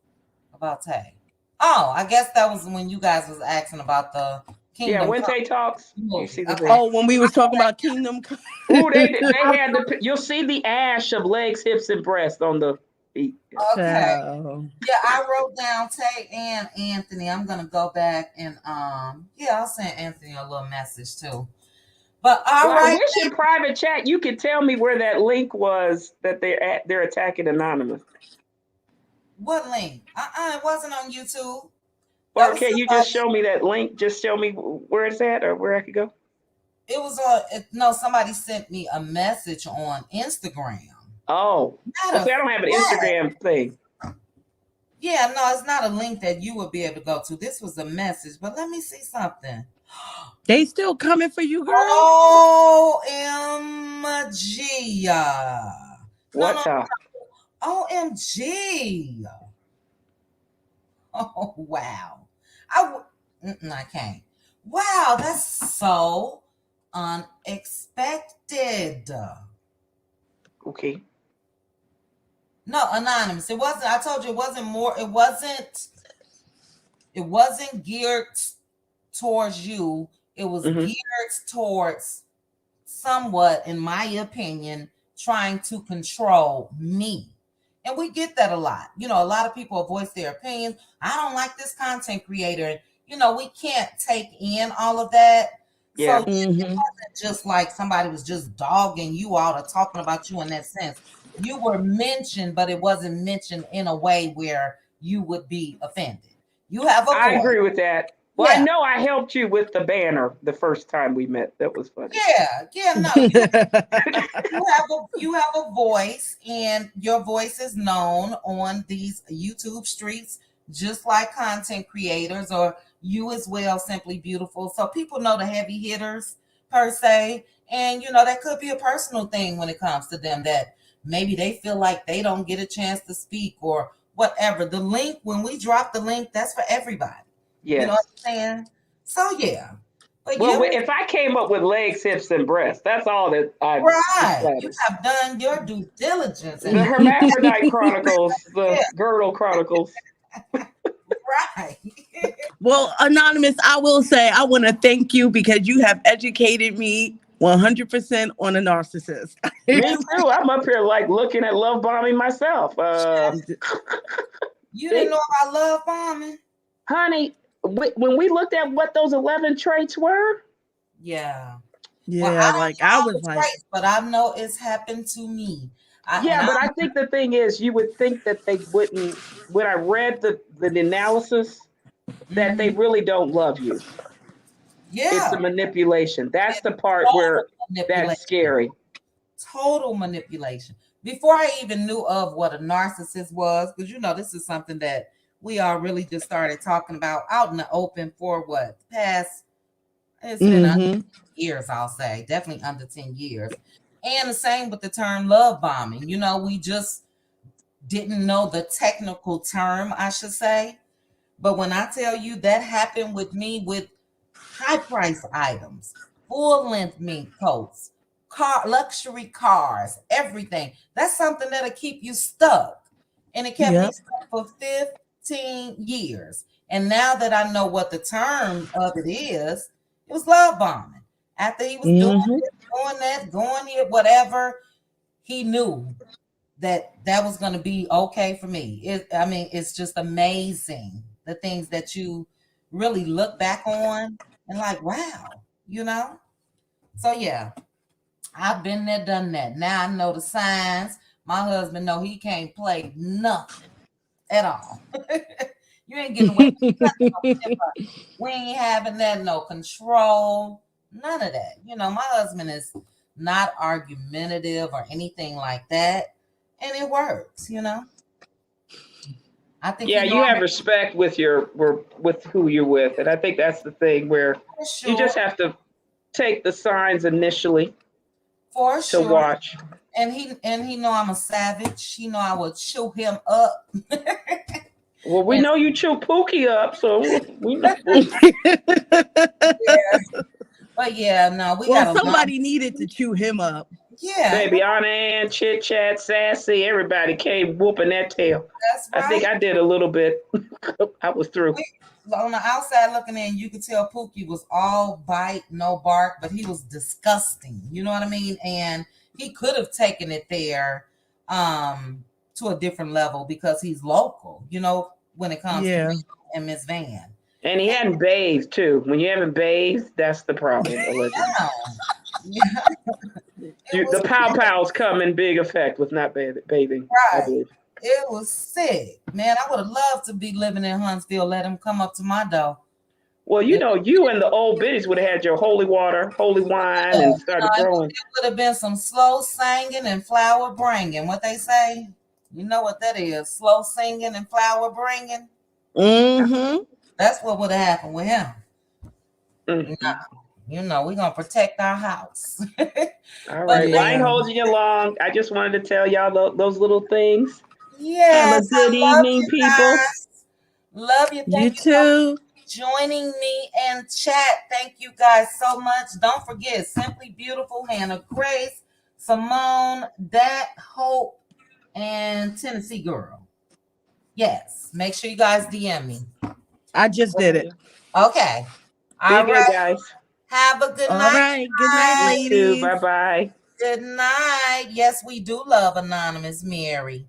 about Tay? Oh, I guess that was when you guys was asking about the Yeah, Kingdom when Come Tay talks, you movie. see the Okay. thing. Oh, when we was talking about Kingdom Come. Ooh, they had the you'll see the ash of legs, hips, and breast on the feet. Okay. Child. Yeah, I wrote down Tay and Anthony. I'm gonna go back and yeah, I'll send Anthony a little message too. But all Well, I right, wish in private chat you could tell me where that link was that they're attacking Anonymous. what link? It wasn't on YouTube. That Or was can you just somebody. show me that link? Just show me where it's at or where I could go. It was on. No, somebody sent me a message on Instagram. Oh, well, Matter see, of I don't have an fact, Instagram thing. Yeah, no, it's not a link that you would be able to go to. This was a message, but let me see something. They still coming for you, girl? OMG. No, What no, the? OMG. Oh, wow. I can't. Wow, that's so unexpected. Okay. No, anonymous. It wasn't. I told you it wasn't more. It wasn't. It wasn't geared towards you. It was Mhm. geared towards somewhat, in my opinion, trying to control me. And we get that a lot. You know, a lot of people voice their opinions. I don't like this content creator. And, you know, we can't take in all of that. So Yeah. it wasn't just like somebody was just dogging you out or talking about you in that sense. You were mentioned, but it wasn't mentioned in a way where you would be offended. You have a I voice. agree with that. Well, I Yeah. know I helped you with the banner the first time we met. That was funny. Yeah, no, you have a voice, and your voice is known on these YouTube streets, just like content creators or you as well, Simply Beautiful. So people know the heavy hitters per se, and you know that could be a personal thing when it comes to them that maybe they feel like they don't get a chance to speak or whatever. The link, when we drop the link, that's for everybody. You know what Yes. I'm saying? So yeah, but Well, you if I came up with legs, hips, and breasts, that's all that I'd be right. You flattered. have done your due diligence The and Hermaphrodite Chronicles, yeah, the Girdle Chronicles. right. Well, Anonymous, I will say I want to thank you because you have educated me 100% on a narcissist. Me too. I'm up here like looking at love bombing myself. You didn't See, know about love bombing? honey, when we looked at what those 11 traits were, Yeah. Well, Yeah, I don't like know I all was the like, traits, but I know it's happened to me. And yeah, I but I think the thing is, you would think that they wouldn't. When I read the analysis, that they mhm. really don't love you. It's Yeah, a manipulation. That's it's the part total where that's manipulation. scary. Total manipulation. Before I even knew of what a narcissist was, because you know this is something that we all really just started talking about out in the open for what past. It's been mm-hmm. years, I'll say, definitely under 10 years. And the same with the term love bombing. You know, we just didn't know the technical term, I should say. But when I tell you that happened with me with high price items, full length mink coats, luxury cars, everything. That's something that'll keep you stuck. And it kept me Yep. stuck for 15 years. And now that I know what the term of it is, it was love bombing. After he was doing Mm-hmm. this, doing that, going here, whatever, he knew that that was going to be okay for me. I mean, it's just amazing the things that you really look back on and like, wow, you know? So yeah, I've been there, done that. Now I know the signs. My husband know he can't play nothing at all. You ain't getting away with nothing. We ain't having that, no control, none of that. You know, my husband is not argumentative or anything like that. And it works, you know. I think Yeah, he know you I'm have respect with with who you're with, and I think that's the thing where for you sure, just have to take the signs initially for to sure. watch. And he know I'm a savage. He know I will chew him up. Well, we And know you chew Pookie up, so we know. yeah, but yeah, no, we Well, got a long somebody needed to chew him up. yeah, Baby, Anna Ann, Chit Chat, Sassy, everybody came whooping that tail. that's I think right. I did a little bit. I was through. We, on the outside looking in, you could tell Pookie was all bite, no bark, but he was disgusting. You know what I mean? And he could have taken it there to a different level because he's local, you know, when it comes to Yeah. me and Miss Van. And he hadn't bathed too. When you haven't bathed, that's the problem, allegedly. Yeah. Yeah. It The was pow pows come in big effect with not bathing, I right. believe. It was sick. Man, I would have loved to be living in Huntsville, let him come up to my door. Well, you know, you and the old biddies would have had your holy water, holy wine, and You know, started it throwing. would have been some slow singing and flower bringing. What they say? You know what that is? Slow singing and flower bringing. Mm-hmm. That's what would have happened with him. Mm-hmm. You know, we're gonna protect our house. All But right. Well, I ain't holding you long. I just wanted to tell y'all those little things. Have a yes, good I love evening, you people. guys. Love you. You Thank you for too. joining me and chat. Thank you guys so much. Don't forget, Simply Beautiful, Hannah Grace, Simone, Dat, Hope, and Tennessee Girl. Yes. Make sure you guys DM me. I just did it. Okay. Be All good, right. guys. Have a good All night, right. Good night, You guys. too. ladies. Bye bye. Good night. Yes, we do love Anonymous Mary.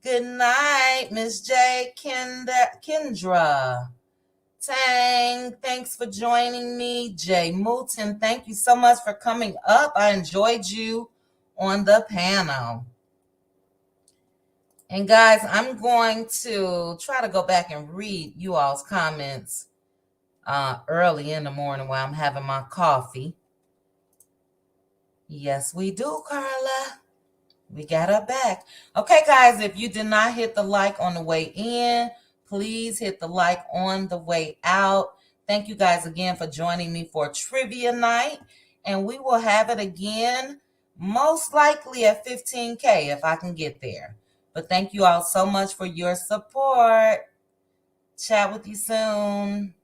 Good night, Miss J. Kendra. Tang, thanks for joining me. Jay Mooten, thank you so much for coming up. I enjoyed you on the panel. And guys, I'm going to try to go back and read you all's comments early in the morning while I'm having my coffee. Yes, we do, Carla. We got her back. Okay, guys, if you did not hit the like on the way in, please hit the like on the way out. Thank you guys again for joining me for trivia night. And we will have it again, most likely at 15K if I can get there. But thank you all so much for your support. Chat with you soon.